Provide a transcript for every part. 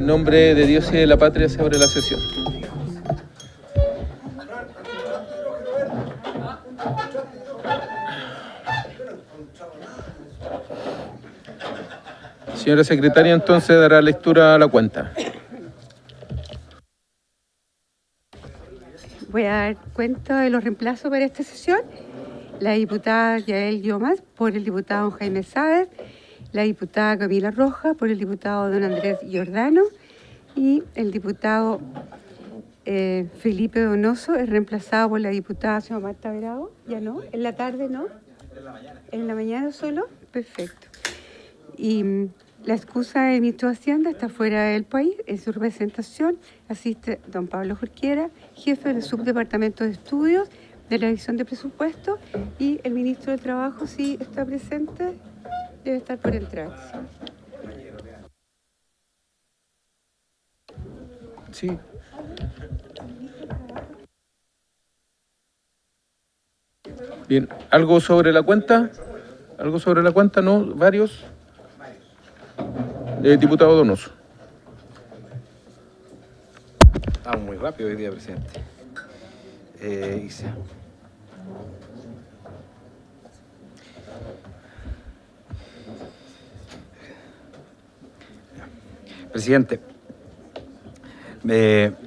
nombre de Dios y de la patria se abre la sesión. Señora secretaria, entonces dará lectura a la cuenta. Voy a dar cuenta de los reemplazos para esta sesión. La diputada Yael Llomas por el diputado Jaime Sáez, la diputada Camila Roja por el diputado don Andrés Giordano y el diputado Felipe Donoso es reemplazado por la diputada señora Marta Bravo. ¿Ya no? ¿En la tarde no? ¿En la mañana solo? Perfecto. Y la excusa del ministro de Hacienda está fuera del país. En su representación asiste don Pablo Jorquera, jefe del subdepartamento de estudios de la Dirección de Presupuesto, y el ministro del Trabajo, si está presente, debe estar por entrar. Sí. Bien, ¿algo sobre la cuenta? ¿Algo sobre la cuenta? ¿No? ¿Varios? Diputado Donoso. Estamos muy rápido hoy día, presidente. Isa. Presidente,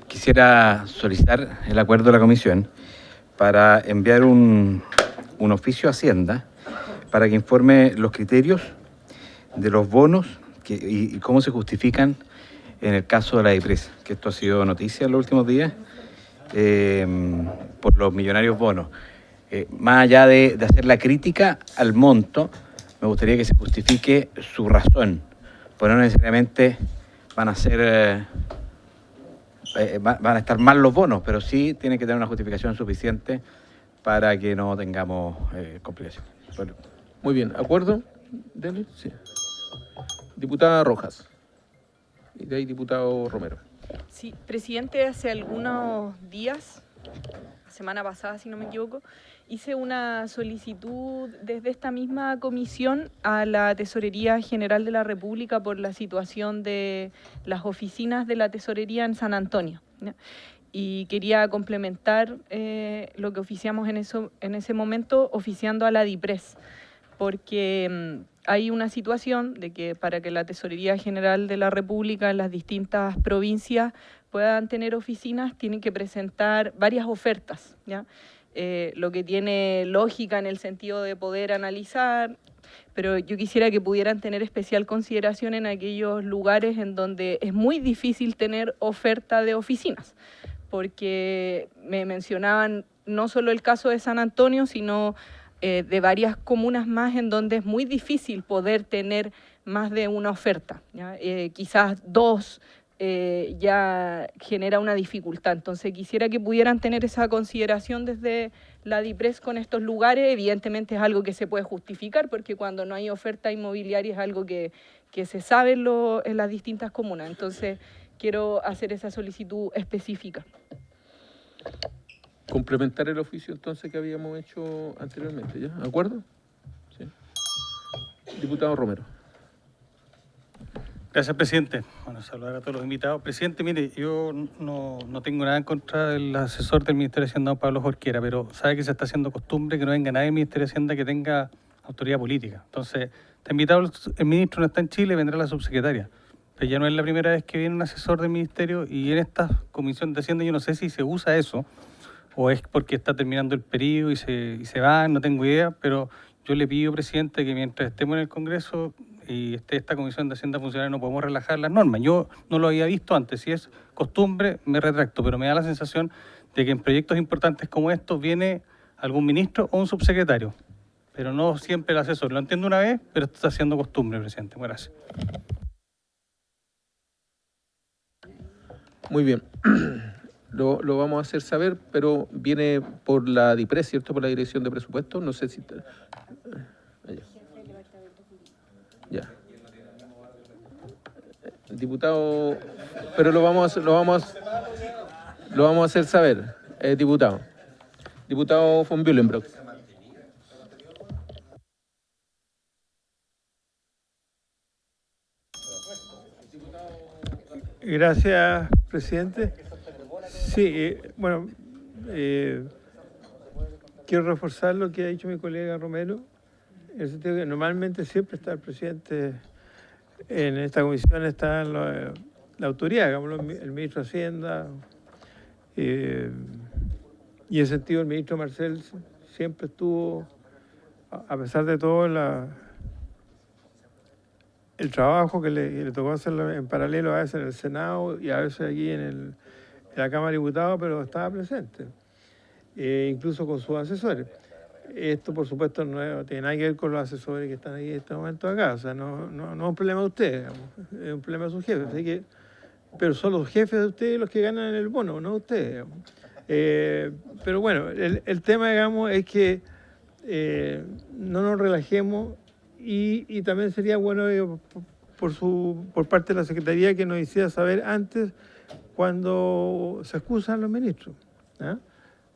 quisiera solicitar el acuerdo de la comisión para enviar un oficio a Hacienda para que informe los criterios de los bonos y cómo se justifican en el caso de la DIPRES, que esto ha sido noticia en los últimos días, por los millonarios bonos. Más allá de hacer la crítica al monto, me gustaría que se justifique su razón, porque no necesariamente van a ser, van a estar mal los bonos, pero sí tienen que tener una justificación suficiente para que no tengamos complicaciones. Bueno. Muy bien, ¿acuerdo? Dele. Sí. Diputada Rojas. Y de ahí diputado Romero. Sí, presidente, hace algunos días, semana pasada si no me equivoco, hice una solicitud desde esta misma comisión a la Tesorería General de la República por la situación de las oficinas de la Tesorería en San Antonio, ¿no? Y quería complementar lo que oficiamos en ese momento, oficiando a la DIPRES, porque hay una situación de que para que la Tesorería General de la República en las distintas provincias puedan tener oficinas, tienen que presentar varias ofertas, ¿ya? Lo que tiene lógica en el sentido de poder analizar, pero yo quisiera que pudieran tener especial consideración en aquellos lugares en donde es muy difícil tener oferta de oficinas, porque me mencionaban no solo el caso de San Antonio, sino de varias comunas más en donde es muy difícil poder tener más de una oferta, ¿ya? Quizás dos ya genera una dificultad. Entonces quisiera que pudieran tener esa consideración desde la DIPRES con estos lugares. Evidentemente es algo que se puede justificar, porque cuando no hay oferta inmobiliaria es algo que se sabe en las distintas comunas. Entonces quiero hacer esa solicitud específica. Complementar el oficio entonces que habíamos hecho anteriormente, ¿ya? ¿De acuerdo? Sí. Diputado Romero. Gracias, presidente. Bueno, saludar a todos los invitados. Presidente, mire, yo no tengo nada en contra del asesor del Ministerio de Hacienda, don Pablo Jorquera, pero sabe que se está haciendo costumbre que no venga nadie del Ministerio de Hacienda que tenga autoridad política. Entonces, está invitado el ministro, no está en Chile, vendrá la subsecretaria. Pero ya no es la primera vez que viene un asesor del Ministerio, y en esta Comisión de Hacienda yo no sé si se usa eso o es porque está terminando el periodo y se va, no tengo idea, pero yo le pido, presidente, que mientras estemos en el Congreso y esté esta Comisión de Hacienda funcional, no podemos relajar las normas. Yo no lo había visto antes, si es costumbre me retracto, pero me da la sensación de que en proyectos importantes como estos viene algún ministro o un subsecretario, pero no siempre el asesor. Lo entiendo una vez, pero esto está siendo costumbre, presidente. Gracias. Muy bien. Lo vamos a hacer saber, pero viene por la DIPRES, ¿cierto? Por la Dirección de Presupuesto. No sé si... Ya. Diputado... Pero lo vamos a hacer saber, diputado. Diputado von Bühlenbrock. Gracias, presidente. Sí, bueno, quiero reforzar lo que ha dicho mi colega Romero, en el sentido que normalmente siempre está el presidente en esta comisión, está la autoridad, digámoslo, el ministro de Hacienda, y en ese sentido el ministro Marcel siempre estuvo, a pesar de todo, el trabajo que le tocó hacer en paralelo, a veces en el Senado y a veces aquí en la Cámara de Diputados, pero estaba presente, incluso con sus asesores. Esto, por supuesto, no tiene nada que ver con los asesores que están ahí en este momento acá, o sea, no es un problema de ustedes, digamos, es un problema de sus jefes, así que, pero son los jefes de ustedes los que ganan el bono, no ustedes, digamos. Pero bueno, el tema, digamos, es que no nos relajemos. Y también sería bueno por parte de la Secretaría que nos hiciera saber antes cuando se excusan los ministros, ¿ah?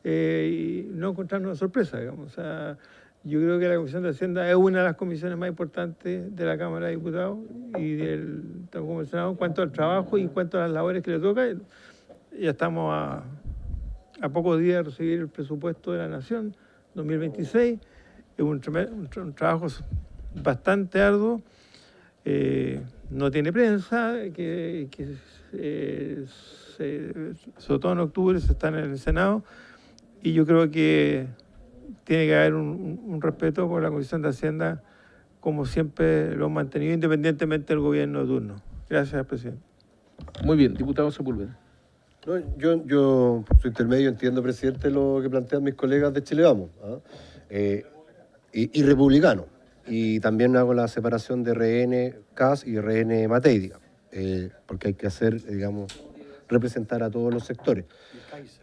Y no encontrarnos una sorpresa, digamos. O sea, yo creo que la Comisión de Hacienda es una de las comisiones más importantes de la Cámara de Diputados y del Senado en cuanto al trabajo y en cuanto a las labores que le toca. Ya estamos a pocos días de recibir el presupuesto de la Nación 2026. Es un trabajo bastante arduo, no tiene prensa, sobre todo en octubre se está en el Senado, y yo creo que tiene que haber un respeto por la Comisión de Hacienda, como siempre lo han mantenido, independientemente del gobierno de turno. Gracias, presidente. Muy bien, diputado Sepúlveda. No, yo, por su intermedio, entiendo, presidente, lo que plantean mis colegas de Chile Vamos, ¿ah? Y republicano. Y también hago la separación de RN CAS y RN Matei, digamos, porque hay que hacer, digamos, representar a todos los sectores.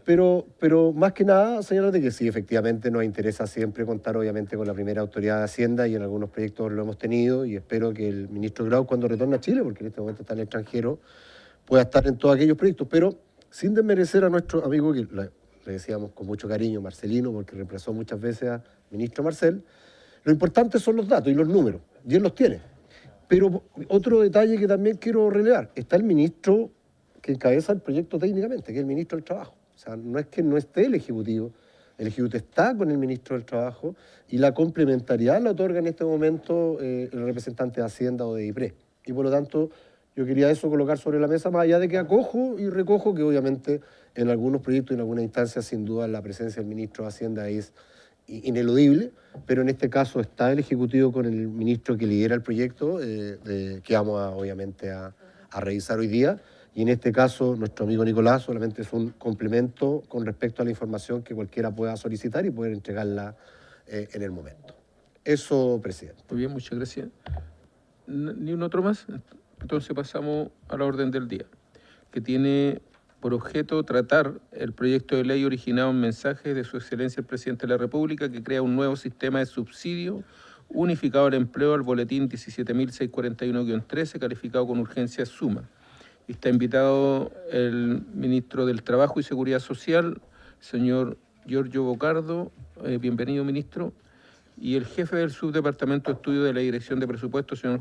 Pero más que nada, señalarte que sí, efectivamente nos interesa siempre contar, obviamente, con la primera autoridad de Hacienda, y en algunos proyectos lo hemos tenido, y espero que el ministro Grau, cuando retorne a Chile, porque en este momento está en el extranjero, pueda estar en todos aquellos proyectos, pero sin desmerecer a nuestro amigo, que le decíamos con mucho cariño, Marcelino, porque reemplazó muchas veces al ministro Marcel. Lo importante son los datos y los números, y él los tiene. Pero otro detalle que también quiero relevar, está el ministro que encabeza el proyecto técnicamente, que es el ministro del Trabajo. O sea, no es que no esté el Ejecutivo está con el ministro del Trabajo, y la complementariedad la otorga en este momento el representante de Hacienda o de IPRE. Y por lo tanto, yo quería eso colocar sobre la mesa, más allá de que acojo y recojo que obviamente en algunos proyectos y en algunas instancias, sin duda, la presencia del ministro de Hacienda es ineludible, pero en este caso está el Ejecutivo con el ministro que lidera el proyecto, que vamos obviamente a revisar hoy día, y en este caso nuestro amigo Nicolás solamente es un complemento con respecto a la información que cualquiera pueda solicitar y poder entregarla en el momento. Eso, presidente. Muy bien, muchas gracias. ¿Ni un otro más? Entonces pasamos a la orden del día, que tiene por objeto tratar el proyecto de ley originado en mensaje de su excelencia el presidente de la República, que crea un nuevo sistema de subsidio unificado al empleo, al boletín 17.641-13, calificado con urgencia suma. Está invitado el ministro del Trabajo y Seguridad Social, señor Giorgio Bocardo. Bienvenido, ministro. Y el jefe del subdepartamento de estudio de la Dirección de Presupuestos, señor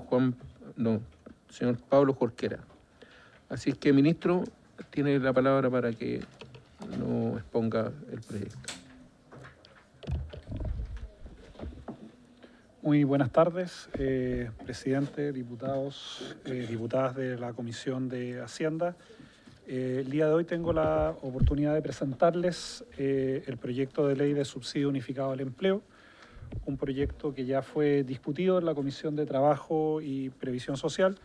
Pablo Jorquera. Así es que, ministro, tiene la palabra para que nos exponga el proyecto. Muy buenas tardes, presidente, diputados, diputadas de la Comisión de Hacienda. El día de hoy tengo la oportunidad de presentarles el proyecto de ley de subsidio unificado al empleo, un proyecto que ya fue discutido en la Comisión de Trabajo y Previsión Social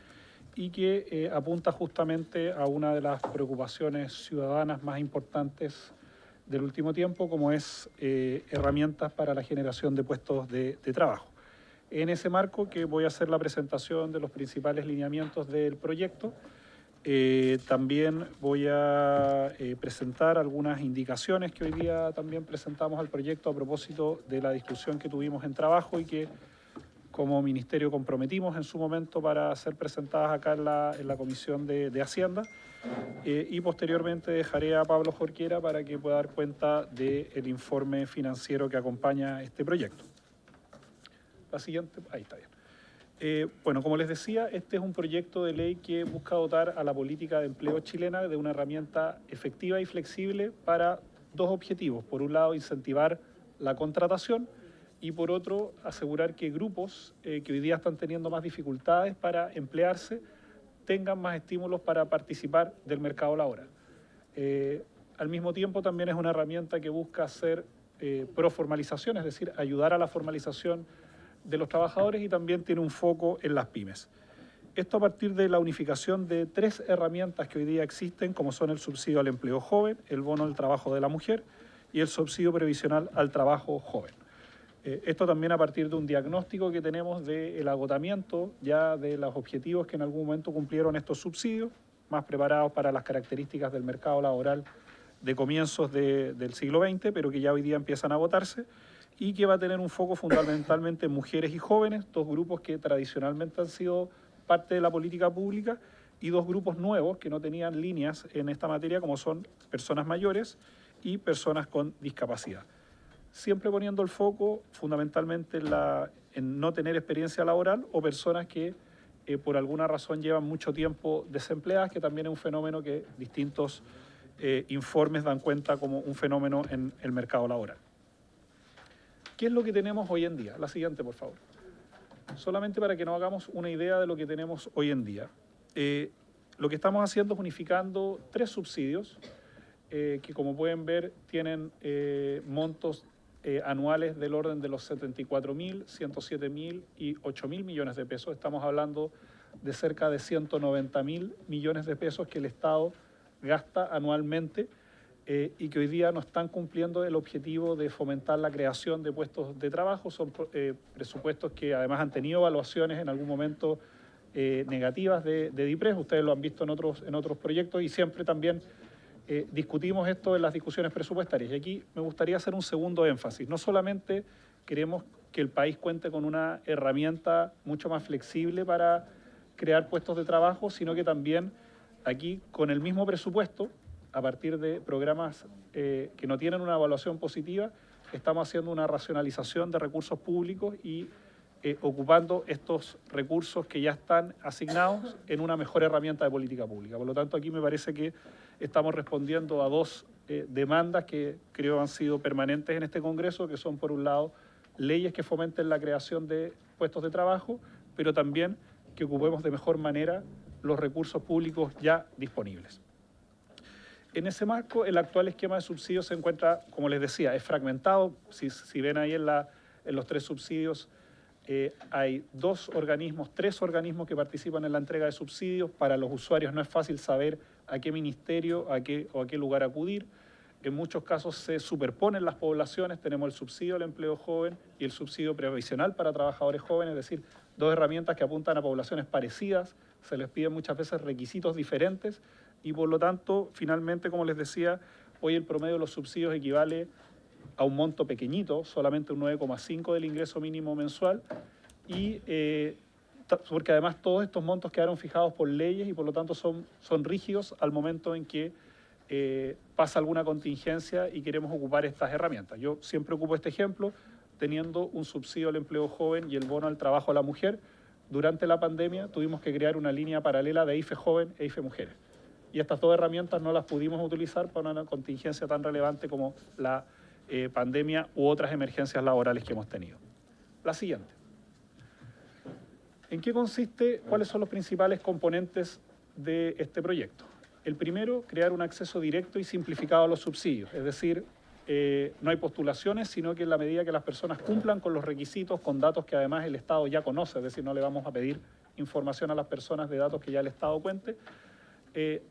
y que apunta justamente a una de las preocupaciones ciudadanas más importantes del último tiempo, como es herramientas para la generación de puestos de trabajo. En ese marco que voy a hacer la presentación de los principales lineamientos del proyecto, también voy a presentar algunas indicaciones que hoy día también presentamos al proyecto a propósito de la discusión que tuvimos en trabajo y que como ministerio comprometimos en su momento para ser presentadas acá en la Comisión de Hacienda, y posteriormente dejaré a Pablo Jorquera para que pueda dar cuenta del informe financiero que acompaña este proyecto. La siguiente, ahí está bien. Bueno, como les decía, este es un proyecto de ley que busca dotar a la política de empleo chilena de una herramienta efectiva y flexible para dos objetivos. Por un lado, incentivar la contratación y por otro, asegurar que grupos que hoy día están teniendo más dificultades para emplearse tengan más estímulos para participar del mercado laboral. Al mismo tiempo, también es una herramienta que busca hacer proformalización, es decir, ayudar a la formalización de los trabajadores y también tiene un foco en las pymes. Esto a partir de la unificación de 3 herramientas que hoy día existen, como son el subsidio al empleo joven, el bono al trabajo de la mujer y el subsidio previsional al trabajo joven. Esto también a partir de un diagnóstico que tenemos del agotamiento ya de los objetivos que en algún momento cumplieron estos subsidios, más preparados para las características del mercado laboral de comienzos del siglo XX, pero que ya hoy día empiezan a agotarse, y que va a tener un foco fundamentalmente en mujeres y jóvenes, dos grupos que tradicionalmente han sido parte de la política pública, y dos grupos nuevos que no tenían líneas en esta materia, como son personas mayores y personas con discapacidad. Siempre poniendo el foco fundamentalmente en no tener experiencia laboral o personas que por alguna razón llevan mucho tiempo desempleadas, que también es un fenómeno que distintos informes dan cuenta como un fenómeno en el mercado laboral. ¿Qué es lo que tenemos hoy en día? La siguiente, por favor. Solamente para que nos hagamos una idea de lo que tenemos hoy en día. Lo que estamos haciendo es unificando 3 subsidios que, como pueden ver, tienen montos anuales del orden de los 74.000, 107.000 y 8.000 millones de pesos. Estamos hablando de cerca de 190.000 millones de pesos que el Estado gasta anualmente y que hoy día no están cumpliendo el objetivo de fomentar la creación de puestos de trabajo. Son presupuestos que además han tenido evaluaciones en algún momento negativas de DIPRES. Ustedes lo han visto en otros proyectos y siempre también discutimos esto en las discusiones presupuestarias. Y aquí me gustaría hacer un segundo énfasis. No solamente queremos que el país cuente con una herramienta mucho más flexible para crear puestos de trabajo, sino que también aquí con el mismo presupuesto, a partir de programas que no tienen una evaluación positiva, estamos haciendo una racionalización de recursos públicos y ocupando estos recursos que ya están asignados en una mejor herramienta de política pública. Por lo tanto, aquí me parece que estamos respondiendo a 2 demandas que creo han sido permanentes en este Congreso, que son, por un lado, leyes que fomenten la creación de puestos de trabajo, pero también que ocupemos de mejor manera los recursos públicos ya disponibles. En ese marco, el actual esquema de subsidios se encuentra, como les decía, es fragmentado. Si ven ahí en los 3 subsidios, hay 3 organismos que participan en la entrega de subsidios. Para los usuarios no es fácil saber a qué ministerio o a qué lugar acudir. En muchos casos se superponen las poblaciones. Tenemos el subsidio al empleo joven y el subsidio previsional para trabajadores jóvenes, es decir, 2 herramientas que apuntan a poblaciones parecidas. Se les piden muchas veces requisitos diferentes y por lo tanto, finalmente, como les decía, hoy el promedio de los subsidios equivale a un monto pequeñito, solamente un 9,5 del ingreso mínimo mensual, y porque además todos estos montos quedaron fijados por leyes y por lo tanto son rígidos al momento en que pasa alguna contingencia y queremos ocupar estas herramientas. Yo siempre ocupo este ejemplo, teniendo un subsidio al empleo joven y el bono al trabajo a la mujer. Durante la pandemia tuvimos que crear una línea paralela de IFE joven e IFE mujeres. Y estas 2 herramientas no las pudimos utilizar para una contingencia tan relevante como la pandemia u otras emergencias laborales que hemos tenido. La siguiente. ¿En qué consiste? ¿Cuáles son los principales componentes de este proyecto? El primero, crear un acceso directo y simplificado a los subsidios, es decir, no hay postulaciones, sino que en la medida que las personas cumplan con los requisitos, con datos que además el Estado ya conoce, es decir, no le vamos a pedir información a las personas de datos que ya el Estado cuente,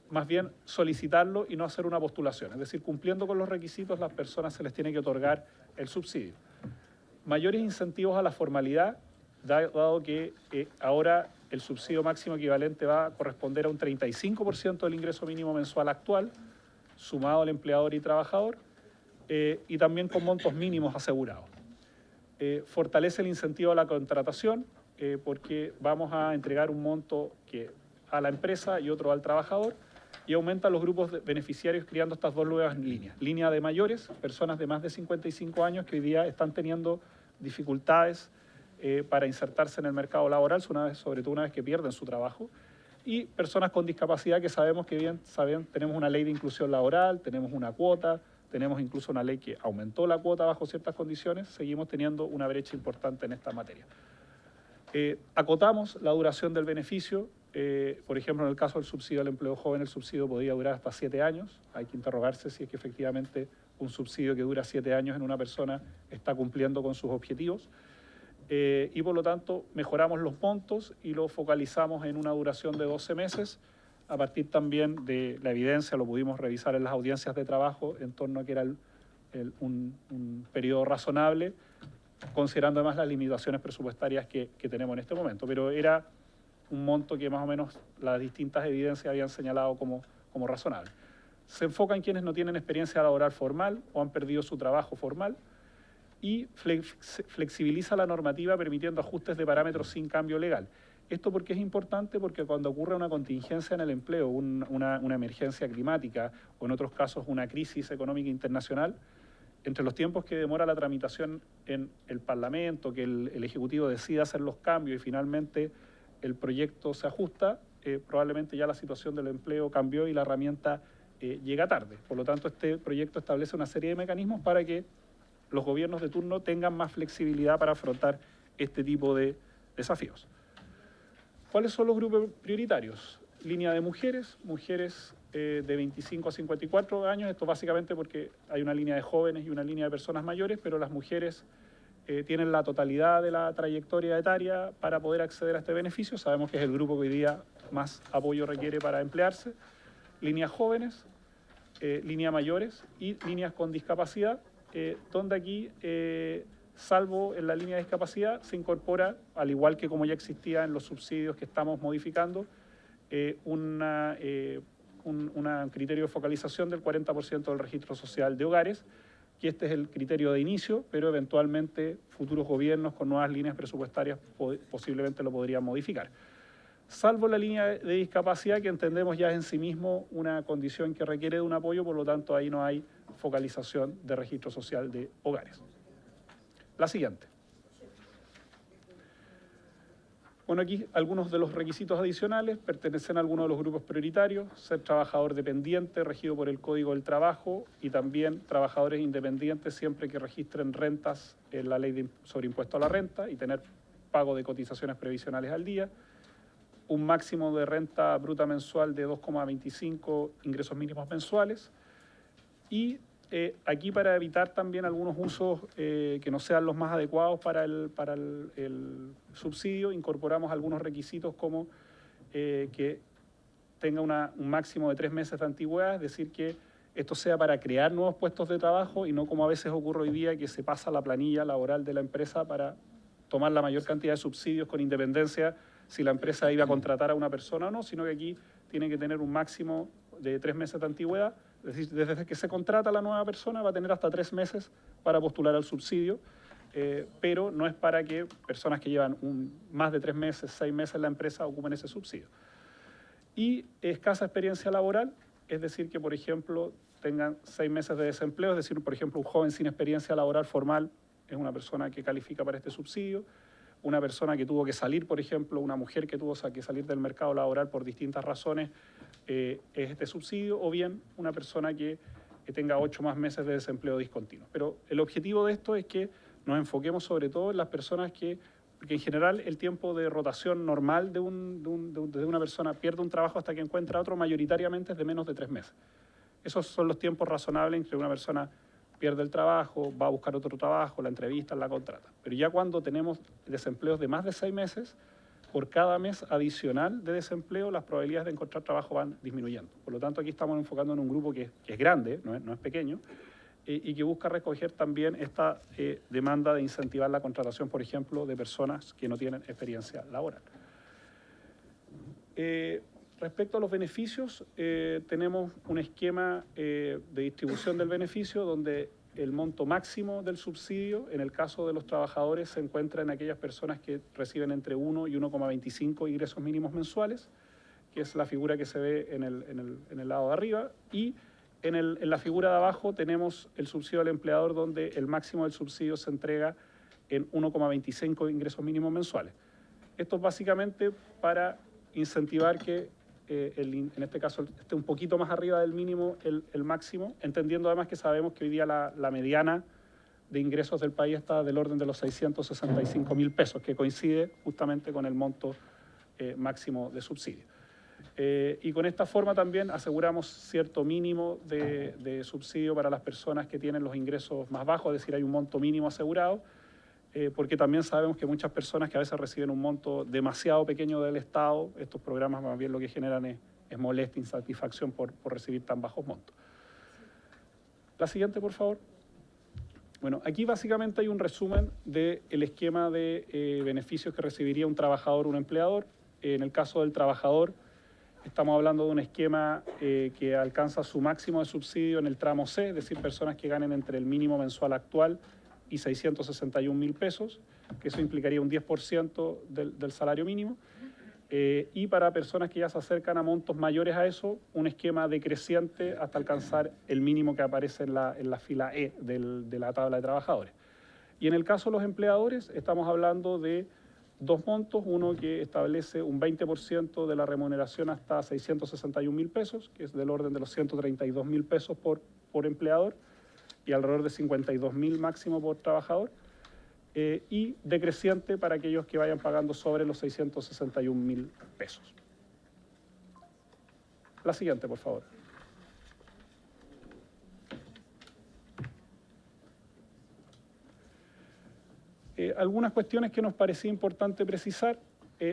más bien solicitarlo y no hacer una postulación. Es decir, cumpliendo con los requisitos, las personas se les tiene que otorgar el subsidio. Mayores incentivos a la formalidad, dado que ahora el subsidio máximo equivalente va a corresponder a un 35% del ingreso mínimo mensual actual, sumado al empleador y trabajador, y también con montos mínimos asegurados. Fortalece el incentivo a la contratación, porque vamos a entregar un monto a la empresa y otro al trabajador, y aumenta los grupos de beneficiarios creando estas 2 nuevas líneas. Línea de mayores, personas de más de 55 años que hoy día están teniendo dificultades para insertarse en el mercado laboral, sobre todo una vez que pierden su trabajo. Y personas con discapacidad que sabemos que bien tenemos una ley de inclusión laboral, tenemos una cuota, tenemos incluso una ley que aumentó la cuota bajo ciertas condiciones, seguimos teniendo una brecha importante en esta materia. Acotamos la duración del beneficio, por ejemplo, en el caso del subsidio al empleo joven, el subsidio podría durar hasta 7 años, hay que interrogarse si es que efectivamente un subsidio que dura 7 años en una persona está cumpliendo con sus objetivos. Y por lo tanto mejoramos los montos y lo focalizamos en una duración de 12 meses, a partir también de la evidencia, lo pudimos revisar en las audiencias de trabajo, en torno a que era un periodo razonable, considerando además las limitaciones presupuestarias que tenemos en este momento, pero era un monto que más o menos las distintas evidencias habían señalado como razonable. Se enfoca en quienes no tienen experiencia laboral formal o han perdido su trabajo formal, y flexibiliza la normativa permitiendo ajustes de parámetros sin cambio legal. Esto porque es importante, porque cuando ocurre una contingencia en el empleo, una emergencia climática o en otros casos una crisis económica internacional, entre los tiempos que demora la tramitación en el Parlamento, que el Ejecutivo decida hacer los cambios y finalmente el proyecto se ajusta, probablemente ya la situación del empleo cambió y la herramienta llega tarde. Por lo tanto, este proyecto establece una serie de mecanismos para que los gobiernos de turno tengan más flexibilidad para afrontar este tipo de desafíos. ¿Cuáles son los grupos prioritarios? Línea de mujeres de 25 a 54 años, esto básicamente porque hay una línea de jóvenes y una línea de personas mayores, pero las mujeres tienen la totalidad de la trayectoria etaria para poder acceder a este beneficio. Sabemos que es el grupo que hoy día más apoyo requiere para emplearse. Líneas jóvenes, línea mayores y líneas con discapacidad, donde aquí, salvo en la línea de discapacidad, se incorpora, al igual que como ya existía en los subsidios que estamos modificando, un criterio de focalización del 40% del registro social de hogares, que este es el criterio de inicio, pero eventualmente futuros gobiernos con nuevas líneas presupuestarias posiblemente lo podrían modificar. Salvo la línea de discapacidad, que entendemos ya es en sí mismo una condición que requiere de un apoyo, por lo tanto ahí no hay focalización de registro social de hogares. La siguiente. Bueno, aquí algunos de los requisitos adicionales: pertenecen a alguno de los grupos prioritarios, ser trabajador dependiente regido por el Código del Trabajo, y también trabajadores independientes siempre que registren rentas en la ley sobre impuesto a la renta y tener pago de cotizaciones previsionales al día, un máximo de renta bruta mensual de 2,25 ingresos mínimos mensuales, y aquí, para evitar también algunos usos que no sean los más adecuados para el subsidio, incorporamos algunos requisitos como que tenga un máximo de 3 meses de antigüedad, es decir, que esto sea para crear nuevos puestos de trabajo y no como a veces ocurre hoy día, que se pasa la planilla laboral de la empresa para tomar la mayor cantidad de subsidios con independencia si la empresa iba a contratar a una persona o no, sino que aquí tiene que tener un máximo de 3 meses de antigüedad. Es decir, desde que se contrata a la nueva persona va a tener hasta 3 meses para postular al subsidio, pero no es para que personas que llevan más de 3 meses, 6 meses en la empresa ocupen ese subsidio. Y escasa experiencia laboral, es decir, que por ejemplo tengan 6 meses de desempleo, es decir, por ejemplo, un joven sin experiencia laboral formal es una persona que califica para este subsidio. Una persona que tuvo que salir, por ejemplo, una mujer que tuvo que salir del mercado laboral por distintas razones, es este subsidio, o bien una persona que tenga 8 más meses de desempleo discontinuo. Pero el objetivo de esto es que nos enfoquemos sobre todo en las personas porque en general el tiempo de rotación normal de una persona pierde un trabajo hasta que encuentra otro, mayoritariamente es de menos de 3 meses. Esos son los tiempos razonables en que una persona pierde el trabajo, va a buscar otro trabajo, la entrevista, la contrata. Pero ya cuando tenemos desempleos de más de 6 meses, por cada mes adicional de desempleo, las probabilidades de encontrar trabajo van disminuyendo. Por lo tanto, aquí estamos enfocando en un grupo que es grande, no es pequeño, y que busca recoger también esta demanda de incentivar la contratación, por ejemplo, de personas que no tienen experiencia laboral. Respecto a los beneficios, tenemos un esquema de distribución del beneficio donde el monto máximo del subsidio, en el caso de los trabajadores, se encuentra en aquellas personas que reciben entre 1 y 1,25 ingresos mínimos mensuales, que es la figura que se ve en el lado de arriba, y en la figura de abajo tenemos el subsidio al empleador, donde el máximo del subsidio se entrega en 1,25 ingresos mínimos mensuales. Esto es básicamente para incentivar que, en este caso, esté un poquito más arriba del mínimo el máximo, entendiendo además que sabemos que hoy día la mediana de ingresos del país está del orden de los 665.000 pesos, que coincide justamente con el monto máximo de subsidio. Y con esta forma también aseguramos cierto mínimo de subsidio para las personas que tienen los ingresos más bajos, es decir, hay un monto mínimo asegurado, porque también sabemos que muchas personas que a veces reciben un monto demasiado pequeño del Estado, estos programas más bien lo que generan es molestia, insatisfacción por recibir tan bajos montos. La siguiente, por favor. Bueno, aquí básicamente hay un resumen del esquema de beneficios que recibiría un trabajador o un empleador. En el caso del trabajador, estamos hablando de un esquema que alcanza su máximo de subsidio en el tramo C, es decir, personas que ganen entre el mínimo mensual actual y 661.000 pesos, que eso implicaría un 10% del salario mínimo. Y para personas que ya se acercan a montos mayores a eso, un esquema decreciente hasta alcanzar el mínimo que aparece en la fila E de la tabla de trabajadores. Y en el caso de los empleadores, estamos hablando de dos montos, uno que establece un 20% de la remuneración hasta 661.000 pesos, que es del orden de los 132.000 pesos por empleador, y alrededor de 52.000 máximo por trabajador, y decreciente para aquellos que vayan pagando sobre los 661.000 pesos. La siguiente, por favor. Algunas cuestiones que nos parecía importante precisar.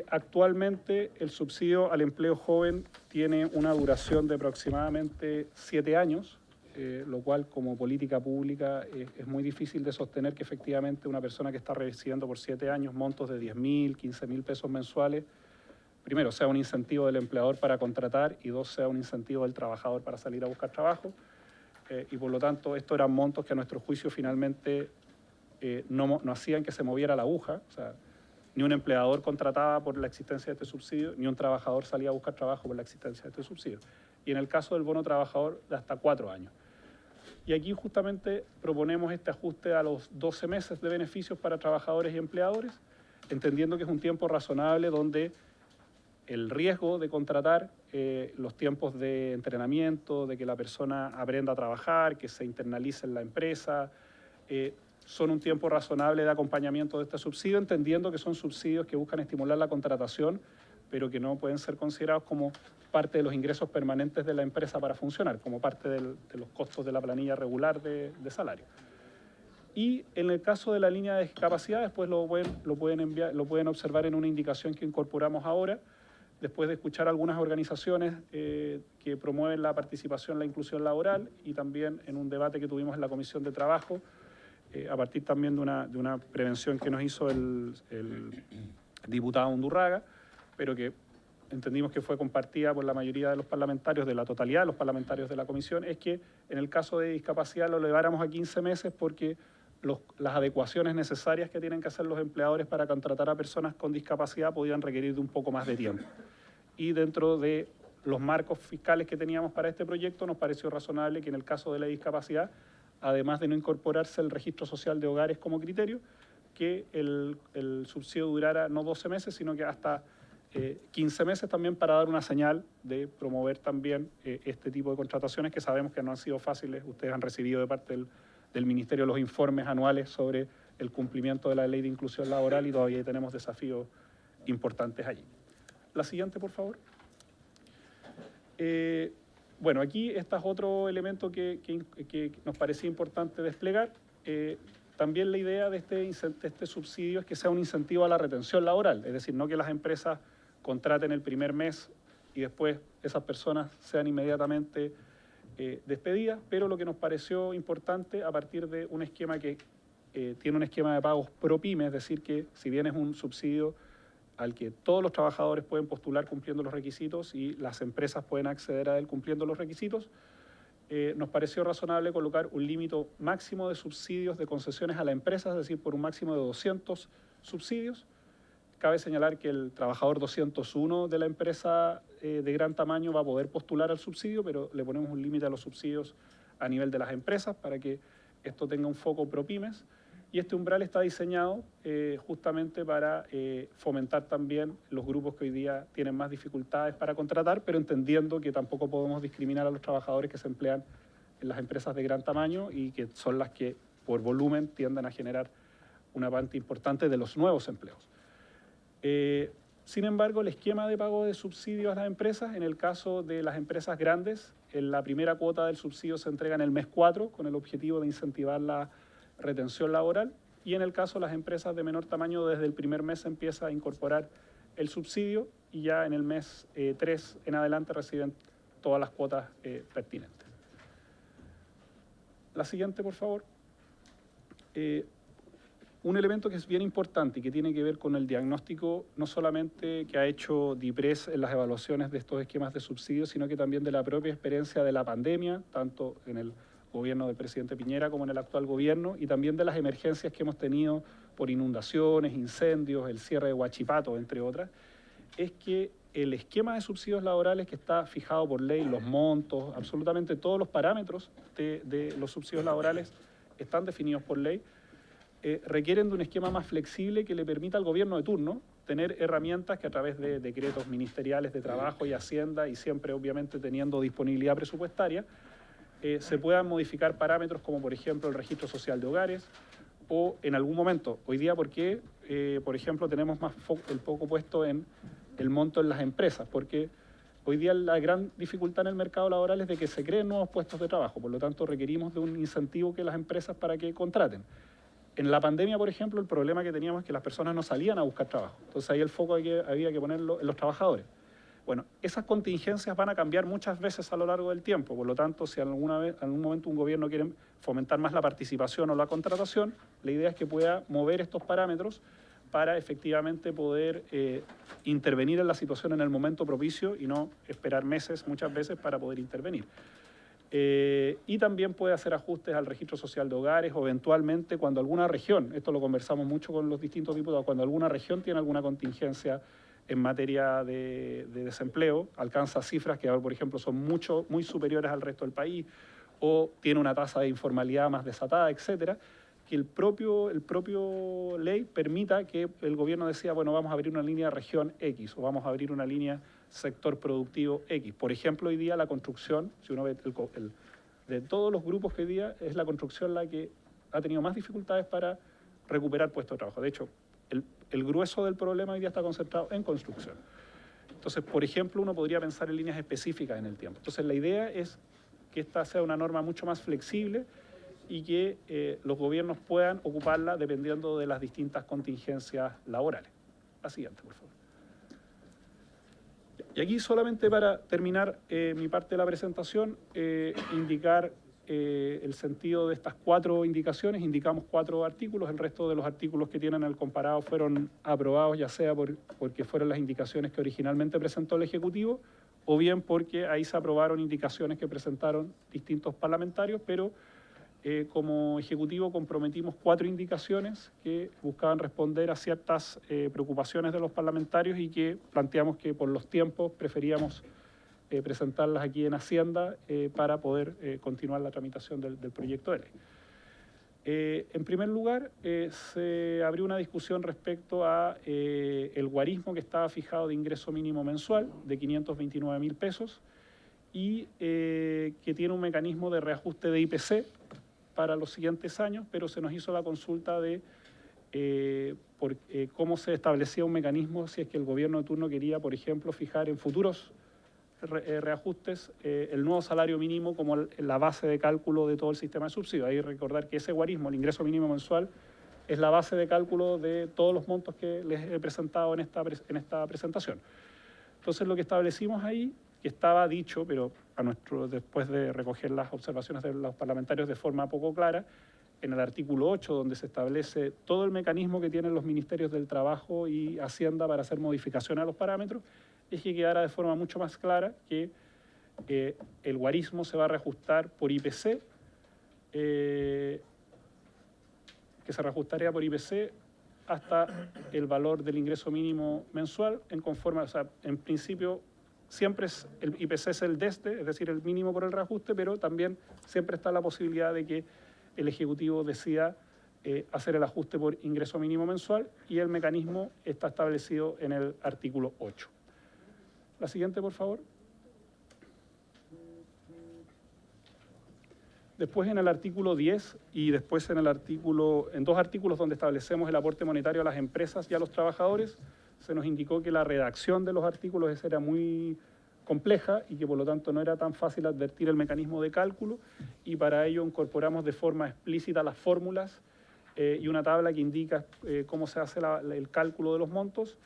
Actualmente el subsidio al empleo joven tiene una duración de aproximadamente 7 años, lo cual como política pública es muy difícil de sostener que efectivamente una persona que está recibiendo por 7 años montos de 10.000, 15.000 pesos mensuales, primero sea un incentivo del empleador para contratar y dos sea un incentivo del trabajador para salir a buscar trabajo. Y por lo tanto estos eran montos que a nuestro juicio finalmente no hacían que se moviera la aguja. O sea, ni un empleador contrataba por la existencia de este subsidio, ni un trabajador salía a buscar trabajo por la existencia de este subsidio. Y en el caso del bono trabajador, de hasta 4 años. Y aquí justamente proponemos este ajuste a los 12 meses de beneficios para trabajadores y empleadores, entendiendo que es un tiempo razonable donde el riesgo de contratar, los tiempos de entrenamiento, de que la persona aprenda a trabajar, que se internalice en la empresa, son un tiempo razonable de acompañamiento de este subsidio, entendiendo que son subsidios que buscan estimular la contratación, pero que no pueden ser considerados como parte de los ingresos permanentes de la empresa para funcionar, como parte de los costos de la planilla regular de salario. Y en el caso de la línea de discapacidad, después lo pueden observar en una indicación que incorporamos ahora, después de escuchar algunas organizaciones que promueven la participación, la inclusión laboral, y también en un debate que tuvimos en la Comisión de Trabajo, a partir también de una prevención que nos hizo el diputado Undurraga, pero que entendimos que fue compartida por la mayoría de los parlamentarios, de la totalidad de los parlamentarios de la comisión, es que en el caso de discapacidad lo eleváramos a 15 meses porque las adecuaciones necesarias que tienen que hacer los empleadores para contratar a personas con discapacidad podían requerir de un poco más de tiempo. Y dentro de los marcos fiscales que teníamos para este proyecto, nos pareció razonable que en el caso de la discapacidad, además de no incorporarse el registro social de hogares como criterio, que el subsidio durara no 12 meses, sino que hasta 15 meses también, para dar una señal de promover también este tipo de contrataciones que sabemos que no han sido fáciles. Ustedes han recibido de parte del Ministerio los informes anuales sobre el cumplimiento de la Ley de Inclusión Laboral y todavía tenemos desafíos importantes allí. La siguiente, por favor. Bueno, aquí este es otro elemento que nos parecía importante desplegar. También la idea de este subsidio es que sea un incentivo a la retención laboral, es decir, no que las empresas contraten el primer mes y después esas personas sean inmediatamente despedidas, pero lo que nos pareció importante a partir de un esquema que tiene un esquema de pagos pro pyme, es decir, que si bien es un subsidio al que todos los trabajadores pueden postular cumpliendo los requisitos y las empresas pueden acceder a él cumpliendo los requisitos, nos pareció razonable colocar un límite máximo de subsidios de concesiones a la empresa, es decir, por un máximo de 200 subsidios. Cabe señalar que el trabajador 201 de la empresa de gran tamaño va a poder postular al subsidio, pero le ponemos un límite a los subsidios a nivel de las empresas para que esto tenga un foco pro pymes. Y este umbral está diseñado justamente para fomentar también los grupos que hoy día tienen más dificultades para contratar, pero entendiendo que tampoco podemos discriminar a los trabajadores que se emplean en las empresas de gran tamaño y que son las que por volumen tienden a generar una parte importante de los nuevos empleos. Sin embargo, el esquema de pago de subsidios a las empresas, en el caso de las empresas grandes, en la primera cuota del subsidio se entrega en el mes 4 con el objetivo de incentivar la retención laboral, y en el caso de las empresas de menor tamaño, desde el primer mes se empieza a incorporar el subsidio y ya en el mes 3 en adelante reciben todas las cuotas pertinentes. La siguiente, por favor. Un elemento que es bien importante y que tiene que ver con el diagnóstico, no solamente que ha hecho DIPRES en las evaluaciones de estos esquemas de subsidios, sino que también de la propia experiencia de la pandemia, tanto en el gobierno del presidente Piñera como en el actual gobierno, y también de las emergencias que hemos tenido por inundaciones, incendios, el cierre de Huachipato, entre otras, es que el esquema de subsidios laborales que está fijado por ley, los montos, absolutamente todos los parámetros de los subsidios laborales están definidos por ley, requieren de un esquema más flexible que le permita al gobierno de turno tener herramientas que a través de decretos ministeriales de trabajo y hacienda, y siempre obviamente teniendo disponibilidad presupuestaria, se puedan modificar parámetros como por ejemplo el registro social de hogares, o en algún momento, hoy día, ¿por qué? Por ejemplo, tenemos más el foco puesto en el monto en las empresas, porque hoy día la gran dificultad en el mercado laboral es de que se creen nuevos puestos de trabajo, por lo tanto requerimos de un incentivo que las empresas para que contraten. En la pandemia, por ejemplo, el problema que teníamos es que las personas no salían a buscar trabajo. Entonces ahí el foco había que ponerlo en los trabajadores. Bueno, esas contingencias van a cambiar muchas veces a lo largo del tiempo. Por lo tanto, si en algún momento un gobierno quiere fomentar más la participación o la contratación, la idea es que pueda mover estos parámetros para efectivamente poder intervenir en la situación en el momento propicio y no esperar meses muchas veces para poder intervenir. Y también puede hacer ajustes al registro social de hogares o eventualmente cuando alguna región, esto lo conversamos mucho con los distintos diputados, cuando alguna región tiene alguna contingencia en materia de desempleo, alcanza cifras que, por ejemplo, son muy superiores al resto del país, o tiene una tasa de informalidad más desatada, etcétera, que el propio ley permita que el gobierno decida, bueno, vamos a abrir una línea región X o vamos a abrir una línea sector productivo X. Por ejemplo, hoy día la construcción, si uno ve de todos los grupos que hoy día, es la construcción la que ha tenido más dificultades para recuperar puestos de trabajo. De hecho, el grueso del problema hoy día está concentrado en construcción. Entonces, por ejemplo, uno podría pensar en líneas específicas en el tiempo. Entonces, la idea es que esta sea una norma mucho más flexible y que los gobiernos puedan ocuparla dependiendo de las distintas contingencias laborales. La siguiente, por favor. Y aquí solamente para terminar mi parte de la presentación, indicar el sentido de estas 4 indicaciones. Indicamos 4 artículos, el resto de los artículos que tienen el comparado fueron aprobados ya sea porque fueron las indicaciones que originalmente presentó el Ejecutivo, o bien porque ahí se aprobaron indicaciones que presentaron distintos parlamentarios, pero como Ejecutivo comprometimos 4 indicaciones que buscaban responder a ciertas preocupaciones de los parlamentarios y que planteamos que por los tiempos preferíamos presentarlas aquí en Hacienda para poder continuar la tramitación del proyecto de ley. En primer lugar, se abrió una discusión respecto a el guarismo que estaba fijado de ingreso mínimo mensual de 529.000 pesos y que tiene un mecanismo de reajuste de IPC para los siguientes años, pero se nos hizo la consulta de cómo se establecía un mecanismo si es que el gobierno de turno quería, por ejemplo, fijar en futuros reajustes el nuevo salario mínimo como la base de cálculo de todo el sistema de subsidios. Hay que recordar que ese guarismo, el ingreso mínimo mensual, es la base de cálculo de todos los montos que les he presentado en esta presentación. Entonces, lo que establecimos ahí, que estaba dicho, pero después de recoger las observaciones de los parlamentarios de forma poco clara, en el artículo 8, donde se establece todo el mecanismo que tienen los ministerios del Trabajo y Hacienda para hacer modificaciones a los parámetros, es que quedara de forma mucho más clara que el guarismo se va a reajustar por IPC, que se reajustaría por IPC hasta el valor del ingreso mínimo mensual, en principio siempre el IPC es el desde, es decir, el mínimo por el reajuste, pero también siempre está la posibilidad de que el Ejecutivo decida hacer el ajuste por ingreso mínimo mensual y el mecanismo está establecido en el artículo 8. La siguiente, por favor. Después en el artículo 10 y después en dos artículos donde establecemos el aporte monetario a las empresas y a los trabajadores, se nos indicó que la redacción de los artículos era muy compleja y que por lo tanto no era tan fácil advertir el mecanismo de cálculo, y para ello incorporamos de forma explícita las fórmulas y una tabla que indica cómo se hace el cálculo de los montos,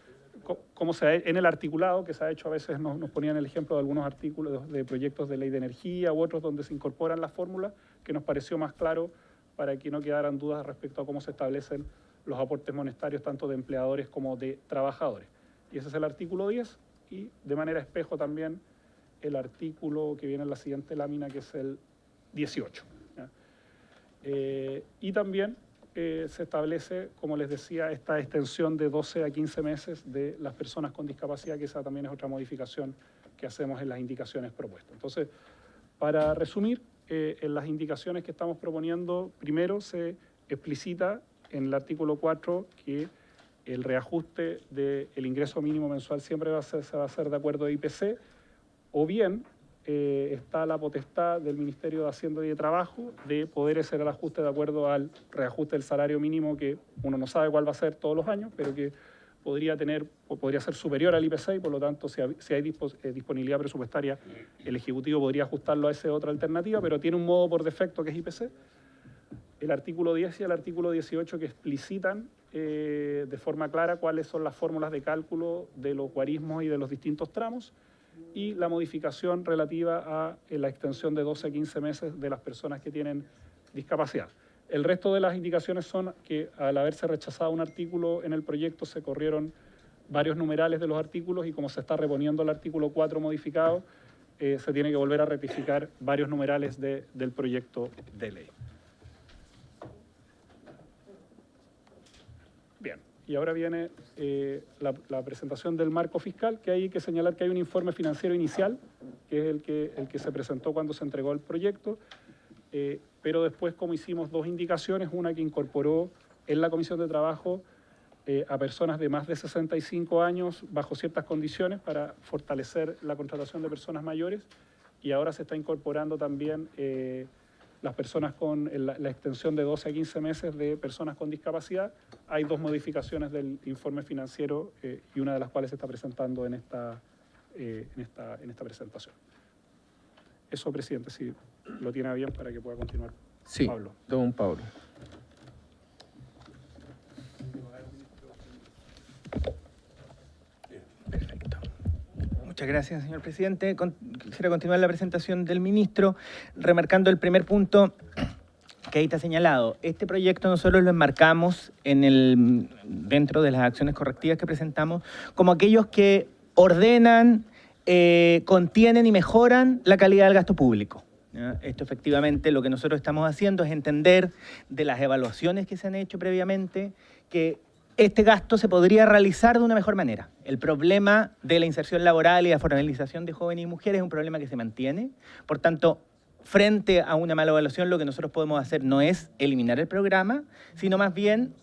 cómo en el articulado que se ha hecho. A veces nos ponían el ejemplo de algunos artículos de proyectos de ley de energía u otros donde se incorporan las fórmulas, que nos pareció más claro para que no quedaran dudas respecto a cómo se establecen los aportes monetarios tanto de empleadores como de trabajadores. Y ese es el artículo 10, y de manera espejo también el artículo que viene en la siguiente lámina, que es el 18. Y también se establece, como les decía, esta extensión de 12 a 15 meses de las personas con discapacidad, que esa también es otra modificación que hacemos en las indicaciones propuestas. Entonces, para resumir, en las indicaciones que estamos proponiendo, primero se explicita en el artículo 4 que el reajuste del ingreso mínimo mensual siempre se va a hacer de acuerdo a IPC, o bien está la potestad del Ministerio de Hacienda y de Trabajo de poder hacer el ajuste de acuerdo al reajuste del salario mínimo, que uno no sabe cuál va a ser todos los años, pero que podría ser superior al IPC, y por lo tanto, si hay disponibilidad presupuestaria, el Ejecutivo podría ajustarlo a esa otra alternativa, pero tiene un modo por defecto que es IPC. El artículo 10 y el artículo 18 que explicitan de forma clara cuáles son las fórmulas de cálculo de los guarismos y de los distintos tramos, y la modificación relativa a la extensión de 12 a 15 meses de las personas que tienen discapacidad. El resto de las indicaciones son que al haberse rechazado un artículo en el proyecto se corrieron varios numerales de los artículos, y como se está reponiendo el artículo 4 modificado, se tiene que volver a rectificar varios numerales del proyecto de ley. Bien, y ahora viene la presentación del marco fiscal, que hay que señalar que hay un informe financiero inicial, que es el que se presentó cuando se entregó el proyecto, pero después, como hicimos dos indicaciones, una que incorporó en la Comisión de Trabajo a personas de más de 65 años bajo ciertas condiciones para fortalecer la contratación de personas mayores, y ahora se está incorporando también las personas con la extensión de 12 a 15 meses de personas con discapacidad. Hay dos modificaciones del informe financiero y una de las cuales se está presentando en esta presentación. Eso, presidente, si lo tiene bien para que pueda continuar. Sí, Pablo. don Pablo. Perfecto. Muchas gracias, señor presidente. Quisiera continuar la presentación del ministro, remarcando el primer punto que ahí está señalado. Este proyecto nosotros lo enmarcamos dentro de las acciones correctivas que presentamos como aquellos que ordenan, contienen y mejoran la calidad del gasto público. Esto efectivamente lo que nosotros estamos haciendo es entender de las evaluaciones que se han hecho previamente que este gasto se podría realizar de una mejor manera. El problema de la inserción laboral y la formalización de jóvenes y mujeres es un problema que se mantiene. Por tanto, frente a una mala evaluación, lo que nosotros podemos hacer no es eliminar el programa, sino más bien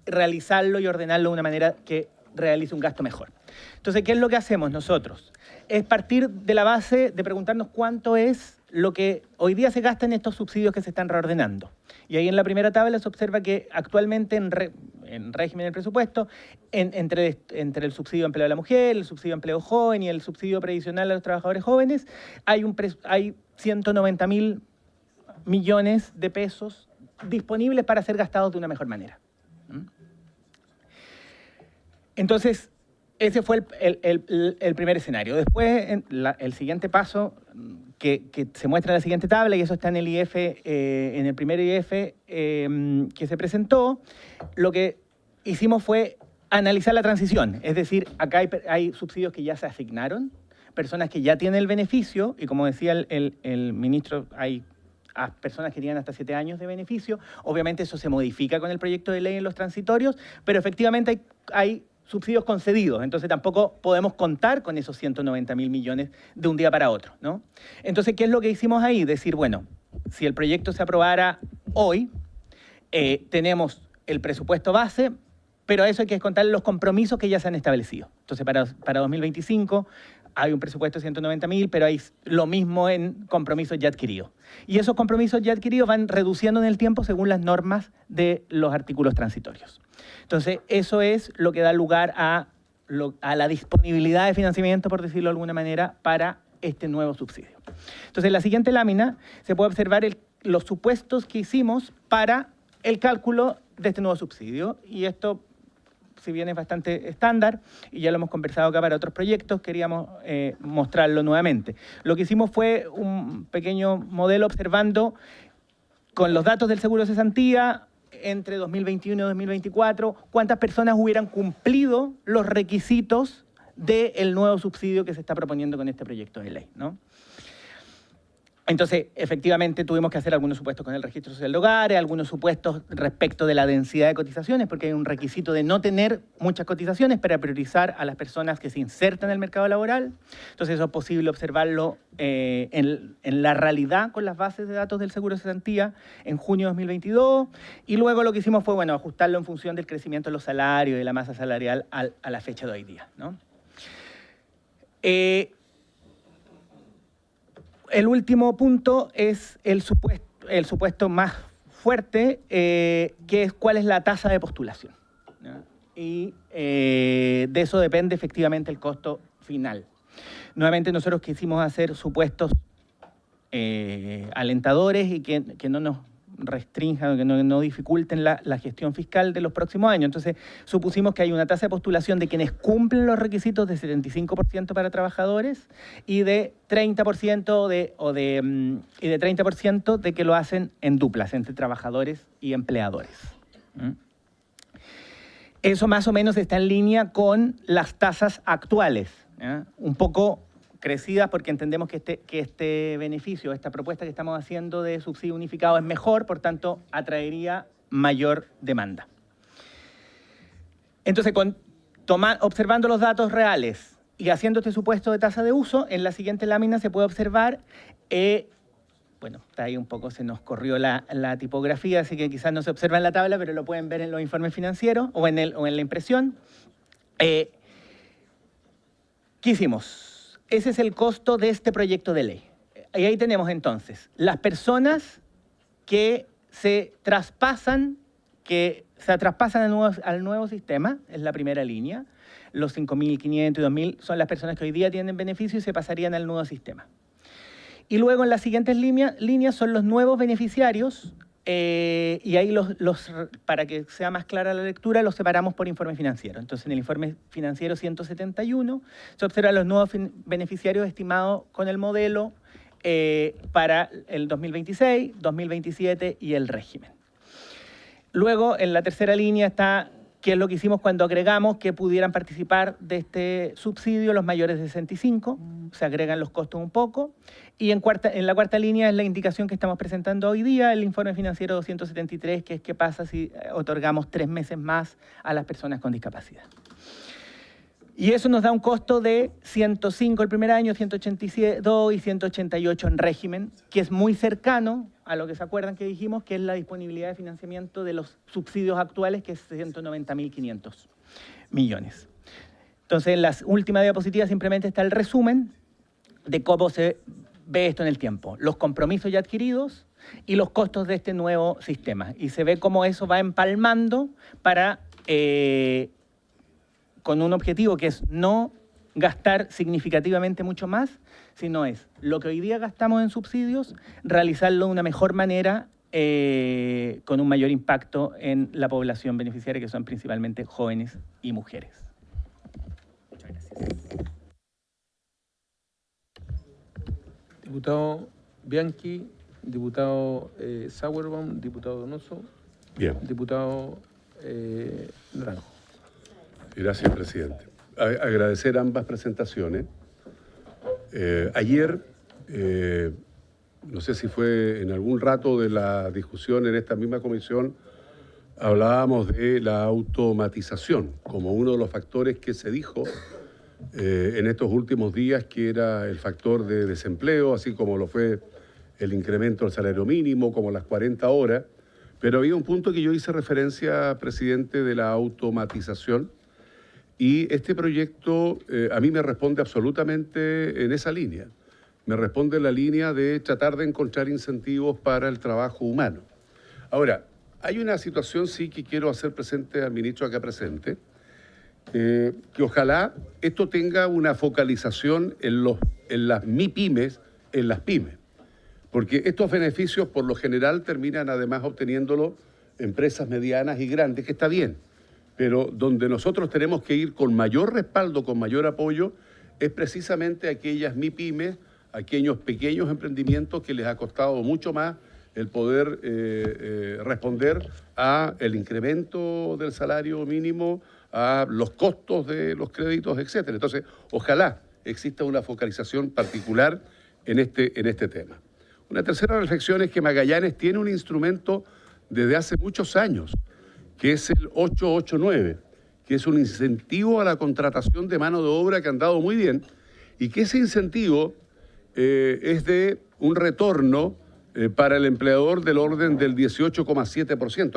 realizarlo y ordenarlo de una manera que realice un gasto mejor. Entonces, ¿qué es lo que hacemos nosotros? Es partir de la base de preguntarnos cuánto es lo que hoy día se gasta en estos subsidios que se están reordenando. Y ahí en la primera tabla se observa que actualmente en régimen del presupuesto, entre el subsidio de empleo de la mujer, el subsidio de empleo joven y el subsidio previsional a los trabajadores jóvenes, hay 190.000 millones de pesos disponibles para ser gastados de una mejor manera. Entonces, ese fue el primer escenario. Después, el siguiente paso que se muestra en la siguiente tabla, y eso está en el IF, en el primer IF que se presentó, lo que hicimos fue analizar la transición. Es decir, acá hay subsidios que ya se asignaron, personas que ya tienen el beneficio, y como decía el ministro, hay personas que tienen hasta 7 años de beneficio. Obviamente eso se modifica con el proyecto de ley en los transitorios, pero efectivamente hay subsidios concedidos, entonces tampoco podemos contar con esos 190.000 millones de un día para otro, ¿no? Entonces, ¿qué es lo que hicimos ahí? Decir, bueno, si el proyecto se aprobara hoy, tenemos el presupuesto base, pero a eso hay que descontar los compromisos que ya se han establecido. Entonces, para 2025 hay un presupuesto de 190.000, pero hay lo mismo en compromisos ya adquiridos. Y esos compromisos ya adquiridos van reduciendo en el tiempo según las normas de los artículos transitorios. Entonces, eso es lo que da lugar a la disponibilidad de financiamiento, por decirlo de alguna manera, para este nuevo subsidio. Entonces, en la siguiente lámina se puede observar los supuestos que hicimos para el cálculo de este nuevo subsidio. Y esto, si bien es bastante estándar, y ya lo hemos conversado acá para otros proyectos, queríamos mostrarlo nuevamente. Lo que hicimos fue un pequeño modelo observando con los datos del seguro de cesantía entre 2021 y 2024, cuántas personas hubieran cumplido los requisitos del nuevo subsidio que se está proponiendo con este proyecto de ley, ¿no? Entonces, efectivamente, tuvimos que hacer algunos supuestos con el registro social de hogares, algunos supuestos respecto de la densidad de cotizaciones, porque hay un requisito de no tener muchas cotizaciones para priorizar a las personas que se insertan en el mercado laboral. Entonces, eso es posible observarlo en la realidad con las bases de datos del Seguro de Cesantía en junio de 2022. Y luego lo que hicimos fue, bueno, ajustarlo en función del crecimiento de los salarios y de la masa salarial a la fecha de hoy día, ¿no? El último punto es el supuesto más fuerte, que es cuál es la tasa de postulación, ¿no? Y de eso depende efectivamente el costo final. Nuevamente nosotros quisimos hacer supuestos alentadores y que no nos restrinjan, que no dificulten la gestión fiscal de los próximos años. Entonces, supusimos que hay una tasa de postulación de quienes cumplen los requisitos de 75% para trabajadores y de 30% y de 30% de que lo hacen en duplas, entre trabajadores y empleadores. Eso más o menos está en línea con las tasas actuales, ¿ya? Un poco crecidas porque entendemos que este beneficio, esta propuesta que estamos haciendo de subsidio unificado es mejor, por tanto, atraería mayor demanda. Entonces, observando los datos reales y haciendo este supuesto de tasa de uso, en la siguiente lámina se puede observar, bueno, está ahí un poco, se nos corrió la tipografía, así que quizás no se observa en la tabla, pero lo pueden ver en los informes financieros o en la impresión. ¿Qué hicimos? Ese es el costo de este proyecto de ley. Y ahí tenemos entonces las personas que se traspasan al nuevo sistema, es la primera línea. Los 5.500 y 2.000 son las personas que hoy día tienen beneficio y se pasarían al nuevo sistema. Y luego en las siguientes líneas son los nuevos beneficiarios, y ahí para que sea más clara la lectura, los separamos por informe financiero. Entonces, en el informe financiero 171 se observan los nuevos beneficiarios estimados con el modelo para el 2026, 2027 y el régimen. Luego, en la tercera línea está qué es lo que hicimos cuando agregamos que pudieran participar de este subsidio los mayores de 65, se agregan los costos un poco. Y en la cuarta línea es la indicación que estamos presentando hoy día, el informe financiero 273, que es qué pasa si otorgamos 3 meses más a las personas con discapacidad. Y eso nos da un costo de 105 el primer año, 182 y 188 en régimen, que es muy cercano a lo que se acuerdan que dijimos, que es la disponibilidad de financiamiento de los subsidios actuales, que es 190.500 millones. Entonces, en la última diapositiva simplemente está el resumen de cómo se ve esto en el tiempo. Los compromisos ya adquiridos y los costos de este nuevo sistema. Y se ve cómo eso va empalmando para... con un objetivo que es no gastar significativamente mucho más, sino es lo que hoy día gastamos en subsidios, realizarlo de una mejor manera, con un mayor impacto en la población beneficiaria, que son principalmente jóvenes y mujeres. Muchas gracias. Diputado Bianchi, diputado Sauerbaum, diputado Donoso. Bien. Diputado Naranjo. Gracias, presidente. Agradecer ambas presentaciones. Ayer, no sé si fue en algún rato de la discusión en esta misma comisión, hablábamos de la automatización como uno de los factores que se dijo en estos últimos días que era el factor de desempleo, así como lo fue el incremento del salario mínimo, como las 40 horas, Pero había un punto que yo hice referencia, presidente, de la automatización, y este proyecto a mí me responde absolutamente en esa línea. Me responde en la línea de tratar de encontrar incentivos para el trabajo humano. Ahora, hay una situación sí que quiero hacer presente al ministro acá presente, que ojalá esto tenga una focalización en las MIPYMES, en las pymes. Porque estos beneficios por lo general terminan además obteniéndolo empresas medianas y grandes, que está bien. Pero donde nosotros tenemos que ir con mayor respaldo, con mayor apoyo, es precisamente aquellas MIPYMES, aquellos pequeños emprendimientos que les ha costado mucho más el poder responder a el incremento del salario mínimo, a los costos de los créditos, etcétera. Entonces, ojalá exista una focalización particular en este tema. Una tercera reflexión es que Magallanes tiene un instrumento desde hace muchos años, que es el 889, que es un incentivo a la contratación de mano de obra que ha andado muy bien, y que ese incentivo es de un retorno para el empleador del orden del 18,7%.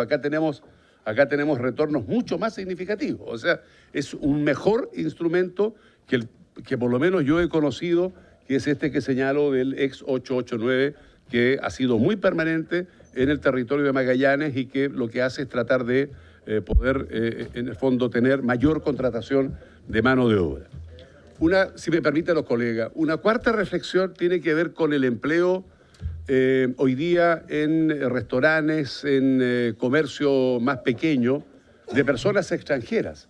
Acá tenemos retornos mucho más significativos. O sea, es un mejor instrumento que por lo menos yo he conocido, que es este que señalo del ex 889, que ha sido muy permanente en el territorio de Magallanes y que lo que hace es tratar de poder, en el fondo, tener mayor contratación de mano de obra. Si me permiten los colegas, una cuarta reflexión tiene que ver con el empleo hoy día en restaurantes, en comercio más pequeño, de personas extranjeras.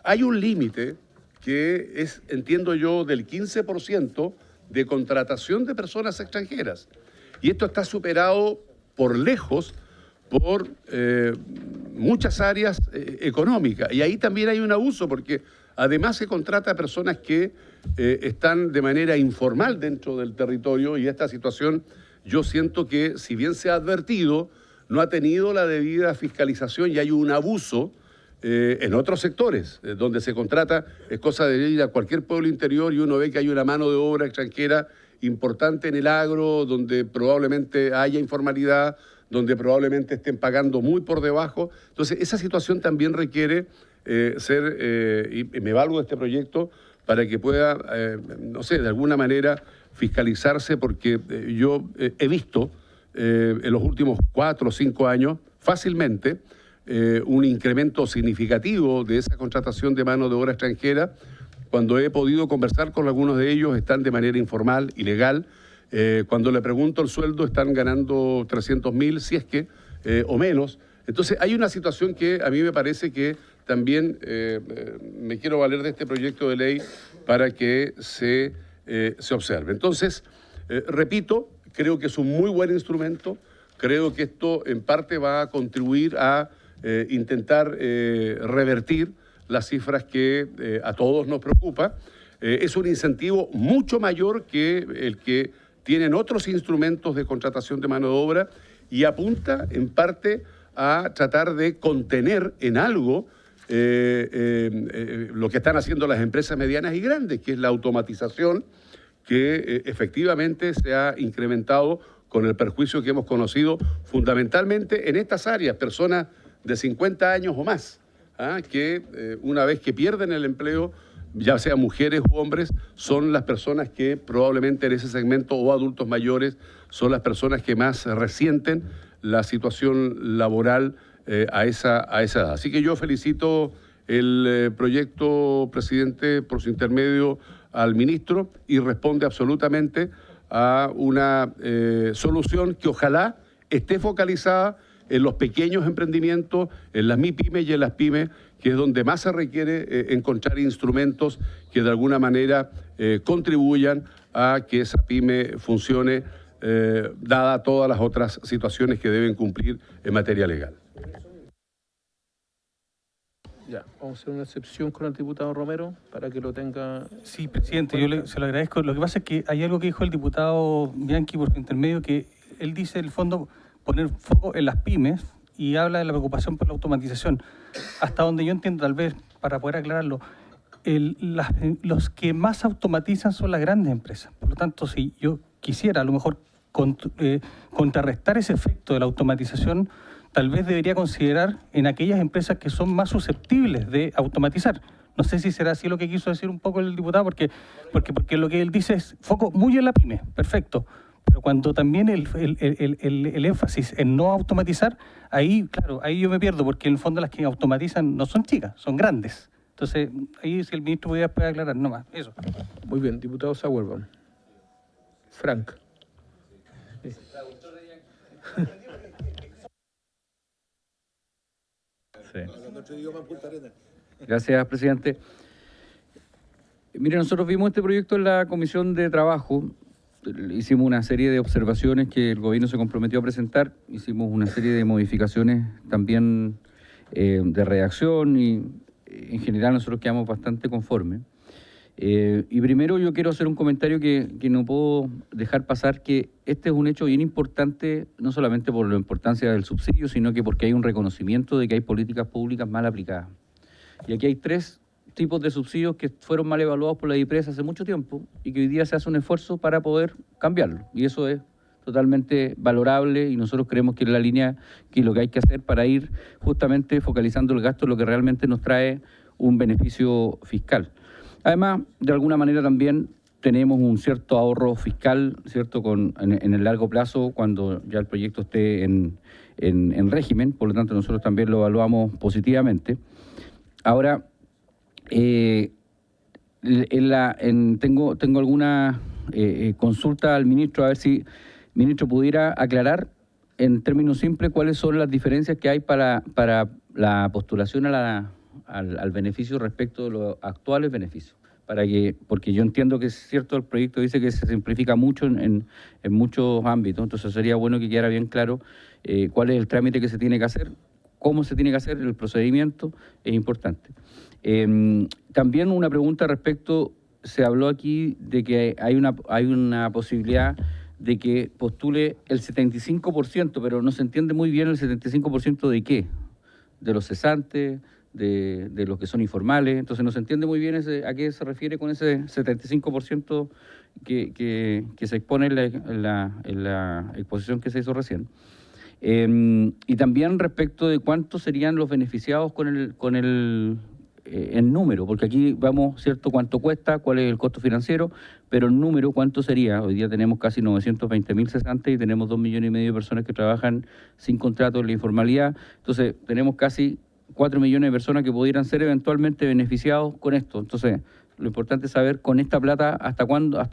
Hay un límite que es, entiendo yo, del 15% de contratación de personas extranjeras. Y esto está superado por lejos por muchas áreas económicas. Y ahí también hay un abuso, porque además se contrata a personas que están de manera informal dentro del territorio, y esta situación yo siento que, si bien se ha advertido, no ha tenido la debida fiscalización y hay un abuso en otros sectores, donde se contrata, es cosa de ir a cualquier pueblo interior y uno ve que hay una mano de obra extranjera importante en el agro, donde probablemente haya informalidad, donde probablemente estén pagando muy por debajo. Entonces, esa situación también requiere y me valgo de este proyecto para que pueda, no sé, de alguna manera fiscalizarse, porque yo he visto en los últimos 4 o 5 años fácilmente un incremento significativo de esa contratación de mano de obra extranjera. Cuando he podido conversar con algunos de ellos, están de manera informal, ilegal. Cuando le pregunto el sueldo, están ganando 300.000, si es que, o menos. Entonces, hay una situación que a mí me parece que también me quiero valer de este proyecto de ley para que se observe. Entonces, repito, creo que es un muy buen instrumento. Creo que esto en parte va a contribuir a intentar revertir las cifras que a todos nos preocupa. Es un incentivo mucho mayor que el que tienen otros instrumentos de contratación de mano de obra, y apunta en parte a tratar de contener en algo lo que están haciendo las empresas medianas y grandes, que es la automatización, que efectivamente se ha incrementado con el perjuicio que hemos conocido fundamentalmente en estas áreas, personas de 50 años o más, que una vez que pierden el empleo, ya sea mujeres u hombres, son las personas que probablemente en ese segmento, o adultos mayores, son las personas que más resienten la situación laboral a esa edad. Así que yo felicito el proyecto, presidente, por su intermedio al ministro, y responde absolutamente a una solución que ojalá esté focalizada en los pequeños emprendimientos, en las MIPYMES y en las pymes, que es donde más se requiere encontrar instrumentos que de alguna manera contribuyan a que esa pyme funcione, dada todas las otras situaciones que deben cumplir en materia legal. Ya, vamos a hacer una excepción con el diputado Romero para que lo tenga. Sí, presidente, se lo agradezco. Lo que pasa es que hay algo que dijo el diputado Bianchi por su intermedio, que él dice, en el fondo, poner foco en las pymes, y habla de la preocupación por la automatización. Hasta donde yo entiendo, tal vez, para poder aclararlo, los que más automatizan son las grandes empresas. Por lo tanto, si yo quisiera a lo mejor contrarrestar ese efecto de la automatización, tal vez debería considerar en aquellas empresas que son más susceptibles de automatizar. No sé si será así lo que quiso decir un poco el diputado, porque lo que él dice es foco muy en la pyme, perfecto. Pero cuando también el énfasis en no automatizar, ahí, claro, ahí yo me pierdo, porque en el fondo las que automatizan no son chicas, son grandes. Entonces, ahí si el ministro puede aclarar, no más, eso. Muy bien, diputado Sauerbaum. Frank. Gracias, presidente. Mire, nosotros vimos este proyecto en la Comisión de Trabajo, hicimos una serie de observaciones que el gobierno se comprometió a presentar, hicimos una serie de modificaciones también de redacción y en general nosotros quedamos bastante conformes. Y primero yo quiero hacer un comentario que no puedo dejar pasar, que este es un hecho bien importante, no solamente por la importancia del subsidio, sino que porque hay un reconocimiento de que hay políticas públicas mal aplicadas. Y aquí hay 3 tipos de subsidios que fueron mal evaluados por la DIPRES hace mucho tiempo y que hoy día se hace un esfuerzo para poder cambiarlo. Y eso es totalmente valorable y nosotros creemos que es la línea que lo que hay que hacer para ir justamente focalizando el gasto en lo que realmente nos trae un beneficio fiscal. Además, de alguna manera también tenemos un cierto ahorro fiscal, ¿cierto?, en el largo plazo cuando ya el proyecto esté en régimen, por lo tanto nosotros también lo evaluamos positivamente. Ahora, tengo alguna consulta al ministro, a ver si el ministro pudiera aclarar en términos simples cuáles son las diferencias que hay para la postulación al beneficio respecto de los actuales beneficios. Porque yo entiendo que es cierto, el proyecto dice que se simplifica mucho en muchos ámbitos, entonces sería bueno que quedara bien claro cuál es el trámite que se tiene que hacer, cómo se tiene que hacer, el procedimiento es importante. También una pregunta respecto, se habló aquí de que hay una posibilidad de que postule el 75%, pero no se entiende muy bien el 75% de qué, de los cesantes, de los que son informales, entonces no se entiende muy bien a qué se refiere con ese 75% que se expone en la exposición que se hizo recién. Y también respecto de cuántos serían los beneficiados con el número, porque aquí vamos, ¿cierto?, cuánto cuesta, cuál es el costo financiero, pero el número, ¿cuánto sería? Hoy día tenemos casi 920.000 cesantes y tenemos 2,5 millones de personas que trabajan sin contrato en la informalidad, entonces tenemos casi 4 millones de personas que pudieran ser eventualmente beneficiados con esto. Entonces, lo importante es saber con esta plata hasta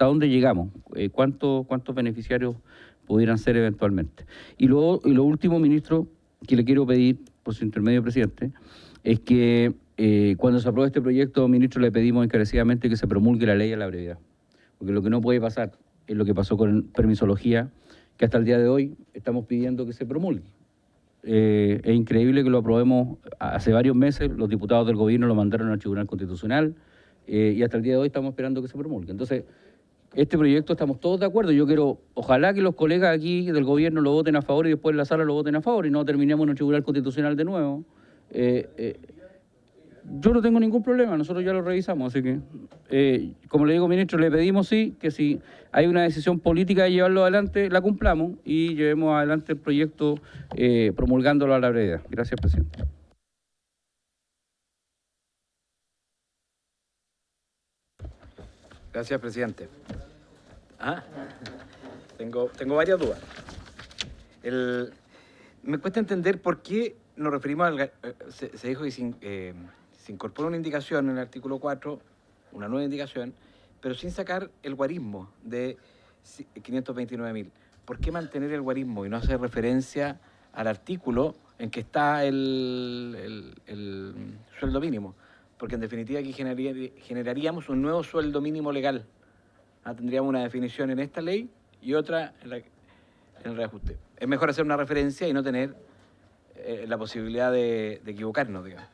dónde llegamos, cuántos beneficiarios pudieran ser eventualmente. Y lo último, ministro, que le quiero pedir, por su intermedio, presidente, es que cuando se apruebe este proyecto, ministro, le pedimos encarecidamente que se promulgue la ley a la brevedad. Porque lo que no puede pasar es lo que pasó con permisología, que hasta el día de hoy estamos pidiendo que se promulgue. Es increíble que lo aprobemos hace varios meses, los diputados del gobierno lo mandaron al Tribunal Constitucional y hasta el día de hoy estamos esperando que se promulgue. Entonces, este proyecto estamos todos de acuerdo. Yo quiero, ojalá que los colegas aquí del gobierno lo voten a favor y después en la sala lo voten a favor y no terminemos en el Tribunal Constitucional de nuevo. Yo no tengo ningún problema, nosotros ya lo revisamos, así que, como le digo, ministro, le pedimos sí, que si hay una decisión política de llevarlo adelante, la cumplamos y llevemos adelante el proyecto promulgándolo a la brevedad. Gracias, presidente. Gracias, presidente. Tengo varias dudas. Me cuesta entender por qué nos referimos al... Se dijo que se incorpora una indicación en el artículo 4, una nueva indicación, pero sin sacar el guarismo de 529.000. ¿Por qué mantener el guarismo y no hacer referencia al artículo en que está el sueldo mínimo? Porque en definitiva aquí generaríamos un nuevo sueldo mínimo legal. Tendríamos una definición en esta ley y otra en el reajuste. Es mejor hacer una referencia y no tener la posibilidad de equivocarnos, digamos.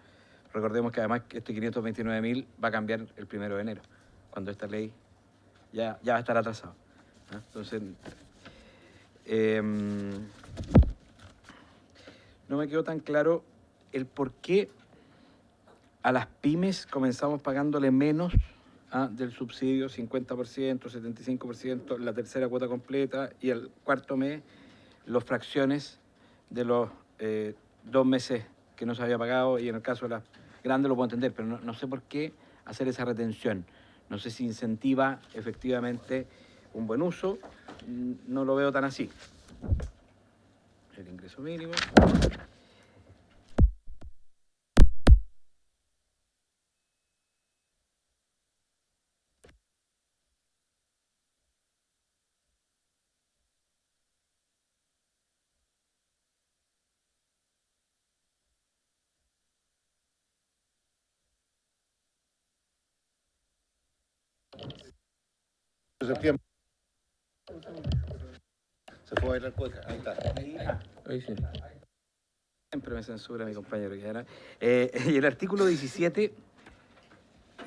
Recordemos que además este 529.000 va a cambiar el 1 de enero, cuando esta ley ya va a estar atrasada. Entonces, no me quedó tan claro el por qué a las pymes comenzamos pagándole menos del subsidio, 50%, 75%, la tercera cuota completa y el cuarto mes, las fracciones de los 2 meses que no se había pagado, y en el caso de las grandes lo puedo entender, pero no sé por qué hacer esa retención. No sé si incentiva efectivamente un buen uso, no lo veo tan así. El ingreso mínimo. Se fue a bailar cueca, ahí está. Ahí sí. Siempre me censura mi compañero. Y el artículo 17,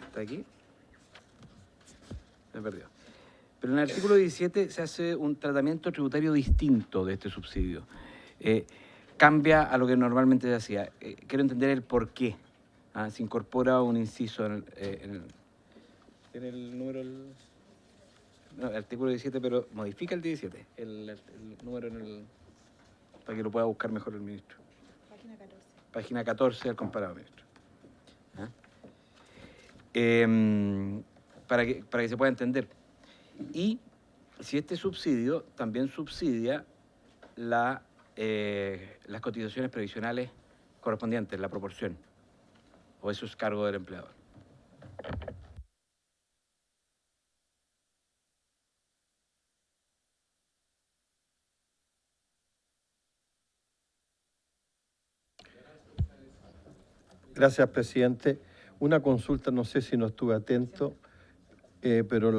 está aquí, me perdió. Pero en el artículo 17 se hace un tratamiento tributario distinto de este subsidio. Cambia a lo que normalmente se hacía. Quiero entender el por qué. Se incorpora un inciso en el número... No, el artículo 17, pero modifica el 17, el número para que lo pueda buscar mejor el ministro. Página 14. Página 14 al comparado, ministro. Para que se pueda entender. Y si este subsidio también subsidia las cotizaciones previsionales correspondientes, la proporción, o eso es cargo del empleador. Gracias, presidente. Una consulta, no sé si no estuve atento, pero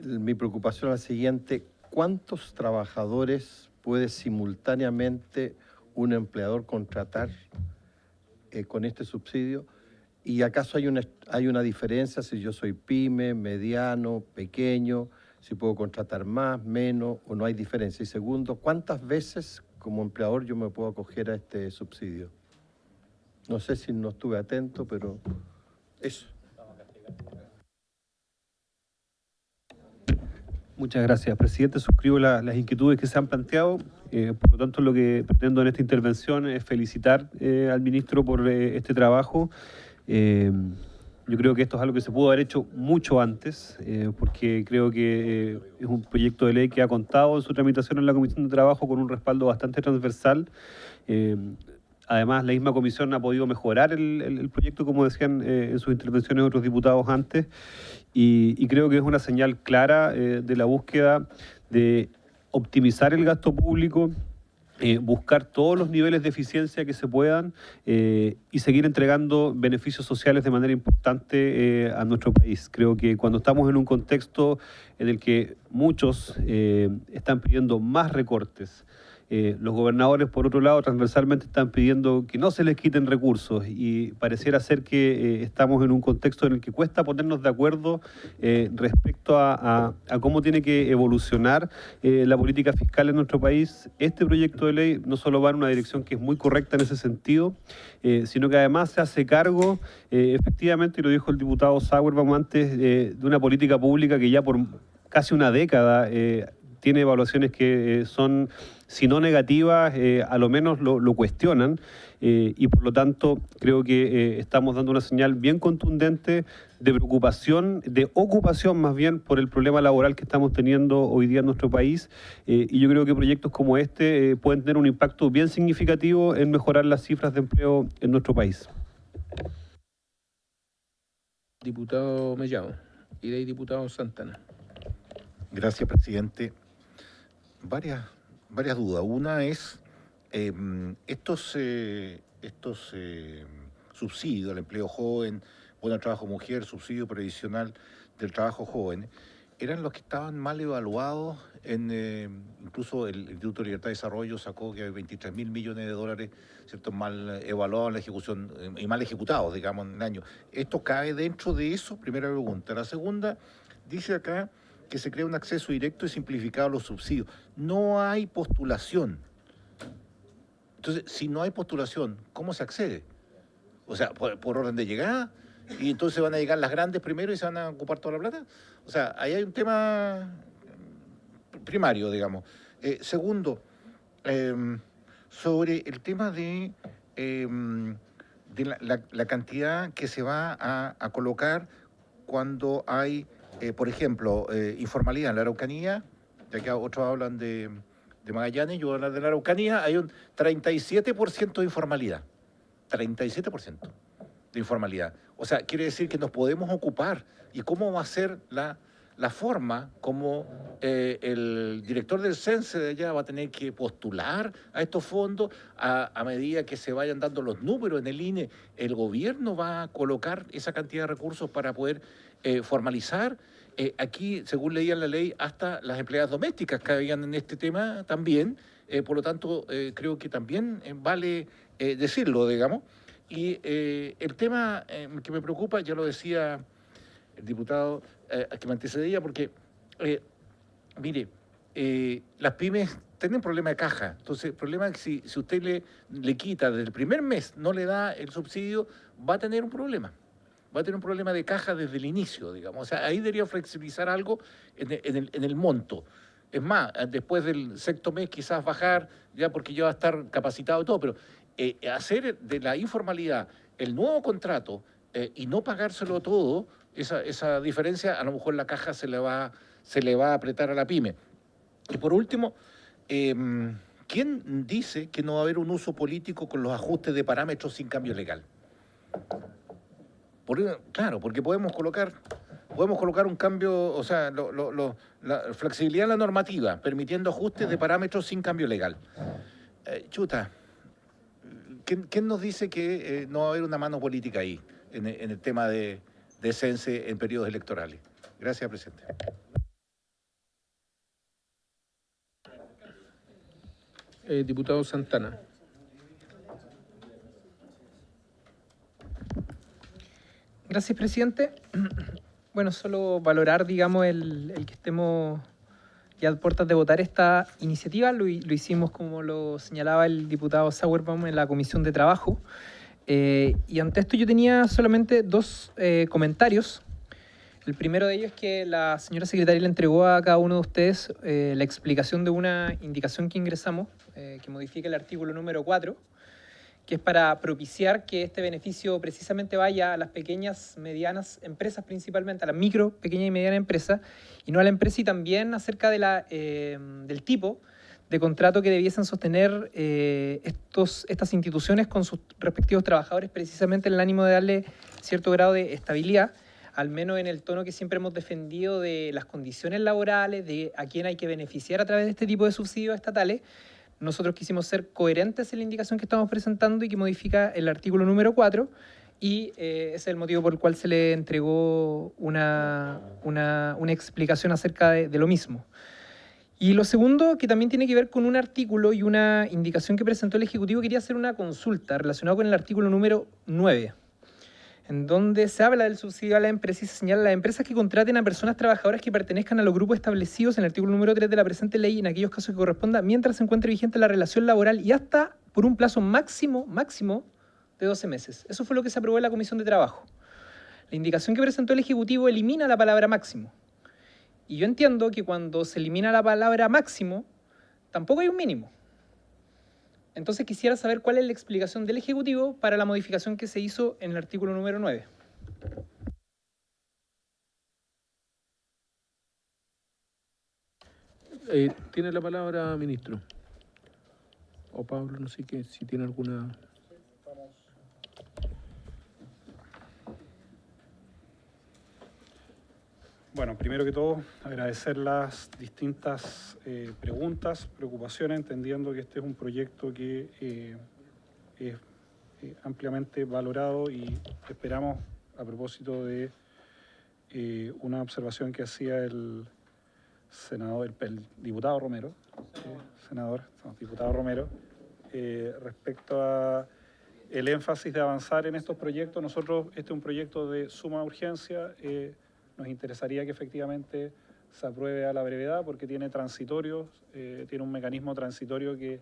mi preocupación es la siguiente. ¿Cuántos trabajadores puede simultáneamente un empleador contratar con este subsidio? ¿Y acaso hay una diferencia si yo soy pyme, mediano, pequeño, si puedo contratar más, menos, o no hay diferencia? Y segundo, ¿cuántas veces como empleador yo me puedo acoger a este subsidio? No sé si no estuve atento, pero eso. Muchas gracias, presidente. Suscribo las inquietudes que se han planteado. Por lo tanto, lo que pretendo en esta intervención es felicitar al ministro por este trabajo. Yo creo que esto es algo que se pudo haber hecho mucho antes, porque creo que es un proyecto de ley que ha contado en su tramitación en la Comisión de Trabajo con un respaldo bastante transversal. Además, la misma comisión ha podido mejorar el proyecto, como decían en sus intervenciones otros diputados antes, y creo que es una señal clara de la búsqueda de optimizar el gasto público, buscar todos los niveles de eficiencia que se puedan y seguir entregando beneficios sociales de manera importante a nuestro país. Creo que cuando estamos en un contexto en el que muchos están pidiendo más recortes, los gobernadores, por otro lado, transversalmente están pidiendo que no se les quiten recursos, y pareciera ser que estamos en un contexto en el que cuesta ponernos de acuerdo respecto a cómo tiene que evolucionar la política fiscal en nuestro país. Este proyecto de ley no solo va en una dirección que es muy correcta en ese sentido, sino que además se hace cargo, efectivamente, y lo dijo el diputado Sauerbach antes, de una política pública que ya por casi una década tiene evaluaciones que son, si no negativas, a lo menos lo cuestionan, y por lo tanto creo que estamos dando una señal bien contundente de preocupación, de ocupación más bien, por el problema laboral que estamos teniendo hoy día en nuestro país, y yo creo que proyectos como este pueden tener un impacto bien significativo en mejorar las cifras de empleo en nuestro país. Diputado Mellado, y de ahí diputado Santana. Gracias, presidente. Varias dudas. Una es, estos subsidios al empleo joven, bono de trabajo mujer, subsidio previsional del trabajo joven, eran los que estaban mal evaluados. Incluso el Instituto de Libertad y Desarrollo sacó que hay 23.000 millones de dólares, ¿cierto?, mal evaluados en la ejecución y mal ejecutados, digamos, en el año. ¿Esto cae dentro de eso? Primera pregunta. La segunda, dice acá que se crea un acceso directo y simplificado a los subsidios. No hay postulación. Entonces, si no hay postulación, ¿cómo se accede? O sea, por orden de llegada, y entonces van a llegar las grandes primero y se van a ocupar toda la plata. O sea, ahí hay un tema primario, digamos. Segundo, sobre el tema de la cantidad que se va a colocar cuando hay, por ejemplo, informalidad en la Araucanía, ya que otros hablan de Magallanes, yo voy a hablar de la Araucanía, hay un 37% de informalidad. 37% de informalidad. O sea, quiere decir que nos podemos ocupar. ¿Y cómo va a ser la forma como el director del CENSE de allá va a tener que postular a estos fondos a medida que se vayan dando los números en el INE? ¿El gobierno va a colocar esa cantidad de recursos para poder formalizar? Aquí, según leía en la ley, hasta las empleadas domésticas caían en este tema también. Por lo tanto, creo que también vale decirlo, digamos. Y el tema que me preocupa, ya lo decía el diputado que me antecedía, porque, mire, las pymes tienen problema de caja. Entonces, el problema es que si usted le quita desde el primer mes, no le da el subsidio, va a tener un problema. Va a tener un problema de caja desde el inicio, digamos. O sea, ahí debería flexibilizar algo en el monto. Es más, después del sexto mes quizás bajar, ya porque ya va a estar capacitado y todo, pero hacer de la informalidad el nuevo contrato y no pagárselo todo, esa diferencia, a lo mejor la caja se le va a apretar a la pyme. Y por último, ¿quién dice que no va a haber un uso político con los ajustes de parámetros sin cambio legal? Claro, porque podemos colocar un cambio, o sea, la flexibilidad en la normativa, permitiendo ajustes de parámetros sin cambio legal. ¿Quién nos dice que no va a haber una mano política ahí, en el tema de CENSE en periodos electorales? Gracias, presidente. Diputado Santana. Gracias, presidente. Bueno, solo valorar, digamos, el que estemos ya a puertas de votar esta iniciativa. Lo hicimos, como lo señalaba el diputado Sauerbaum, en la Comisión de Trabajo. Y ante esto yo tenía solamente dos comentarios. El primero de ellos es que la señora secretaria le entregó a cada uno de ustedes la explicación de una indicación que ingresamos, que modifica el artículo número 4, que es para propiciar que este beneficio precisamente vaya a las pequeñas, medianas empresas, principalmente a las micro, pequeñas y medianas empresas, y no a la empresa, y también acerca de del tipo de contrato que debiesen sostener estas instituciones con sus respectivos trabajadores, precisamente en el ánimo de darle cierto grado de estabilidad, al menos en el tono que siempre hemos defendido de las condiciones laborales, de a quién hay que beneficiar a través de este tipo de subsidios estatales. Nosotros quisimos ser coherentes en la indicación que estamos presentando y que modifica el artículo número 4, y ese es el motivo por el cual se le entregó una explicación acerca de lo mismo. Y lo segundo, que también tiene que ver con un artículo y una indicación que presentó el Ejecutivo, quería hacer una consulta relacionada con el artículo número 9, en donde se habla del subsidio a la empresa y se señala las empresas que contraten a personas trabajadoras que pertenezcan a los grupos establecidos en el artículo número 3 de la presente ley en aquellos casos que corresponda mientras se encuentre vigente la relación laboral y hasta por un plazo máximo de 12 meses. Eso fue lo que se aprobó en la Comisión de Trabajo. La indicación que presentó el Ejecutivo elimina la palabra máximo. Y yo entiendo que cuando se elimina la palabra máximo, tampoco hay un mínimo. Entonces quisiera saber cuál es la explicación del Ejecutivo para la modificación que se hizo en el artículo número 9. Tiene la palabra, ministro. O Pablo, no sé si tiene alguna... Bueno, primero que todo, agradecer las distintas preguntas, preocupaciones, entendiendo que este es un proyecto que es ampliamente valorado, y esperamos, a propósito de una observación que hacía el senador, el diputado Romero, respecto a el énfasis de avanzar en estos proyectos. Nosotros, este es un proyecto de suma urgencia. Nos interesaría que efectivamente se apruebe a la brevedad, porque tiene transitorios, tiene un mecanismo transitorio que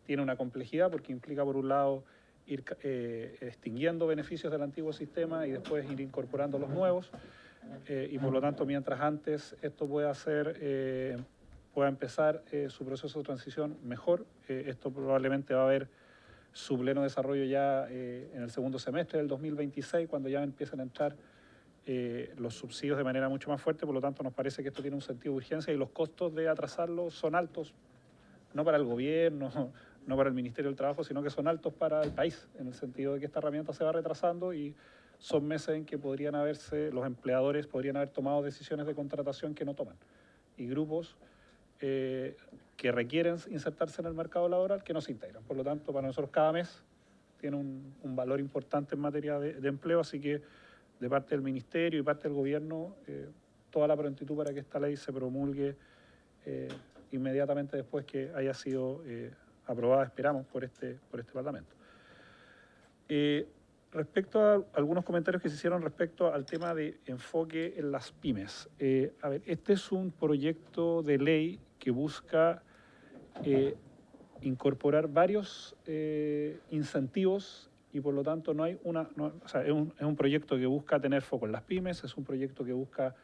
tiene una complejidad, porque implica, por un lado, ir extinguiendo beneficios del antiguo sistema y después ir incorporando los nuevos, y por lo tanto, mientras antes esto pueda ser pueda empezar su proceso de transición mejor. Esto probablemente va a haber su pleno desarrollo ya en el segundo semestre del 2026, cuando ya empiezan a entrar los subsidios de manera mucho más fuerte. Por lo tanto, nos parece que esto tiene un sentido de urgencia y los costos de atrasarlo son altos, no para el gobierno, no para el Ministerio del Trabajo, sino que son altos para el país, en el sentido de que esta herramienta se va retrasando y son meses en que los empleadores podrían haber tomado decisiones de contratación que no toman. Y grupos que requieren insertarse en el mercado laboral que no se integran. Por lo tanto, para nosotros cada mes tiene un valor importante en materia de empleo, así que de parte del Ministerio y parte del Gobierno, toda la prontitud para que esta ley se promulgue inmediatamente después que haya sido aprobada, esperamos, por este Parlamento. Respecto a algunos comentarios que se hicieron respecto al tema de enfoque en las pymes. A ver, este es un proyecto de ley que busca incorporar varios incentivos y por lo tanto no hay es un proyecto que busca tener foco en las pymes, es un proyecto que busca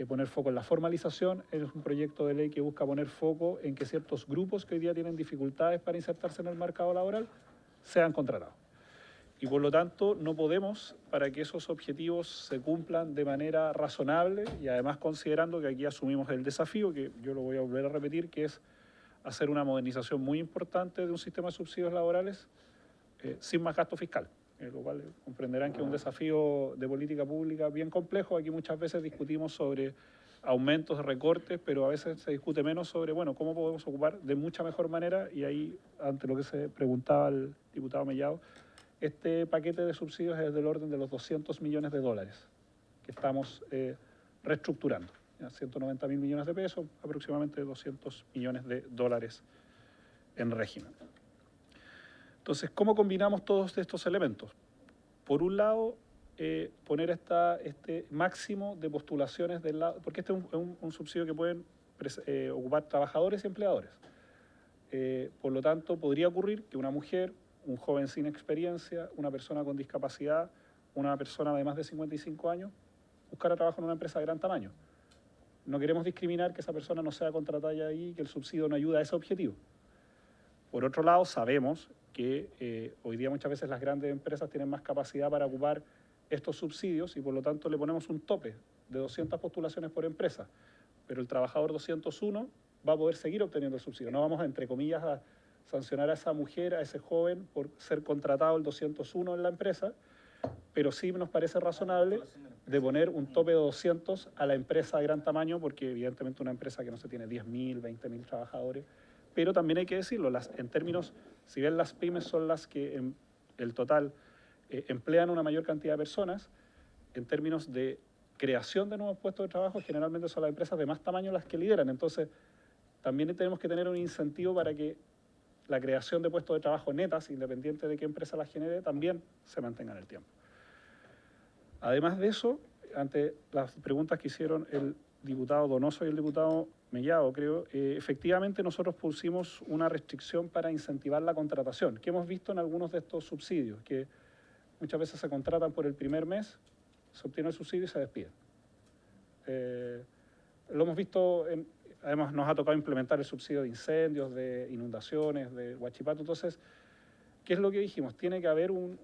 poner foco en la formalización, es un proyecto de ley que busca poner foco en que ciertos grupos que hoy día tienen dificultades para insertarse en el mercado laboral sean contratados. Y por lo tanto no podemos, para que esos objetivos se cumplan de manera razonable y además considerando que aquí asumimos el desafío, que yo lo voy a volver a repetir, que es hacer una modernización muy importante de un sistema de subsidios laborales sin más gasto fiscal, lo cual comprenderán que es un desafío de política pública bien complejo. Aquí muchas veces discutimos sobre aumentos, recortes, pero a veces se discute menos sobre, bueno, cómo podemos ocupar de mucha mejor manera, y ahí, ante lo que se preguntaba el diputado Mellado, este paquete de subsidios es del orden de los $200 millones que estamos reestructurando. 190.000 millones de pesos, aproximadamente $200 millones en régimen. Entonces, ¿cómo combinamos todos estos elementos? Por un lado, poner este máximo de postulaciones del lado, porque este es un subsidio que pueden ocupar trabajadores y empleadores. Por lo tanto, podría ocurrir que una mujer, un joven sin experiencia, una persona con discapacidad, una persona de más de 55 años, buscara trabajo en una empresa de gran tamaño. No queremos discriminar que esa persona no sea contratada ahí y que el subsidio no ayuda a ese objetivo. Por otro lado, sabemos que hoy día muchas veces las grandes empresas tienen más capacidad para ocupar estos subsidios y por lo tanto le ponemos un tope de 200 postulaciones por empresa, pero el trabajador 201 va a poder seguir obteniendo el subsidio. No vamos, entre comillas, a sancionar a esa mujer, a ese joven, por ser contratado el 201 en la empresa, pero sí nos parece razonable de poner un tope de 200 a la empresa de gran tamaño, porque evidentemente una empresa que no se tiene 10.000, 20.000 trabajadores, pero también hay que decirlo, en términos, si bien las pymes son las que en el total emplean una mayor cantidad de personas, en términos de creación de nuevos puestos de trabajo, generalmente son las empresas de más tamaño las que lideran. Entonces, también tenemos que tener un incentivo para que la creación de puestos de trabajo netas, independiente de qué empresa las genere, también se mantenga en el tiempo. Además de eso, ante las preguntas que hicieron el diputado Donoso y el diputado Mellado, creo, efectivamente nosotros pusimos una restricción para incentivar la contratación, que hemos visto en algunos de estos subsidios, que muchas veces se contratan por el primer mes, se obtiene el subsidio y se despiden. Lo hemos visto, además nos ha tocado implementar el subsidio de incendios, de inundaciones, de huachipato. Entonces, ¿qué es lo que dijimos? Tiene que haber un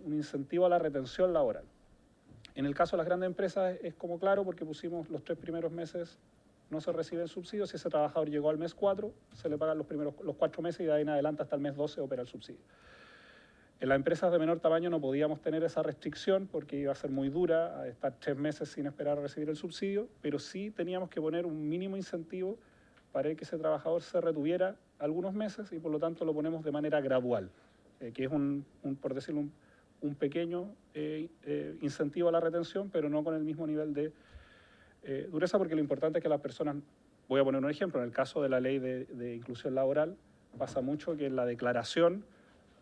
incentivo a la retención laboral. En el caso de las grandes empresas es como claro, porque pusimos los 3 primeros meses no se reciben subsidios. Si ese trabajador llegó al mes 4, se le pagan los 4 meses y de ahí en adelante hasta el mes 12 opera el subsidio. En las empresas de menor tamaño no podíamos tener esa restricción porque iba a ser muy dura estar 3 meses sin esperar a recibir el subsidio, pero sí teníamos que poner un mínimo incentivo para que ese trabajador se retuviera algunos meses y por lo tanto lo ponemos de manera gradual, que es por decirlo, un pequeño incentivo a la retención, pero no con el mismo nivel de dureza, porque lo importante es que las personas, voy a poner un ejemplo, en el caso de la ley de inclusión laboral, pasa mucho que en la declaración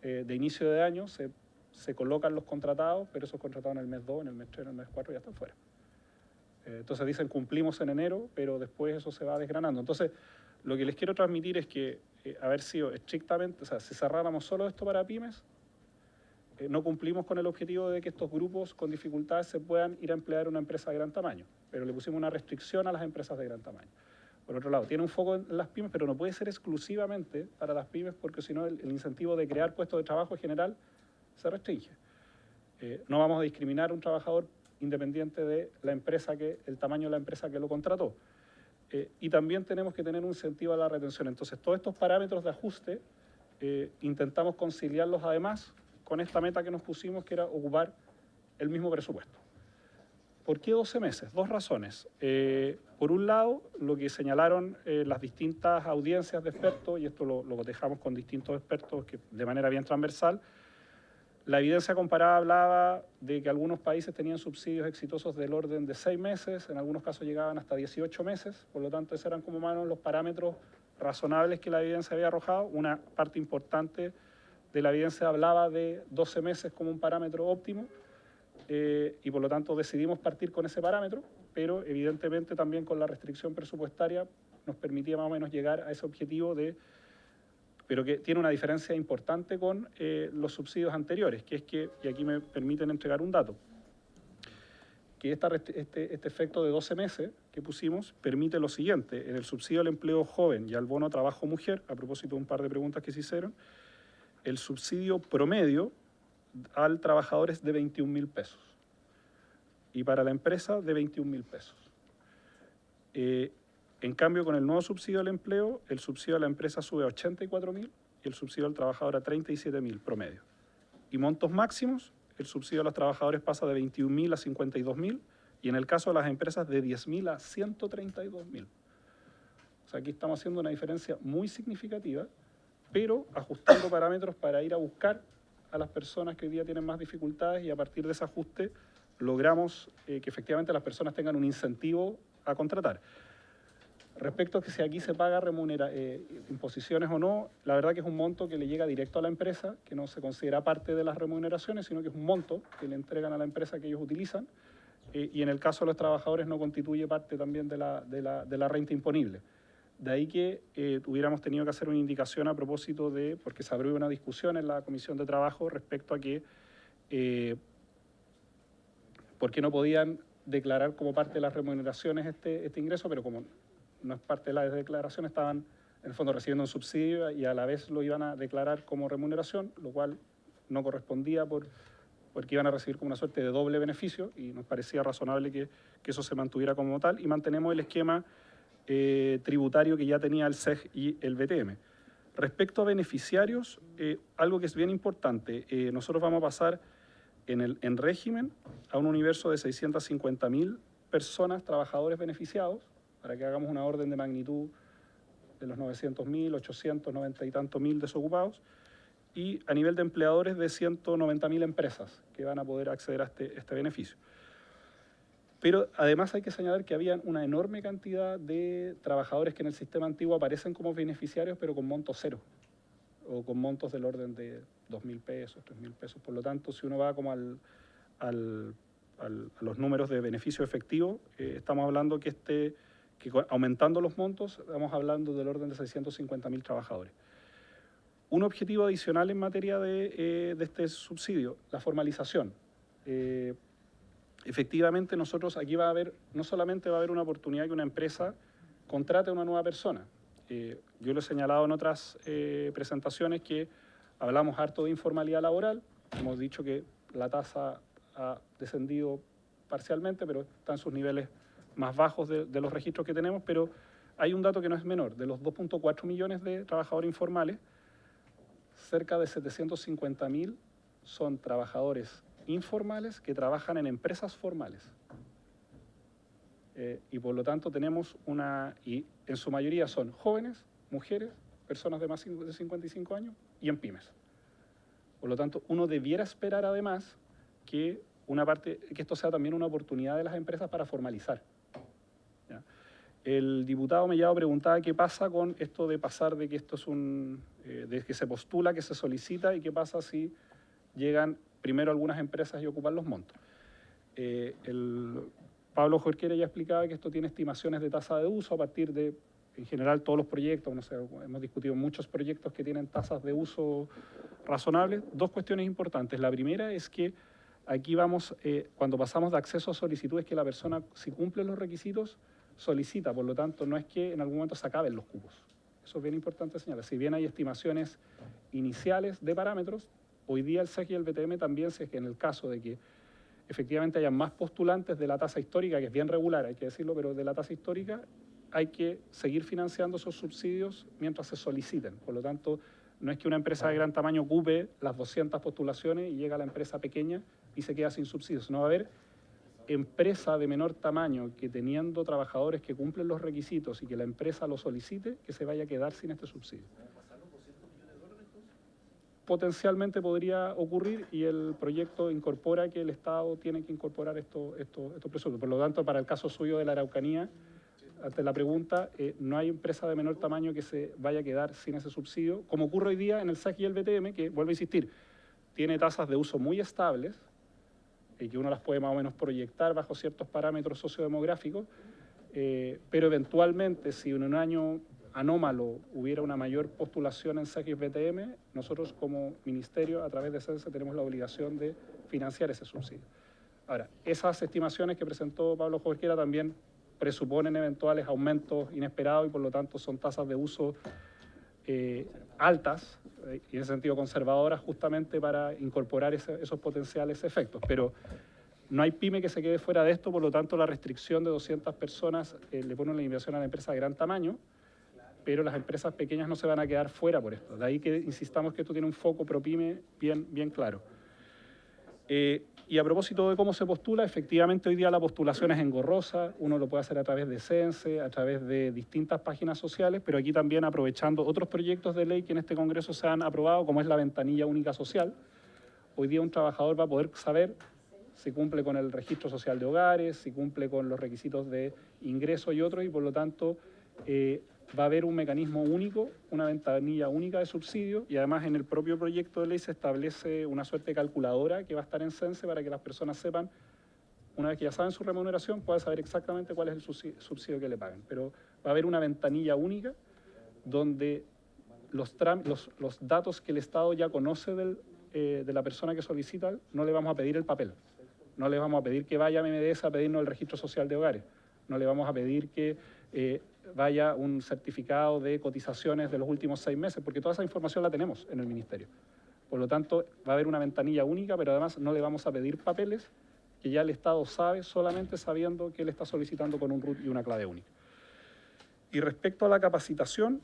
de inicio de año se colocan los contratados, pero esos contratados en el mes 2, en el mes 3, en el mes 4 ya están fuera. Entonces dicen cumplimos en enero, pero después eso se va desgranando. Entonces, lo que les quiero transmitir es que haber sido estrictamente, o sea, si cerráramos solo esto para pymes, no cumplimos con el objetivo de que estos grupos con dificultades se puedan ir a emplear en una empresa de gran tamaño, pero le pusimos una restricción a las empresas de gran tamaño. Por otro lado, tiene un foco en las pymes, pero no puede ser exclusivamente para las pymes porque si no el incentivo de crear puestos de trabajo en general se restringe. No vamos a discriminar a un trabajador independiente de la empresa el tamaño de la empresa que lo contrató. Y también tenemos que tener un incentivo a la retención. Entonces, todos estos parámetros de ajuste intentamos conciliarlos además con esta meta que nos pusimos, que era ocupar el mismo presupuesto. ¿Por qué 12 meses? Dos razones. Por un lado, lo que señalaron las distintas audiencias de expertos, y esto lo cotejamos con distintos expertos que de manera bien transversal, la evidencia comparada hablaba de que algunos países tenían subsidios exitosos del orden de 6 meses, en algunos casos llegaban hasta 18 meses, por lo tanto esos eran como más o menos los parámetros razonables que la evidencia había arrojado. Una parte importante de la evidencia hablaba de 12 meses como un parámetro óptimo, y por lo tanto decidimos partir con ese parámetro, pero evidentemente también con la restricción presupuestaria nos permitía más o menos llegar a ese objetivo pero que tiene una diferencia importante con los subsidios anteriores, que es que, y aquí me permiten entregar un dato, que este efecto de 12 meses que pusimos permite lo siguiente: en el subsidio al empleo joven y al bono trabajo mujer, a propósito de un par de preguntas que se hicieron, el subsidio promedio al trabajador es de 21.000 pesos y para la empresa de 21.000 pesos. En cambio, con el nuevo subsidio al empleo, el subsidio a la empresa sube a 84.000 y el subsidio al trabajador a 37.000 promedio. Y montos máximos, el subsidio a los trabajadores pasa de 21.000 a 52.000 y en el caso de las empresas de 10.000 a 132.000. O sea, aquí estamos haciendo una diferencia muy significativa, pero ajustando parámetros para ir a buscar a las personas que hoy día tienen más dificultades y a partir de ese ajuste logramos que efectivamente las personas tengan un incentivo a contratar. Respecto a que si aquí se paga imposiciones o no, la verdad que es un monto que le llega directo a la empresa, que no se considera parte de las remuneraciones, sino que es un monto que le entregan a la empresa que ellos utilizan, y en el caso de los trabajadores no constituye parte también de la renta imponible. De ahí que hubiéramos tenido que hacer una indicación a propósito porque se abrió una discusión en la Comisión de Trabajo respecto a que por qué no podían declarar como parte de las remuneraciones este ingreso, pero como no es parte de la declaración, estaban en el fondo recibiendo un subsidio y a la vez lo iban a declarar como remuneración, lo cual no correspondía porque iban a recibir como una suerte de doble beneficio y nos parecía razonable que eso se mantuviera como tal, y mantenemos el esquema tributario que ya tenía el SEG y el BTM. Respecto a beneficiarios, algo que es bien importante, nosotros vamos a pasar en régimen a un universo de 650.000 personas, trabajadores beneficiados, para que hagamos una orden de magnitud de los 900.000, 890 y tantos mil desocupados, y a nivel de empleadores de 190.000 empresas que van a poder acceder a este beneficio. Pero además hay que señalar que había una enorme cantidad de trabajadores que en el sistema antiguo aparecen como beneficiarios, pero con monto cero, o con montos del orden de 2.000 pesos, 3.000 pesos. Por lo tanto, si uno va como a los números de beneficio efectivo, estamos hablando que aumentando los montos, estamos hablando del orden de 650.000 trabajadores. Un objetivo adicional en materia de este subsidio, la formalización. Efectivamente, nosotros aquí no solamente va a haber una oportunidad que una empresa contrate a una nueva persona. Yo lo he señalado en otras presentaciones que hablamos harto de informalidad laboral. Hemos dicho que la tasa ha descendido parcialmente, pero está en sus niveles más bajos de los registros que tenemos, pero hay un dato que no es menor. De los 2.4 millones de trabajadores informales, cerca de 750.000 son trabajadores informales que trabajan en empresas formales. Y por lo tanto tenemos y en su mayoría son jóvenes, mujeres, personas de más de 55 años y en pymes. Por lo tanto, uno debiera esperar además que esto sea también una oportunidad de las empresas para formalizar. ¿Ya? El diputado Mellado preguntaba qué pasa con esto de pasar de que esto es de que se postula, que se solicita, y qué pasa si llegan primero algunas empresas y ocupan los montos. Pablo Jorquera ya explicaba que esto tiene estimaciones de tasa de uso a partir de, en general, todos los proyectos. No sé, hemos discutido muchos proyectos que tienen tasas de uso razonables. Dos cuestiones importantes. La primera es que aquí cuando pasamos de acceso a solicitudes, que la persona, si cumple los requisitos, solicita, por lo tanto no es que en algún momento se acaben los cupos. Eso es bien importante señalar. Si bien hay estimaciones iniciales de parámetros, hoy día el SEC y el BTM también, si es que en el caso de que efectivamente haya más postulantes de la tasa histórica, que es bien regular, hay que decirlo, pero de la tasa histórica hay que seguir financiando esos subsidios mientras se soliciten. Por lo tanto, no es que una empresa de gran tamaño ocupe las 200 postulaciones y llega la empresa pequeña y se queda sin subsidios. No va a haber empresa de menor tamaño que teniendo trabajadores que cumplen los requisitos y que la empresa lo solicite, que se vaya a quedar sin este subsidio. Potencialmente podría ocurrir y el proyecto incorpora que el Estado tiene que incorporar estos presupuestos. Por lo tanto, para el caso suyo de la Araucanía, ante la pregunta, no hay empresa de menor tamaño que se vaya a quedar sin ese subsidio, como ocurre hoy día en el SEC y el BTM, que, vuelvo a insistir, tiene tasas de uso muy estables, y que uno las puede más o menos proyectar bajo ciertos parámetros sociodemográficos, pero eventualmente, si en un año anómalo hubiera una mayor postulación en SEC y BTM, nosotros como ministerio, a través de CENSE, tenemos la obligación de financiar ese subsidio. Ahora, esas estimaciones que presentó Pablo Jorquera también presuponen eventuales aumentos inesperados y por lo tanto son tasas de uso altas y en ese sentido conservadoras justamente para incorporar esos potenciales efectos. Pero no hay pyme que se quede fuera de esto, por lo tanto la restricción de 200 personas le pone una limitación a la empresa de gran tamaño, pero las empresas pequeñas no se van a quedar fuera por esto. De ahí que insistamos que esto tiene un foco pro pyme bien claro. Y a propósito de cómo se postula, efectivamente hoy día la postulación es engorrosa, uno lo puede hacer a través de CENSE, a través de distintas páginas sociales, pero aquí también aprovechando otros proyectos de ley que en este Congreso se han aprobado, como es la ventanilla única social. Hoy día un trabajador va a poder saber si cumple con el registro social de hogares, si cumple con los requisitos de ingreso y otros, y por lo tanto va a haber un mecanismo único, una ventanilla única de subsidio, y además en el propio proyecto de ley se establece una suerte de calculadora que va a estar en CENSE para que las personas sepan, una vez que ya saben su remuneración, puedan saber exactamente cuál es el subsidio que le pagan. Pero va a haber una ventanilla única donde los datos que el Estado ya conoce de la persona que solicita, no le vamos a pedir el papel, no le vamos a pedir que vaya a MMDS a pedirnos el registro social de hogares, no le vamos a pedir que vaya un certificado de cotizaciones de los últimos 6 meses, porque toda esa información la tenemos en el Ministerio. Por lo tanto, va a haber una ventanilla única, pero además no le vamos a pedir papeles que ya el Estado sabe, solamente sabiendo que él está solicitando con un RUT y una clave única. Y respecto a la capacitación,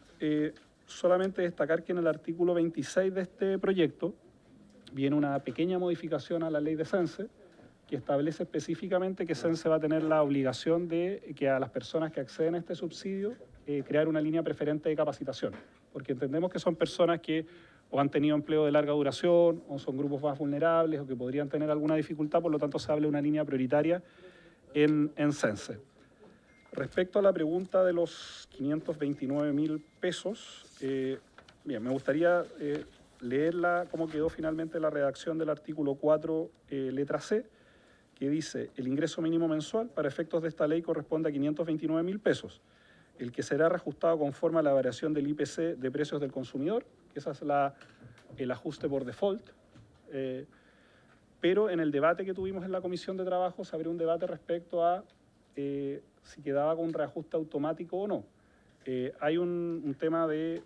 solamente destacar que en el artículo 26 de este proyecto viene una pequeña modificación a la ley de CENSE, que establece específicamente que CENSE va a tener la obligación de que a las personas que acceden a este subsidio crear una línea preferente de capacitación, porque entendemos que son personas que o han tenido empleo de larga duración, o son grupos más vulnerables, o que podrían tener alguna dificultad, por lo tanto se habla de una línea prioritaria en CENSE. Respecto a la pregunta de los 529.000 pesos, bien, me gustaría leerla cómo quedó finalmente la redacción del artículo 4, letra C, que dice: el ingreso mínimo mensual para efectos de esta ley corresponde a 529.000 pesos, el que será reajustado conforme a la variación del IPC de precios del consumidor, que ese es el ajuste por default, pero en el debate que tuvimos en la Comisión de Trabajo se abrió un debate respecto a si quedaba con un reajuste automático o no. Hay un tema de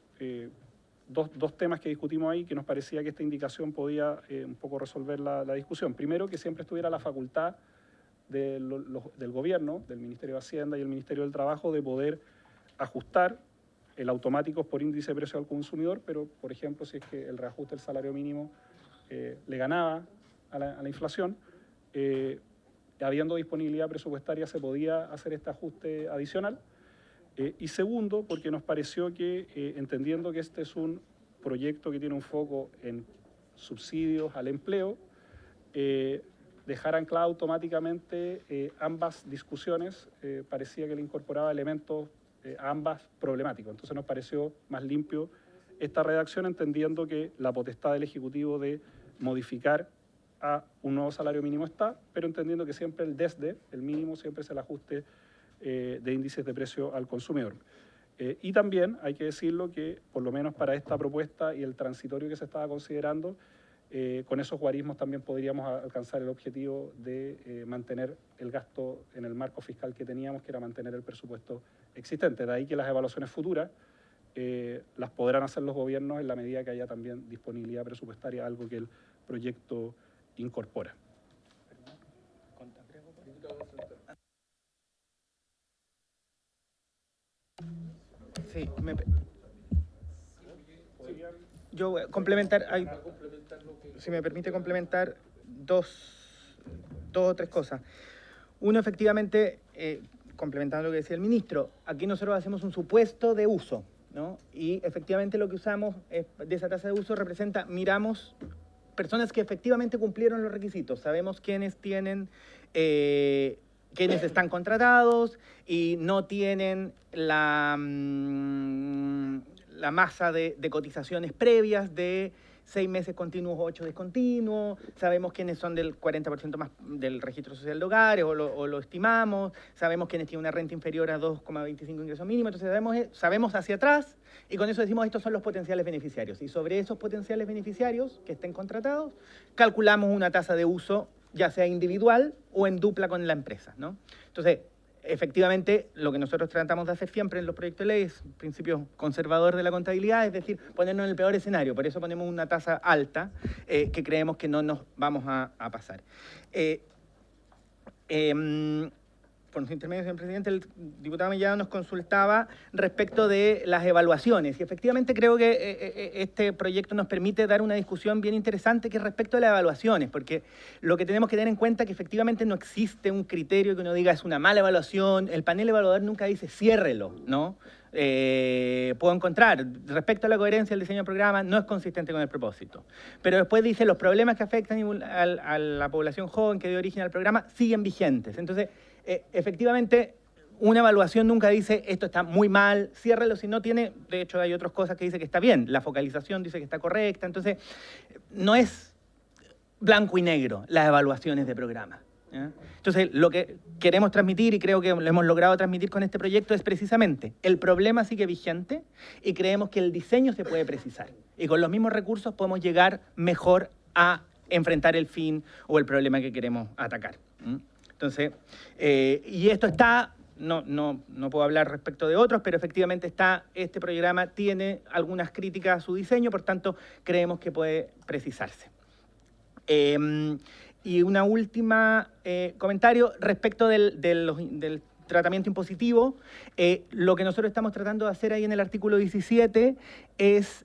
dos temas que discutimos ahí que nos parecía que esta indicación podía un poco resolver la discusión. Primero, que siempre estuviera la facultad del gobierno, del Ministerio de Hacienda y el Ministerio del Trabajo, de poder ajustar el automático por índice de precio al consumidor, pero, por ejemplo, si es que el reajuste del salario mínimo le ganaba a la inflación, habiendo disponibilidad presupuestaria se podía hacer este ajuste adicional. Y segundo, porque nos pareció que, entendiendo que este es un proyecto que tiene un foco en subsidios al empleo, dejar anclada automáticamente ambas discusiones parecía que le incorporaba elementos a ambas problemáticos. Entonces nos pareció más limpio esta redacción, entendiendo que la potestad del Ejecutivo de modificar a un nuevo salario mínimo está, pero entendiendo que siempre el mínimo siempre es el ajuste de índices de precio al consumidor. Y también hay que decirlo que, por lo menos para esta propuesta y el transitorio que se estaba considerando, con esos guarismos también podríamos alcanzar el objetivo de mantener el gasto en el marco fiscal que teníamos, que era mantener el presupuesto existente. De ahí que las evaluaciones futuras las podrán hacer los gobiernos en la medida que haya también disponibilidad presupuestaria, algo que el proyecto incorpora. Sí, yo voy a complementar, si me permite complementar dos o tres cosas. Uno, efectivamente, complementando lo que decía el ministro, aquí nosotros hacemos un supuesto de uso, ¿no? Y efectivamente lo que usamos de esa tasa de uso representa, miramos personas que efectivamente cumplieron los requisitos, sabemos quiénes tienen... quienes están contratados y no tienen la masa de cotizaciones previas de 6 meses continuos, 8 discontinuos, sabemos quiénes son del 40% más del registro social de hogares o lo estimamos, sabemos quiénes tienen una renta inferior a 2,25 ingresos mínimos, entonces sabemos hacia atrás y con eso decimos estos son los potenciales beneficiarios y sobre esos potenciales beneficiarios que estén contratados calculamos una tasa de uso ya sea individual o en dupla con la empresa, ¿no? Entonces, efectivamente, lo que nosotros tratamos de hacer siempre en los proyectos de ley es un principio conservador de la contabilidad, es decir, ponernos en el peor escenario. Por eso ponemos una tasa alta que creemos que no nos vamos a pasar. Por su intermedio, señor presidente, el diputado Mellado nos consultaba respecto de las evaluaciones. Y efectivamente creo que este proyecto nos permite dar una discusión bien interesante que es respecto a las evaluaciones, porque lo que tenemos que tener en cuenta es que efectivamente no existe un criterio que uno diga es una mala evaluación. El panel evaluador nunca dice ciérrelo, ¿no? Puedo encontrar, respecto a la coherencia del diseño del programa, no es consistente con el propósito. Pero después dice los problemas que afectan a la población joven que dio origen al programa siguen vigentes. Entonces, efectivamente, una evaluación nunca dice esto está muy mal, ciérrelo si no tiene, de hecho hay otras cosas que dice que está bien, la focalización dice que está correcta, entonces no es blanco y negro las evaluaciones de programa. ¿Ya? Entonces, lo que queremos transmitir, y creo que lo hemos logrado transmitir con este proyecto, es precisamente el problema sigue vigente y creemos que el diseño se puede precisar. Y con los mismos recursos podemos llegar mejor a enfrentar el fin o el problema que queremos atacar. Entonces, y esto está, no puedo hablar respecto de otros, pero efectivamente este programa tiene algunas críticas a su diseño, por tanto, creemos que puede precisarse. Y una última comentario respecto del tratamiento impositivo. Lo que nosotros estamos tratando de hacer ahí en el artículo 17 es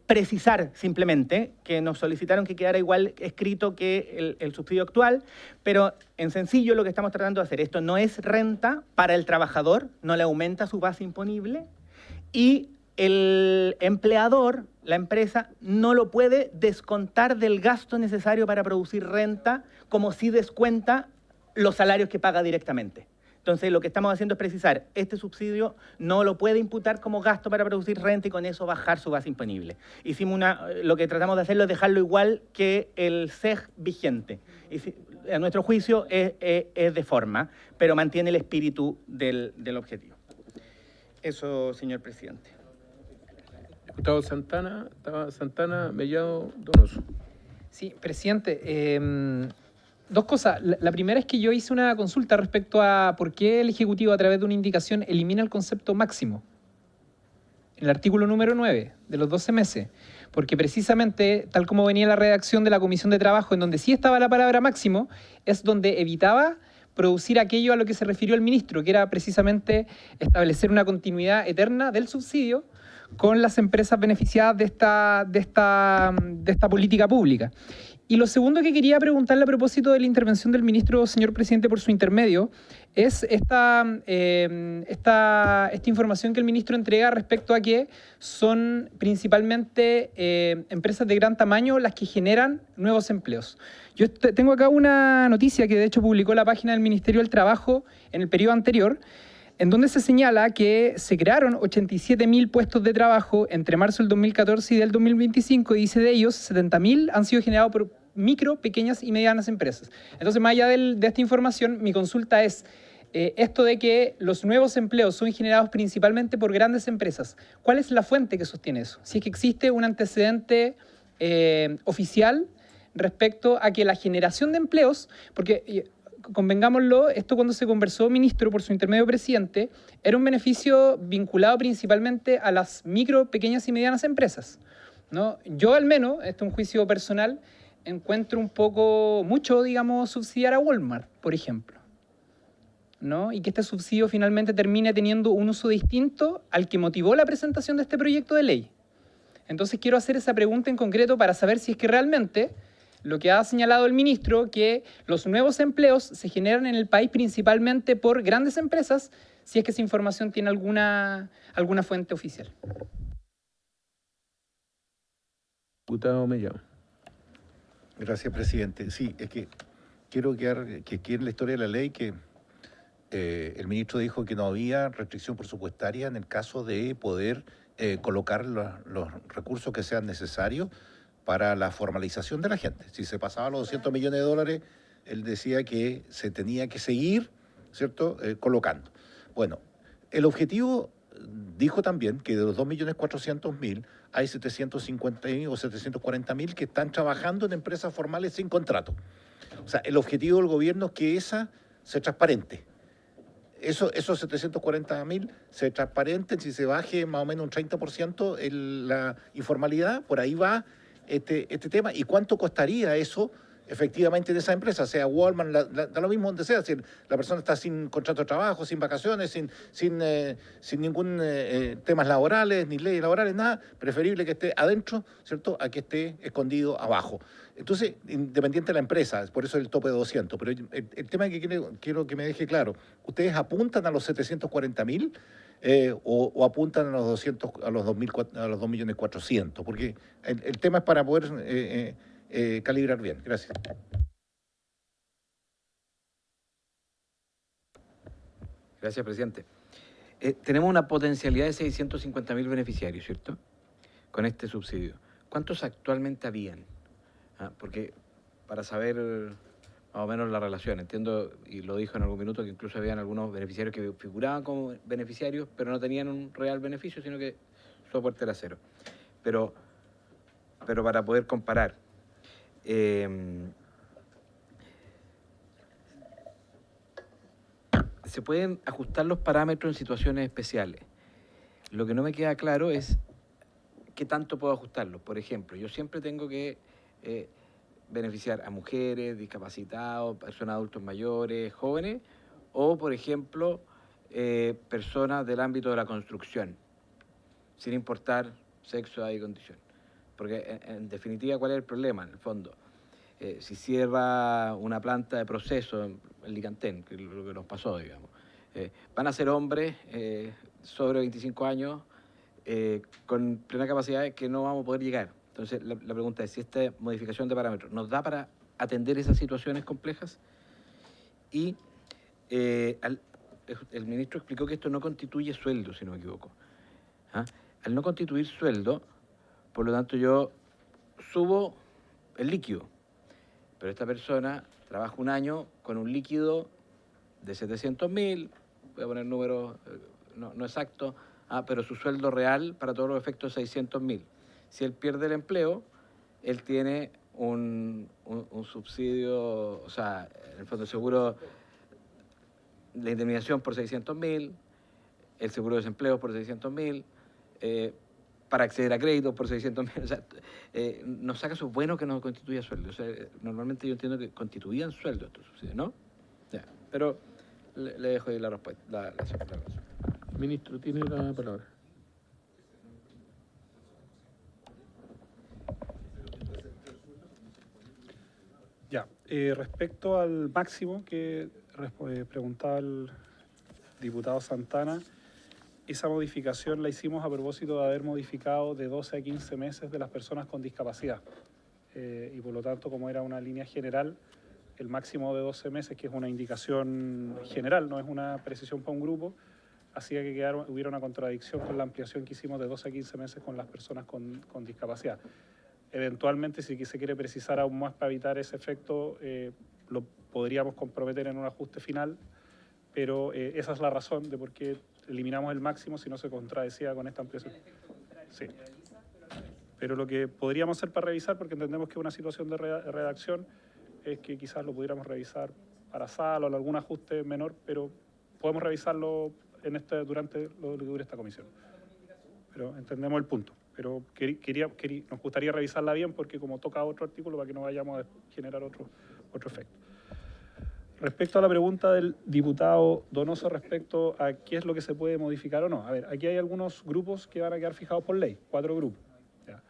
precisar simplemente, que nos solicitaron que quedara igual escrito que el subsidio actual, pero en sencillo lo que estamos tratando de hacer, esto no es renta para el trabajador, no le aumenta su base imponible y el empleador, la empresa, no lo puede descontar del gasto necesario para producir renta, como si descuenta los salarios que paga directamente. Entonces, lo que estamos haciendo es precisar, este subsidio no lo puede imputar como gasto para producir renta y con eso bajar su base imponible. Lo que tratamos de hacerlo es dejarlo igual que el CEG vigente. A nuestro juicio es de forma, pero mantiene el espíritu del objetivo. Eso, señor presidente. Diputado Santana, Mellado, Donoso. Sí, presidente. Dos cosas. La primera es que yo hice una consulta respecto a por qué el Ejecutivo a través de una indicación elimina el concepto máximo. En el artículo número 9 de los 12 meses. Porque precisamente, tal como venía la redacción de la Comisión de Trabajo, en donde sí estaba la palabra máximo, es donde evitaba producir aquello a lo que se refirió el ministro, que era precisamente establecer una continuidad eterna del subsidio con las empresas beneficiadas de esta política pública. Y lo segundo que quería preguntarle a propósito de la intervención del ministro, señor presidente, por su intermedio, es esta información que el ministro entrega respecto a que son principalmente empresas de gran tamaño las que generan nuevos empleos. Yo tengo acá una noticia que de hecho publicó la página del Ministerio del Trabajo en el periodo anterior, en donde se señala que se crearon 87.000 puestos de trabajo entre marzo del 2014 y del 2025, y dice de ellos 70.000 han sido generados por micro, pequeñas y medianas empresas. Entonces, más allá de esta información, mi consulta es esto de que los nuevos empleos son generados principalmente por grandes empresas. ¿Cuál es la fuente que sostiene eso? Si es que existe un antecedente oficial respecto a que la generación de empleos, porque convengámoslo, esto cuando se conversó, ministro, por su intermedio presidente, era un beneficio vinculado principalmente a las micro, pequeñas y medianas empresas, ¿no? Yo al menos, esto es un juicio personal, encuentro un poco, mucho, digamos, subsidiar a Walmart, por ejemplo, ¿no? Y que este subsidio finalmente termine teniendo un uso distinto al que motivó la presentación de este proyecto de ley. Entonces quiero hacer esa pregunta en concreto para saber si es que realmente lo que ha señalado el ministro, que los nuevos empleos se generan en el país principalmente por grandes empresas, si es que esa información tiene alguna fuente oficial. Diputado Mellado. Gracias, presidente. Sí, es que quiero que quede en la historia de la ley que el ministro dijo que no había restricción presupuestaria en el caso de poder colocar los recursos que sean necesarios para la formalización de la gente. Si se pasaba los 200 millones de dólares, él decía que se tenía que seguir, ¿cierto?, colocando. Bueno, el objetivo dijo también que de los 2.400.000 hay 750.000 o 740.000 que están trabajando en empresas formales sin contrato. O sea, el objetivo del gobierno es que esa sea transparente. Esos 740.000 se transparenten, si se baje más o menos un 30% la informalidad, por ahí va este tema. ¿Y cuánto costaría eso efectivamente en esa empresa? Sea Walmart, da lo mismo donde sea, si la persona está sin contrato de trabajo, sin vacaciones, sin ningún temas laborales, ni leyes laborales, nada, preferible que esté adentro, ¿cierto?, a que esté escondido abajo. Entonces, independiente de la empresa, por eso el tope de 200. Pero el tema que quiero que me deje claro, ¿ustedes apuntan a los 740.000 o apuntan a los 2.400.000? Porque el tema es para poder calibrar bien. Gracias. Gracias, presidente. Tenemos una potencialidad de 650.000 beneficiarios, ¿cierto?, con este subsidio. ¿Cuántos actualmente habían? Porque para saber más o menos la relación, entiendo, y lo dijo en algún minuto, que incluso habían algunos beneficiarios que figuraban como beneficiarios, pero no tenían un real beneficio, sino que su aporte era cero. Pero para poder comparar, se pueden ajustar los parámetros en situaciones especiales. Lo que no me queda claro es qué tanto puedo ajustarlos. Por ejemplo, yo siempre tengo que beneficiar a mujeres, discapacitados, personas adultos mayores, jóvenes, o, por ejemplo, personas del ámbito de la construcción, sin importar sexo, edad y condición. Porque, en definitiva, ¿cuál es el problema? En el fondo, si cierra una planta de proceso en Licantén, que es lo que nos pasó, digamos, van a ser hombres sobre 25 años con plena capacidad que no vamos a poder llegar. Entonces, la pregunta es si esta modificación de parámetros nos da para atender esas situaciones complejas. Y el ministro explicó que esto no constituye sueldo, si no me equivoco. Al no constituir sueldo, por lo tanto, yo subo el líquido, pero esta persona trabaja un año con un líquido de 700.000, voy a poner números no exactos, pero su sueldo real para todos los efectos es 600.000. Si él pierde el empleo, él tiene un subsidio, o sea, en el fondo seguro, la indemnización por 600.000, el seguro de desempleo por 600.000, para acceder a créditos por 600.000, o sea, nos saca eso bueno que no constituya sueldo. O sea, normalmente yo entiendo que constituían sueldo estos subsidios, ¿no? Ya, pero le dejo ahí la respuesta. La Ministro, tiene la palabra. Ya, respecto al máximo que preguntaba el diputado Santana, esa modificación la hicimos a propósito de haber modificado de 12 a 15 meses de las personas con discapacidad. Y por lo tanto, como era una línea general, el máximo de 12 meses, que es una indicación general, no es una precisión para un grupo, hacía que hubiera una contradicción con la ampliación que hicimos de 12 a 15 meses con las personas con discapacidad. Eventualmente, si se quiere precisar aún más para evitar ese efecto, lo podríamos comprometer en un ajuste final, pero esa es la razón de por qué eliminamos el máximo si no se contradecía con esta ampliación. Sí. Pero lo que podríamos hacer para revisar, porque entendemos que es una situación de redacción, es que quizás lo pudiéramos revisar para sala o en algún ajuste menor, pero podemos revisarlo durante lo que dure esta comisión. Pero entendemos el punto. Pero nos gustaría revisarla bien porque como toca otro artículo para que no vayamos a generar otro efecto. Respecto a la pregunta del diputado Donoso respecto a qué es lo que se puede modificar o no. A ver, aquí hay algunos grupos que van a quedar fijados por ley, 4 grupos. ¿Ya?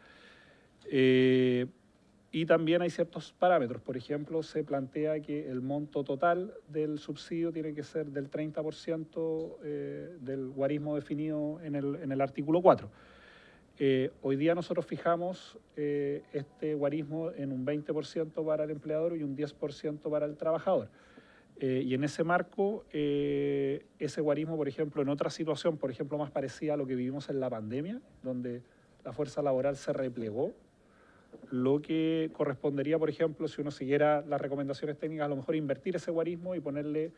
Y también hay ciertos parámetros. Por ejemplo, se plantea que el monto total del subsidio tiene que ser del 30% del guarismo definido en el artículo 4. Hoy día nosotros fijamos este guarismo en un 20% para el empleador y un 10% para el trabajador. Y en ese marco, ese guarismo, por ejemplo, en otra situación, por ejemplo, más parecida a lo que vivimos en la pandemia, donde la fuerza laboral se replegó, lo que correspondería, por ejemplo, si uno siguiera las recomendaciones técnicas, a lo mejor invertir ese guarismo y ponerle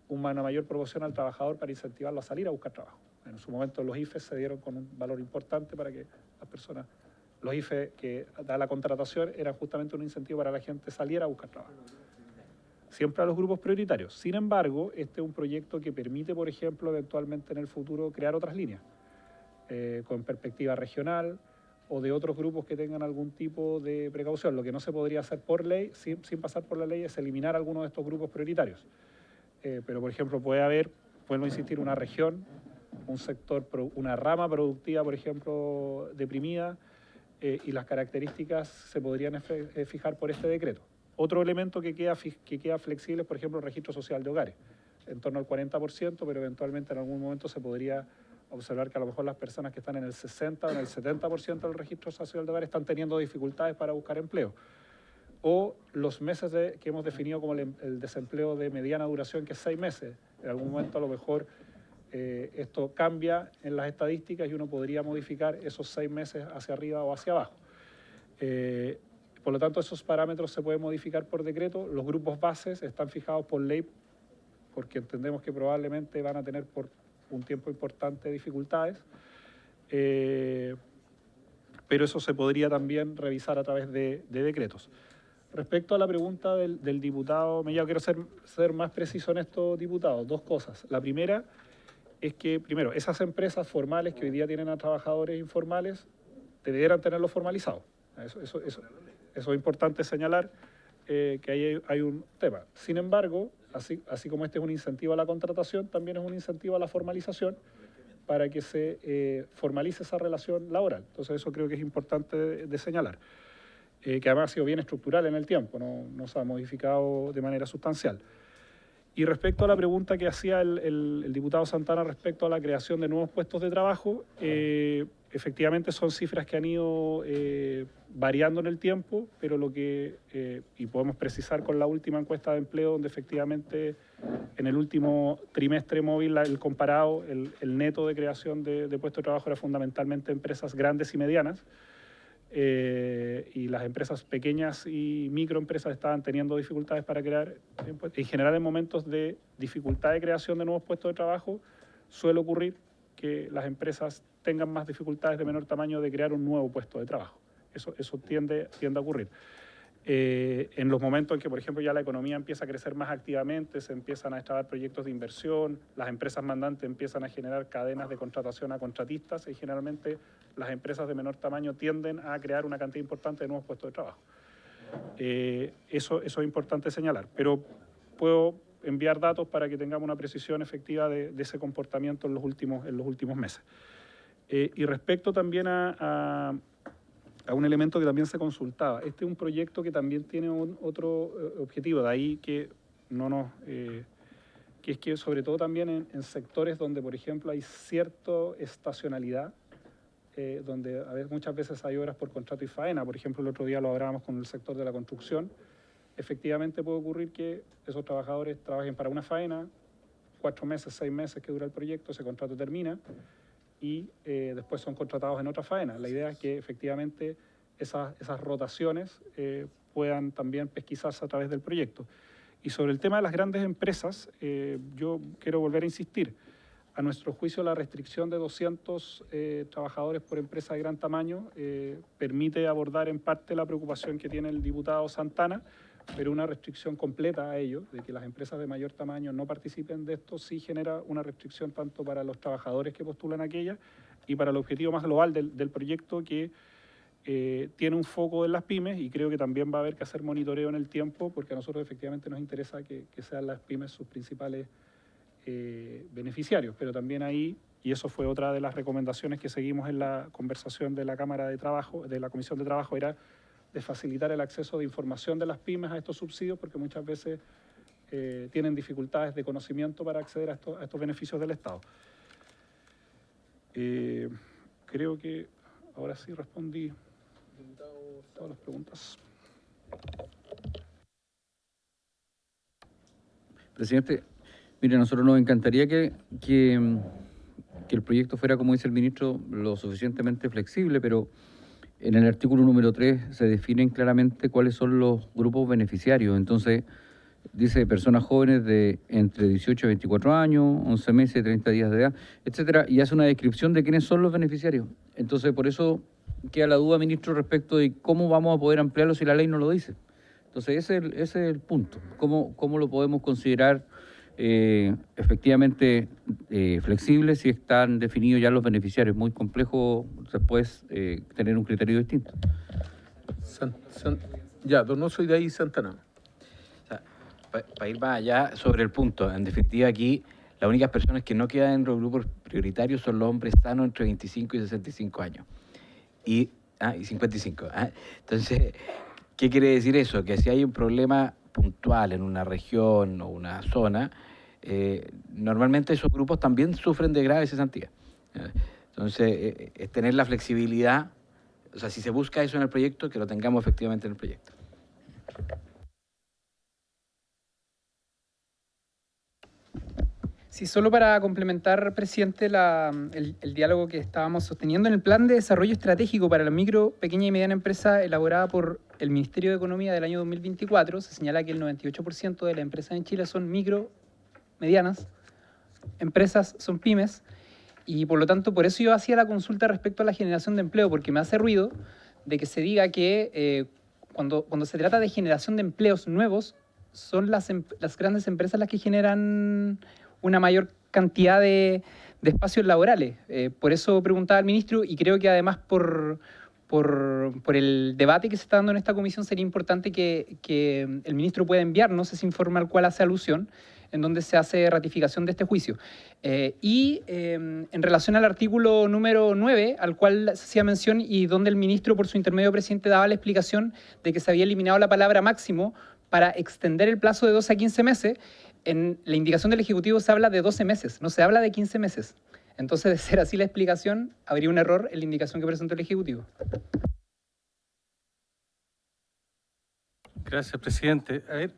una mayor promoción al trabajador para incentivarlo a salir a buscar trabajo. En su momento los IFES se dieron con un valor importante para que las personas, los IFES que da la contratación eran justamente un incentivo para que la gente saliera a buscar trabajo. Siempre a los grupos prioritarios. Sin embargo, este es un proyecto que permite, por ejemplo, eventualmente en el futuro crear otras líneas con perspectiva regional o de otros grupos que tengan algún tipo de precaución. Lo que no se podría hacer por ley, sin pasar por la ley, es eliminar algunos de estos grupos prioritarios. Pero, por ejemplo, puede haber, vuelvo a insistir, una región, un sector, una rama productiva, por ejemplo, deprimida, y las características se podrían fijar por este decreto. Otro elemento que queda flexible es, por ejemplo, el registro social de hogares, en torno al 40%, pero eventualmente en algún momento se podría observar que a lo mejor las personas que están en el 60 o en el 70% del registro social de hogares están teniendo dificultades para buscar empleo. O los meses que hemos definido como el desempleo de mediana duración, que es 6 meses. En algún momento a lo mejor esto cambia en las estadísticas y uno podría modificar esos 6 meses hacia arriba o hacia abajo. Por lo tanto, esos parámetros se pueden modificar por decreto. Los grupos bases están fijados por ley porque entendemos que probablemente van a tener por un tiempo importante dificultades. Pero eso se podría también revisar a través de decretos. Respecto a la pregunta del diputado Mellado, quiero ser más preciso en esto, diputado. 2 cosas. La primera es que, primero, esas empresas formales que hoy día tienen a trabajadores informales deberán tenerlos formalizados. Eso es importante señalar que ahí hay un tema. Sin embargo, así como este es un incentivo a la contratación, también es un incentivo a la formalización para que se formalice esa relación laboral. Entonces, eso creo que es importante de señalar. Que además ha sido bien estructural en el tiempo, no se ha modificado de manera sustancial. Y respecto a la pregunta que hacía el diputado Santana respecto a la creación de nuevos puestos de trabajo, efectivamente son cifras que han ido variando en el tiempo, pero y podemos precisar con la última encuesta de empleo, donde efectivamente en el último trimestre móvil, el comparado, el neto de creación de puestos de trabajo era fundamentalmente empresas grandes y medianas, y las empresas pequeñas y microempresas estaban teniendo dificultades para crear. En general, en momentos de dificultad de creación de nuevos puestos de trabajo, suele ocurrir que las empresas tengan más dificultades de menor tamaño de crear un nuevo puesto de trabajo. Eso tiende a ocurrir. En los momentos en que, por ejemplo, ya la economía empieza a crecer más activamente, se empiezan a destrabar proyectos de inversión, las empresas mandantes empiezan a generar cadenas de contratación a contratistas y generalmente las empresas de menor tamaño tienden a crear una cantidad importante de nuevos puestos de trabajo. Eso es importante señalar, pero puedo enviar datos para que tengamos una precisión efectiva de ese comportamiento en los últimos meses. Y respecto también a un elemento que también se consultaba. Este es un proyecto que también tiene otro objetivo, de ahí que que es que sobre todo también en sectores donde, por ejemplo, hay cierta estacionalidad, donde muchas veces hay obras por contrato y faena. Por ejemplo, el otro día lo hablábamos con el sector de la construcción. Efectivamente puede ocurrir que esos trabajadores trabajen para una faena, 4 meses, 6 meses que dura el proyecto, ese contrato termina, y después son contratados en otra faena. La idea es que efectivamente esas rotaciones puedan también pesquisarse a través del proyecto. Y sobre el tema de las grandes empresas, yo quiero volver a insistir. A nuestro juicio, la restricción de 200 trabajadores por empresa de gran tamaño permite abordar en parte la preocupación que tiene el diputado Santana, pero una restricción completa a ello, de que las empresas de mayor tamaño no participen de esto, sí genera una restricción tanto para los trabajadores que postulan aquella y para el objetivo más global del proyecto, que tiene un foco en las pymes, y creo que también va a haber que hacer monitoreo en el tiempo, porque a nosotros efectivamente nos interesa que sean las pymes sus principales beneficiarios, pero también ahí, y eso fue otra de las recomendaciones que seguimos en la conversación de la Cámara de Trabajo, de la Comisión de Trabajo, era de facilitar el acceso de información de las pymes a estos subsidios, porque muchas veces tienen dificultades de conocimiento para acceder a estos beneficios del Estado. Creo que ahora sí respondí todas las preguntas. Presidente, mire, a nosotros nos encantaría que el proyecto fuera, como dice el ministro, lo suficientemente flexible, pero en el artículo número 3 se definen claramente cuáles son los grupos beneficiarios. Entonces, dice personas jóvenes de entre 18 y 24 años, 11 meses, 30 días de edad, etcétera, y hace una descripción de quiénes son los beneficiarios. Entonces, por eso queda la duda, ministro, respecto de cómo vamos a poder ampliarlo si la ley no lo dice. Entonces, ese es el punto. ¿Cómo lo podemos considerar efectivamente flexible si están definidos ya los beneficiarios? Muy complejo después tener un criterio distinto. Ya, Donoso y de ahí Santana. Para ir más allá sobre el punto, en definitiva aquí las únicas personas que no quedan en los grupos prioritarios son los hombres sanos entre 25 y 65 años. Y 55. Entonces, ¿qué quiere decir eso? Que si hay un problema puntual en una región o una zona, normalmente esos grupos también sufren de grave cesantía. Entonces, es tener la flexibilidad, o sea, si se busca eso en el proyecto, que lo tengamos efectivamente en el proyecto. Sí, solo para complementar, presidente, el diálogo que estábamos sosteniendo en el Plan de Desarrollo Estratégico para la Micro, Pequeña y Mediana Empresa elaborada por el Ministerio de Economía del año 2024, se señala que el 98% de las empresas en Chile son micro, medianas, empresas son pymes, y por lo tanto, por eso yo hacía la consulta respecto a la generación de empleo, porque me hace ruido de que se diga que cuando se trata de generación de empleos nuevos, son las grandes empresas las que generan una mayor cantidad de espacios laborales. Por eso preguntaba al ministro, y creo que además por el debate que se está dando en esta comisión sería importante que el ministro pueda enviarnos ese informe al cual hace alusión, en donde se hace ratificación de este juicio. En relación al artículo número 9, al cual se hacía mención y donde el ministro, por su intermedio presidente, daba la explicación de que se había eliminado la palabra máximo para extender el plazo de 12 a 15 meses, en la indicación del Ejecutivo se habla de 12 meses, no se habla de 15 meses. Entonces, de ser así la explicación, habría un error en la indicación que presentó el Ejecutivo. Gracias, presidente. A ver,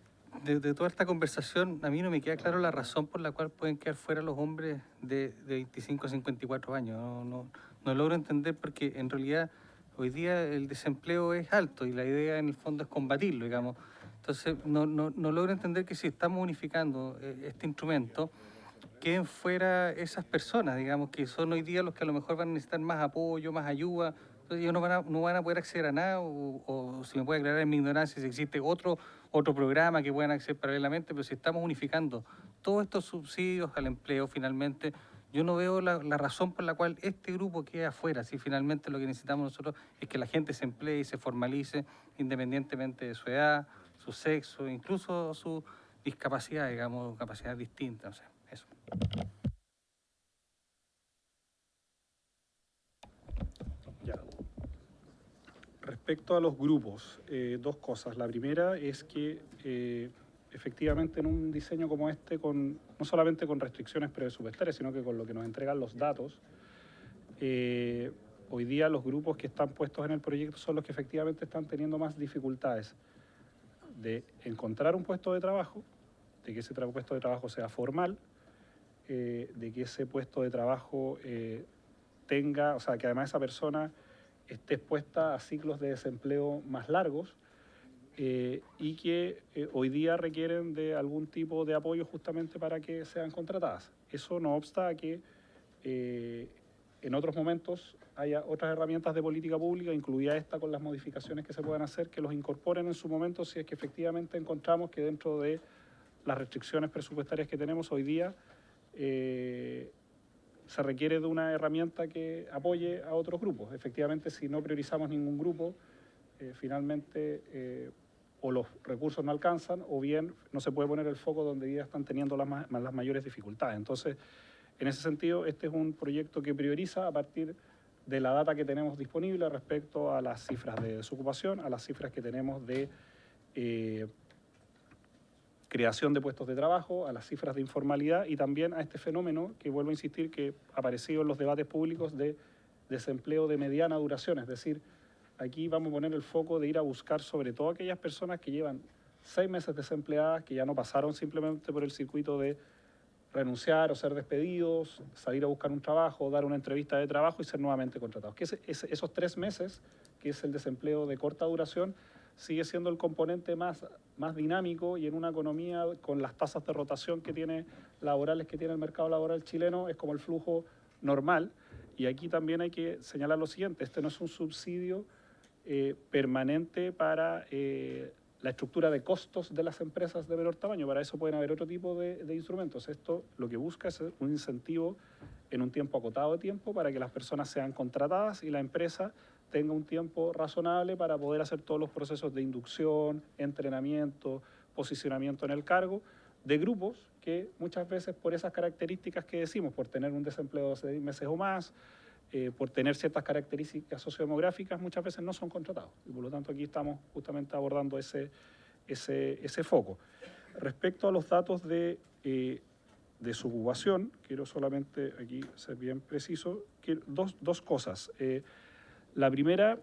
de toda esta conversación, a mí no me queda claro la razón por la cual pueden quedar fuera los hombres de 25 a 54 años. No logro entender, porque en realidad hoy día el desempleo es alto y la idea en el fondo es combatirlo, digamos. Entonces, no logro entender que si estamos unificando este instrumento, queden fuera esas personas, digamos, que son hoy día los que a lo mejor van a necesitar más apoyo, más ayuda. Entonces ellos no van a poder acceder a nada, o si me puede aclarar en mi ignorancia si existe otro programa que puedan acceder paralelamente, pero si estamos unificando todos estos subsidios al empleo, finalmente, yo no veo la razón por la cual este grupo queda afuera, si finalmente lo que necesitamos nosotros es que la gente se emplee y se formalice independientemente de su edad, su sexo, incluso su discapacidad, digamos, capacidad distinta, o sea, eso. Ya. Respecto a los grupos, dos cosas. La primera es que efectivamente en un diseño como este, no solamente con restricciones presupuestarias, sino que con lo que nos entregan los datos, hoy día los grupos que están puestos en el proyecto son los que efectivamente están teniendo más dificultades de encontrar un puesto de trabajo, de que ese puesto de trabajo sea formal, de que ese puesto de trabajo tenga, o sea, que además esa persona esté expuesta a ciclos de desempleo más largos, y que hoy día requieren de algún tipo de apoyo justamente para que sean contratadas. Eso no obsta a que en otros momentos haya otras herramientas de política pública, incluida esta con las modificaciones que se puedan hacer, que los incorporen en su momento si es que efectivamente encontramos que dentro de las restricciones presupuestarias que tenemos hoy día se requiere de una herramienta que apoye a otros grupos. Efectivamente, si no priorizamos ningún grupo, finalmente o los recursos no alcanzan o bien no se puede poner el foco donde hoy día están teniendo las mayores dificultades. Entonces, en ese sentido, este es un proyecto que prioriza a partir de la data que tenemos disponible respecto a las cifras de desocupación, a las cifras que tenemos de creación de puestos de trabajo, a las cifras de informalidad y también a este fenómeno que, vuelvo a insistir, que ha aparecido en los debates públicos de desempleo de mediana duración. Es decir, aquí vamos a poner el foco de ir a buscar sobre todo aquellas personas que llevan 6 meses desempleadas, que ya no pasaron simplemente por el circuito de renunciar o ser despedidos, salir a buscar un trabajo, dar una entrevista de trabajo y ser nuevamente contratados. Que esos 3 meses, que es el desempleo de corta duración, sigue siendo el componente más dinámico y en una economía con las tasas de rotación laborales que tiene el mercado laboral chileno, es como el flujo normal. Y aquí también hay que señalar lo siguiente, este no es un subsidio permanente para la estructura de costos de las empresas de menor tamaño. Para eso pueden haber otro tipo de instrumentos. Esto lo que busca es un incentivo en un tiempo acotado de tiempo para que las personas sean contratadas y la empresa tenga un tiempo razonable para poder hacer todos los procesos de inducción, entrenamiento, posicionamiento en el cargo de grupos que muchas veces por esas características que decimos, por tener un desempleo de 6 meses o más, por tener ciertas características sociodemográficas, muchas veces no son contratados. Y por lo tanto aquí estamos justamente abordando ese foco. Respecto a los datos de desocupación, quiero solamente aquí ser bien preciso, dos cosas. La primera,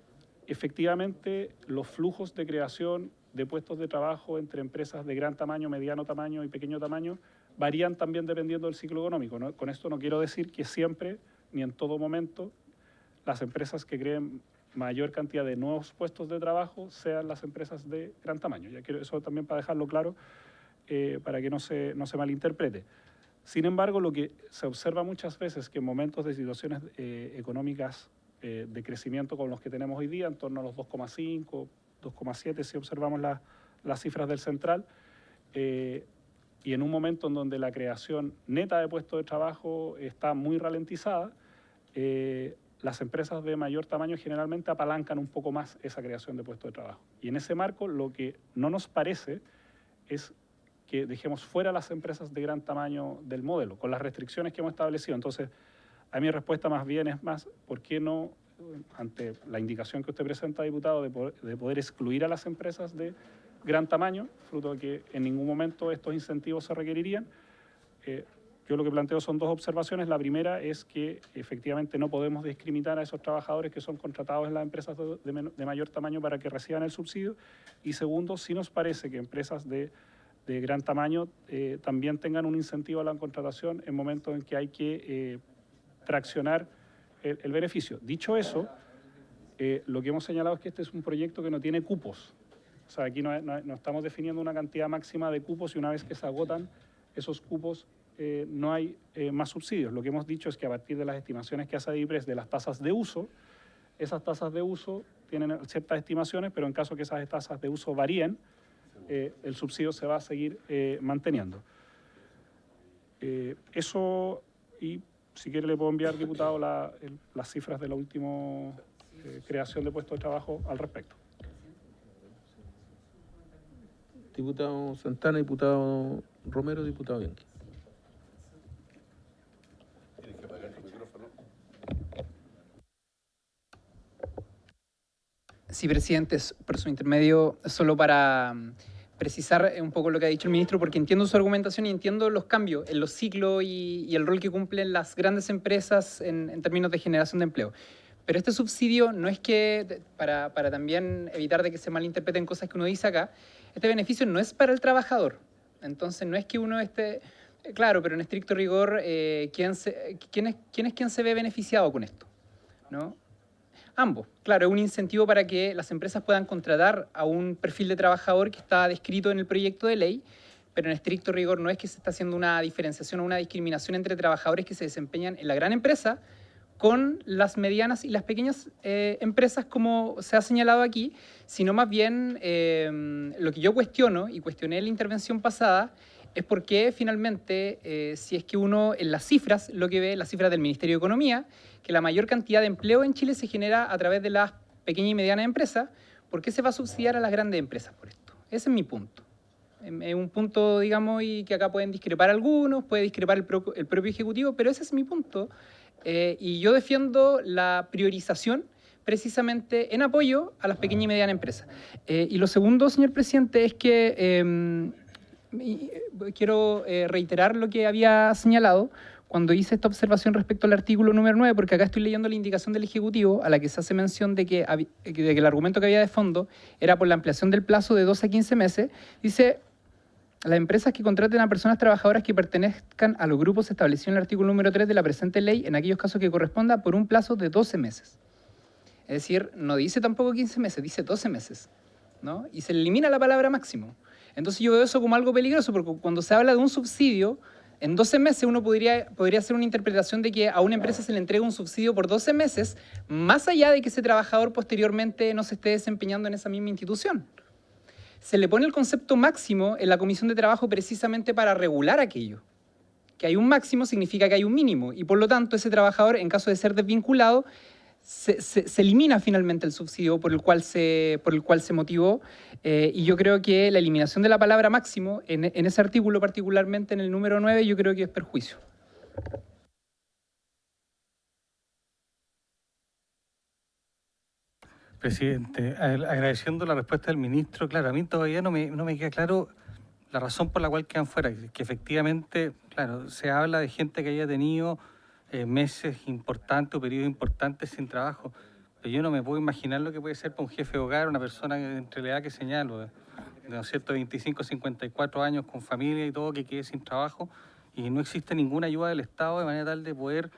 efectivamente, los flujos de creación de puestos de trabajo entre empresas de gran tamaño, mediano tamaño y pequeño tamaño varían también dependiendo del ciclo económico, ¿no? Con esto no quiero decir que siempre ni en todo momento las empresas que creen mayor cantidad de nuevos puestos de trabajo sean las empresas de gran tamaño. Ya quiero eso también para dejarlo claro, para que no se malinterprete. Sin embargo, lo que se observa muchas veces que en momentos de situaciones económicas de crecimiento con los que tenemos hoy día, en torno a los 2,5, 2,7, si observamos las cifras del Central, y en un momento en donde la creación neta de puestos de trabajo está muy ralentizada, las empresas de mayor tamaño generalmente apalancan un poco más esa creación de puestos de trabajo. Y en ese marco lo que no nos parece es que dejemos fuera las empresas de gran tamaño del modelo, con las restricciones que hemos establecido. Entonces, a mi respuesta más bien es más, ¿por qué no, ante la indicación que usted presenta, diputado, de poder excluir a las empresas de gran tamaño, fruto de que en ningún momento estos incentivos se requerirían? Yo lo que planteo son 2 observaciones. La primera es que efectivamente no podemos discriminar a esos trabajadores que son contratados en las empresas de mayor tamaño para que reciban el subsidio. Y segundo, sí nos parece que empresas de gran tamaño también tengan un incentivo a la contratación en momentos en que hay que traccionar el beneficio. Dicho eso, lo que hemos señalado es que este es un proyecto que no tiene cupos. O sea, aquí no estamos definiendo una cantidad máxima de cupos y una vez que se agotan esos cupos no hay más subsidios. Lo que hemos dicho es que a partir de las estimaciones que hace DIPRES de las tasas de uso, esas tasas de uso tienen ciertas estimaciones, pero en caso que esas tasas de uso varíen, el subsidio se va a seguir manteniendo. Eso, y si quiere le puedo enviar, diputado, las cifras de la última creación de puestos de trabajo al respecto. Diputado Santana, diputado Romero, diputado Bianchi. Sí, presidente, por su intermedio, solo para precisar un poco lo que ha dicho el ministro, porque entiendo su argumentación y entiendo los cambios en los ciclos y el rol que cumplen las grandes empresas en términos de generación de empleo. Pero este subsidio no es que, para también evitar de que se malinterpreten cosas que uno dice acá, este beneficio no es para el trabajador. Entonces no es que uno esté, claro, pero en estricto rigor, ¿quién es quien se ve beneficiado con esto? ¿No? Ambos. Claro, es un incentivo para que las empresas puedan contratar a un perfil de trabajador que está descrito en el proyecto de ley, pero en estricto rigor no es que se está haciendo una diferenciación o una discriminación entre trabajadores que se desempeñan en la gran empresa con las medianas y las pequeñas empresas, como se ha señalado aquí, sino más bien lo que yo cuestiono y cuestioné en la intervención pasada es por qué finalmente, si es que uno en las cifras, lo que ve, las cifras del Ministerio de Economía, que la mayor cantidad de empleo en Chile se genera a través de las pequeñas y medianas empresas, ¿por qué se va a subsidiar a las grandes empresas por esto? Ese es mi punto. Es un punto, digamos, y que acá pueden discrepar algunos, puede discrepar el propio Ejecutivo, pero ese es mi punto. Y yo defiendo la priorización precisamente en apoyo a las pequeñas y medianas empresas. Y lo segundo, señor presidente, es que quiero reiterar lo que había señalado cuando hice esta observación respecto al artículo número 9, porque acá estoy leyendo la indicación del Ejecutivo a la que se hace mención de que el argumento que había de fondo era por la ampliación del plazo de 12 a 15 meses. Dice: las empresas que contraten a personas trabajadoras que pertenezcan a los grupos establecidos en el artículo número 3 de la presente ley, en aquellos casos que corresponda, por un plazo de 12 meses. Es decir, no dice tampoco 15 meses, dice 12 meses, ¿no? Y se elimina la palabra máximo. Entonces yo veo eso como algo peligroso, porque cuando se habla de un subsidio, en 12 meses uno podría hacer una interpretación de que a una empresa se le entrega un subsidio por 12 meses, más allá de que ese trabajador posteriormente no se esté desempeñando en esa misma institución. Se le pone el concepto máximo en la Comisión de Trabajo precisamente para regular aquello. Que hay un máximo significa que hay un mínimo, y por lo tanto ese trabajador, en caso de ser desvinculado, se elimina finalmente el subsidio por el cual se motivó, y yo creo que la eliminación de la palabra máximo en ese artículo, particularmente en el número 9, yo creo que es perjuicio. Presidente, agradeciendo la respuesta del ministro, claro, a mí todavía no me queda claro la razón por la cual quedan fuera, que efectivamente, claro, se habla de gente que haya tenido meses importantes o periodos importantes sin trabajo, pero yo no me puedo imaginar lo que puede ser para un jefe de hogar, una persona entre la edad que señalo, ¿no es cierto?, 25, 54 años con familia y todo, que quede sin trabajo y no existe ninguna ayuda del Estado de manera tal de poder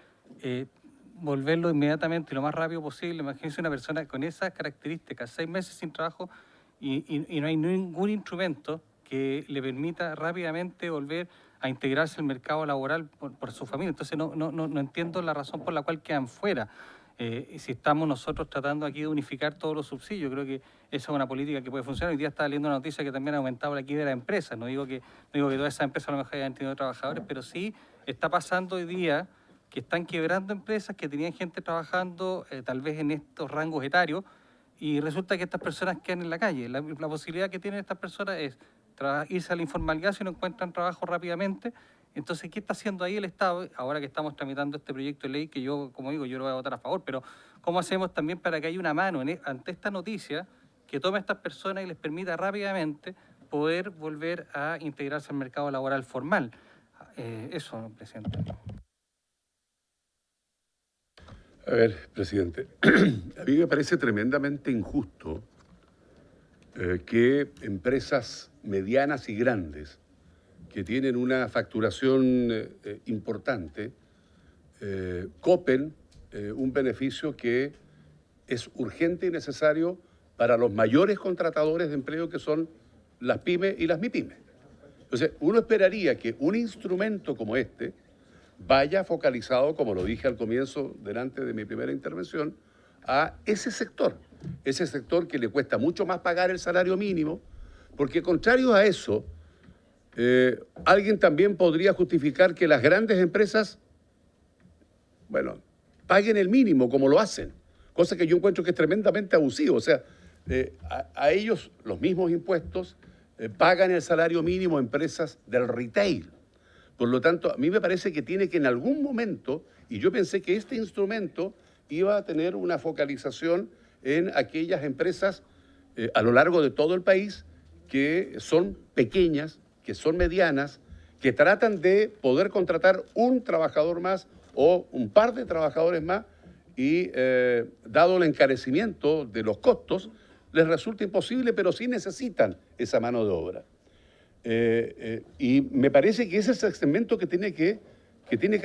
volverlo inmediatamente y lo más rápido posible. Imagínense una persona con esas características, 6 meses sin trabajo y no hay ningún instrumento que le permita rápidamente volver a integrarse al mercado laboral por su familia. Entonces no entiendo la razón por la cual quedan fuera. Si estamos nosotros tratando aquí de unificar todos los subsidios, creo que esa es una política que puede funcionar. Hoy día estaba leyendo una noticia que también ha aumentado la quiebra de empresas. No digo que todas esas empresas a lo mejor hayan tenido trabajadores, pero sí está pasando hoy día que están quebrando empresas que tenían gente trabajando tal vez en estos rangos etarios, y resulta que estas personas quedan en la calle. La posibilidad que tienen estas personas es irse a la informalidad si no encuentran trabajo rápidamente. Entonces, ¿qué está haciendo ahí el Estado? Ahora que estamos tramitando este proyecto de ley, que yo, como digo, yo lo voy a votar a favor, pero ¿cómo hacemos también para que haya una mano ante esta noticia que tome a estas personas y les permita rápidamente poder volver a integrarse al mercado laboral formal? Eso, presidente. A ver, presidente, a mí me parece tremendamente injusto que empresas medianas y grandes que tienen una facturación importante copen un beneficio que es urgente y necesario para los mayores contratadores de empleo, que son las pymes y las MIPYMES. Entonces, uno esperaría que un instrumento como este vaya focalizado, como lo dije al comienzo, delante de mi primera intervención, a ese sector que le cuesta mucho más pagar el salario mínimo, porque contrario a eso, alguien también podría justificar que las grandes empresas, bueno, paguen el mínimo como lo hacen, cosa que yo encuentro que es tremendamente abusivo. O sea, a ellos los mismos impuestos pagan el salario mínimo empresas del retail. Por lo tanto, a mí me parece que tiene que en algún momento, y yo pensé que este instrumento iba a tener una focalización en aquellas empresas a lo largo de todo el país que son pequeñas, que son medianas, que tratan de poder contratar un trabajador más o un par de trabajadores más y, dado el encarecimiento de los costos, les resulta imposible, pero sí necesitan esa mano de obra. Y me parece que ese es el segmento que tiene que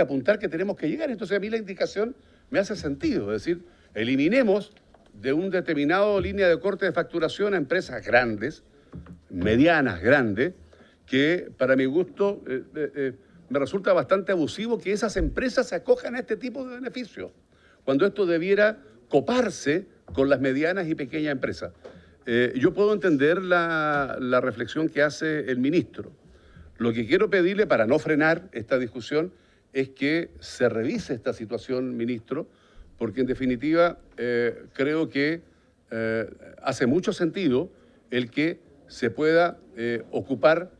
apuntar, que tenemos que llegar. Entonces a mí la indicación me hace sentido, es decir, eliminemos de un determinado línea de corte de facturación a empresas grandes, medianas, grandes, que para mi gusto me resulta bastante abusivo que esas empresas se acojan a este tipo de beneficios, cuando esto debiera coparse con las medianas y pequeñas empresas. Yo puedo entender la reflexión que hace el ministro. Lo que quiero pedirle para no frenar esta discusión es que se revise esta situación, ministro, porque en definitiva creo que hace mucho sentido el que se pueda ocupar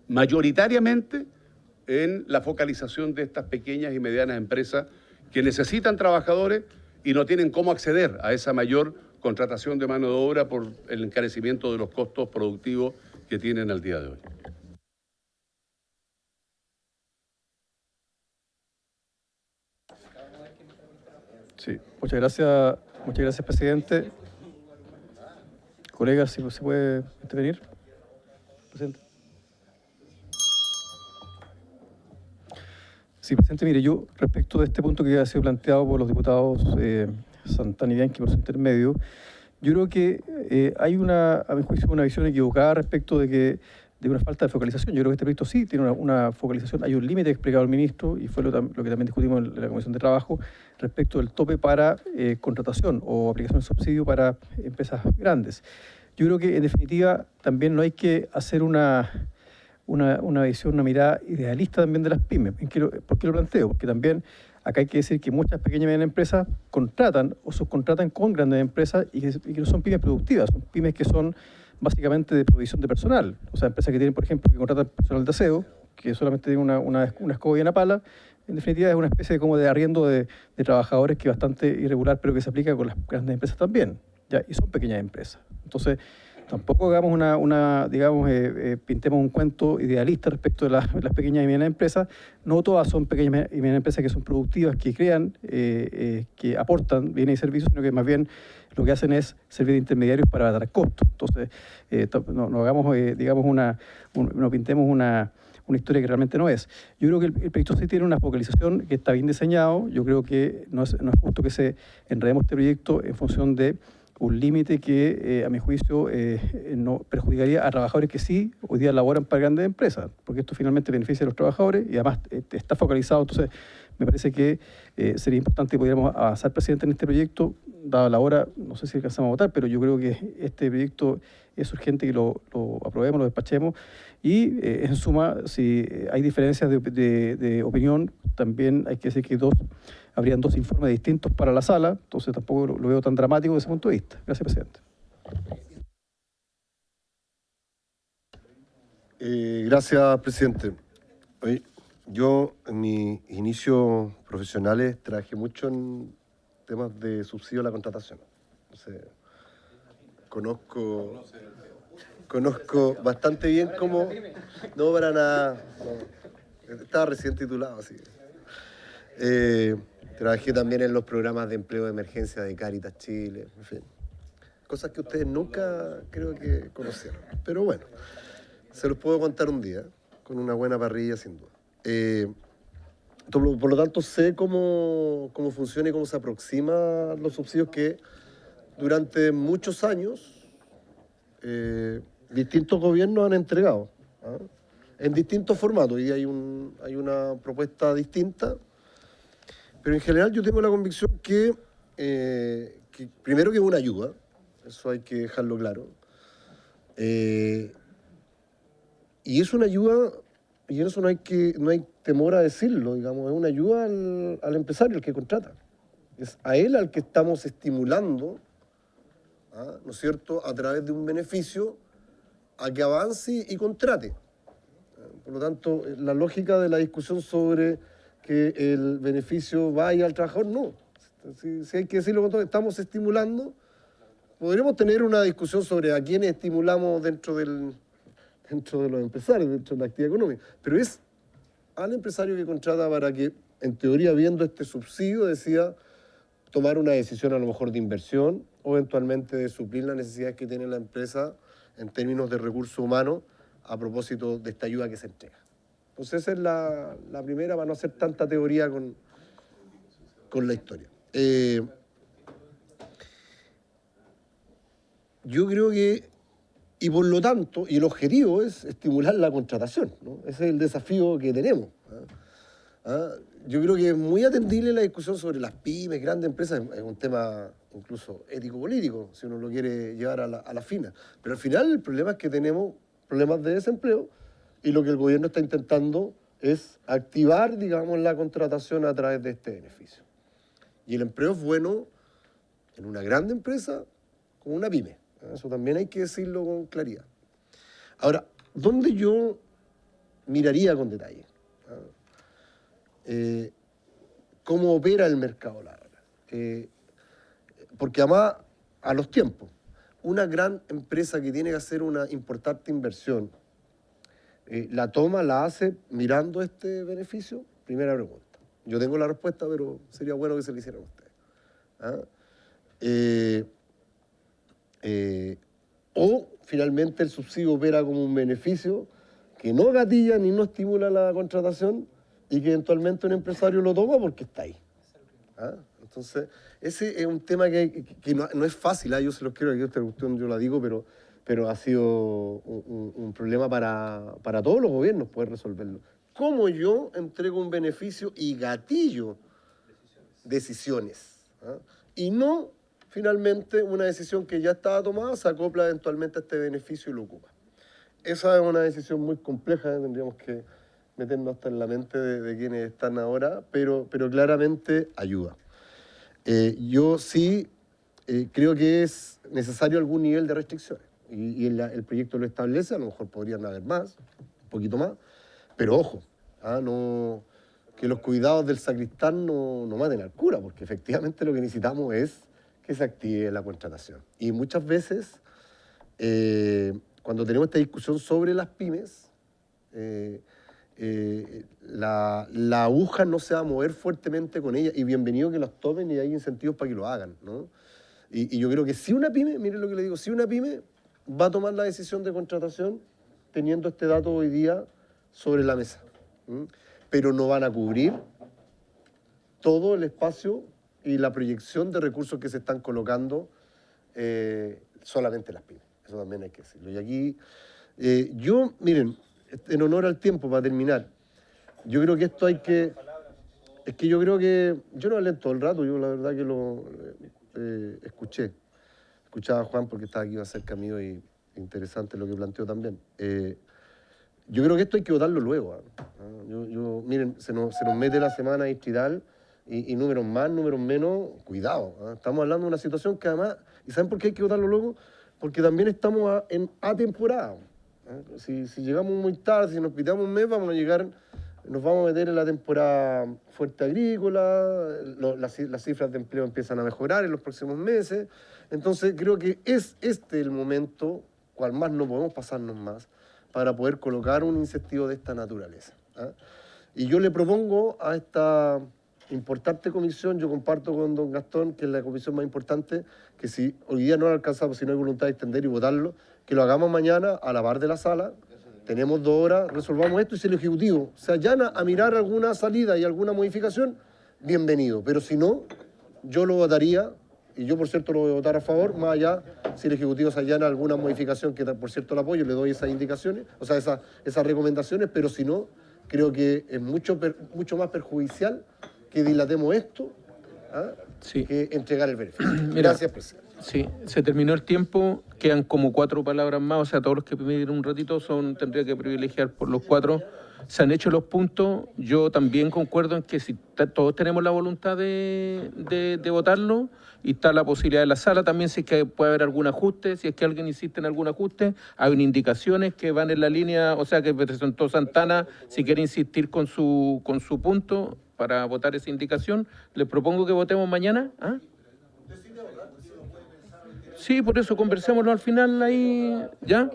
mayoritariamente en la focalización de estas pequeñas y medianas empresas que necesitan trabajadores y no tienen cómo acceder a esa mayor contratación de mano de obra por el encarecimiento de los costos productivos que tienen al día de hoy. Sí, muchas gracias, presidente. Colegas, si se puede intervenir. Presidente. Sí, presidente, mire, yo respecto de este punto que ha sido planteado por los diputados Santana y Bianchi por su intermedio, yo creo que hay a mi juicio, una visión equivocada respecto de una falta de focalización. Yo creo que este proyecto sí tiene una focalización, hay un límite explicado el ministro, y fue lo que también discutimos en la Comisión de Trabajo, respecto del tope para contratación o aplicación de subsidio para empresas grandes. Yo creo que, en definitiva, también no hay que hacer una visión, una mirada idealista también de las pymes. ¿Por qué lo planteo? Porque también acá hay que decir que muchas pequeñas y medianas empresas contratan o subcontratan con grandes empresas y que no son pymes productivas, son pymes que son básicamente de provisión de personal. O sea, empresas que tienen, por ejemplo, que contratan personal de aseo, que solamente tienen una escoba y una pala. En definitiva, es una especie como de arriendo de trabajadores que es bastante irregular, pero que se aplica con las grandes empresas también, ¿ya? Y son pequeñas empresas. Entonces, tampoco hagamos pintemos un cuento idealista respecto de las pequeñas y medianas empresas. No todas son pequeñas y medianas empresas que son productivas, que crean, que aportan bienes y servicios, sino que más bien lo que hacen es servir de intermediarios para abaratar costos. Entonces, no hagamos, no pintemos una historia que realmente no es. Yo creo que el proyecto sí tiene una focalización que está bien diseñado. Yo creo que no es justo que se enredemos este proyecto en función de un límite que, a mi juicio, no perjudicaría a trabajadores que sí hoy día laboran para grandes empresas, porque esto finalmente beneficia a los trabajadores y además está focalizado. Entonces, me parece que sería importante que pudiéramos avanzar, presidente, en este proyecto. Dada la hora, no sé si alcanzamos a votar, pero yo creo que este proyecto es urgente que lo aprobemos, lo despachemos. Y, en suma, si hay diferencias de opinión, también hay que decir que habrían dos informes distintos para la sala, entonces tampoco lo veo tan dramático desde ese punto de vista. Gracias, presidente. Gracias, presidente. Oye, yo en mis inicios profesionales trabajé mucho en temas de subsidio a la contratación. Entonces, conozco bastante bien cómo... No, para nada. No. Estaba recién titulado, así. Trabajé también en los programas de empleo de emergencia de Cáritas Chile, en fin. Cosas que ustedes nunca creo que conocieron. Pero bueno, se los puedo contar un día, con una buena parrilla, sin duda. Por lo tanto, sé cómo funciona y cómo se aproximan los subsidios que durante muchos años distintos gobiernos han entregado, ¿ah? En distintos formatos, y hay una propuesta distinta, pero en general yo tengo la convicción que primero que es una ayuda, eso hay que dejarlo claro, y es una ayuda, y en eso no hay temor a decirlo, digamos, es una ayuda al empresario, al que contrata. Es a él al que estamos estimulando, ¿no es cierto?, a través de un beneficio, a que avance y contrate. Por lo tanto, la lógica de la discusión sobre que el beneficio vaya al trabajador, no. Si hay que decirlo, estamos estimulando. Podríamos tener una discusión sobre a quiénes estimulamos dentro de los empresarios, dentro de la actividad económica, pero es al empresario que contrata para que, en teoría, viendo este subsidio, decida tomar una decisión a lo mejor de inversión o eventualmente de suplir las necesidades que tiene la empresa en términos de recursos humanos a propósito de esta ayuda que se entrega. Entonces esa es la primera, para no hacer tanta teoría con la historia. Yo creo que Y por lo tanto, y el objetivo es estimular la contratación, ¿no? Ese es el desafío que tenemos. Yo creo que es muy atendible la discusión sobre las pymes, grandes empresas, es un tema incluso ético-político, si uno lo quiere llevar a la fina. Pero al final el problema es que tenemos problemas de desempleo y lo que el gobierno está intentando es activar, digamos, la contratación a través de este beneficio. Y el empleo es bueno en una grande empresa como una pyme. Eso también hay que decirlo con claridad. Ahora, ¿dónde yo miraría con detalle? ¿Cómo opera el mercado laboral? Porque además, a los tiempos, una gran empresa que tiene que hacer una importante inversión, la hace mirando este beneficio. Primera pregunta. Yo tengo la respuesta, pero sería bueno que se la hicieran ustedes. O finalmente el subsidio opera como un beneficio que no gatilla ni no estimula la contratación y que eventualmente un empresario lo toma porque está ahí. Entonces, ese es un tema que no es fácil. Yo se los quiero aquí, esta cuestión yo la digo, pero ha sido un problema para todos los gobiernos poder resolverlo. ¿Cómo yo entrego un beneficio y gatillo decisiones? Y no, finalmente, una decisión que ya estaba tomada se acopla eventualmente a este beneficio y lo ocupa. Esa es una decisión muy compleja, tendríamos que meternos hasta en la mente de quienes están ahora, pero claramente ayuda. Yo sí creo que es necesario algún nivel de restricciones, y el proyecto lo establece, a lo mejor podrían haber más, un poquito más, pero ojo, que los cuidados del sacristán no maten al cura, porque efectivamente lo que necesitamos es que se active la contratación. Y muchas veces, cuando tenemos esta discusión sobre las pymes, la aguja no se va a mover fuertemente con ella, y bienvenido que las tomen y hay incentivos para que lo hagan, ¿no? Y yo creo que si una pyme, miren lo que le digo, si una pyme va a tomar la decisión de contratación teniendo este dato hoy día sobre la mesa, pero no van a cubrir todo el espacio y la proyección de recursos que se están colocando solamente las pymes. Eso también hay que decirlo. Y aquí, miren, en honor al tiempo, para terminar, yo creo que esto hay que... Es que yo creo que... Yo no hablé todo el rato, yo la verdad que lo escuché. Escuchaba a Juan porque estaba aquí cerca mío y interesante lo que planteó también. Yo creo que esto hay que votarlo luego. Miren, se nos mete la semana distrital y números más, números menos, cuidado. Estamos hablando de una situación que además... ¿Y saben por qué hay que votarlo luego? Porque también estamos en atemporada. Si llegamos muy tarde, si nos pitamos un mes, nos vamos a meter en la temporada fuerte agrícola, las cifras de empleo empiezan a mejorar en los próximos meses. Entonces creo que es el momento, cual más no podemos pasarnos más, para poder colocar un incentivo de esta naturaleza. Y yo le propongo a esta importante comisión, yo comparto con don Gastón, que es la comisión más importante, que si hoy día no lo alcanzamos, si no hay voluntad de extender y votarlo, que lo hagamos mañana a la par de la sala. Tenemos 2 horas, resolvamos esto y si el Ejecutivo se allana a mirar alguna salida y alguna modificación, bienvenido. Pero si no, yo lo votaría, y yo por cierto lo voy a votar a favor, más allá si el Ejecutivo se allana a alguna modificación, que por cierto lo apoyo, le doy esas indicaciones, o sea, esas recomendaciones, pero si no, creo que es mucho más perjudicial que dilatemos esto que entregar el beneficio. Gracias, presidente. Sí, se terminó el tiempo, quedan como 4 palabras más, o sea, todos los que pidieron un ratito tendría que privilegiar por los 4. Se han hecho los puntos, yo también concuerdo en que si todos tenemos la voluntad de votarlo, y está la posibilidad de la sala también, si es que puede haber algún ajuste, si es que alguien insiste en algún ajuste, hay indicaciones que van en la línea, o sea, que presentó Santana, si quiere insistir con su punto para votar esa indicación, les propongo que votemos mañana. Sí, por eso conversémoslo al final ahí, ¿ya?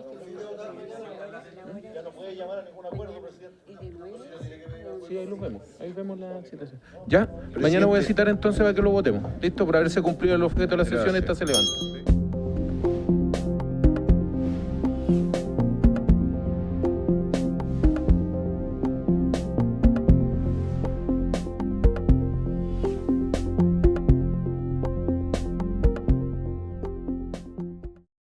Sí, ahí los vemos, ahí vemos la citación. ¿Ya? Mañana voy a citar entonces para que lo votemos. ¿Listo? Por haberse cumplido el objeto de la sesión, esta se levanta.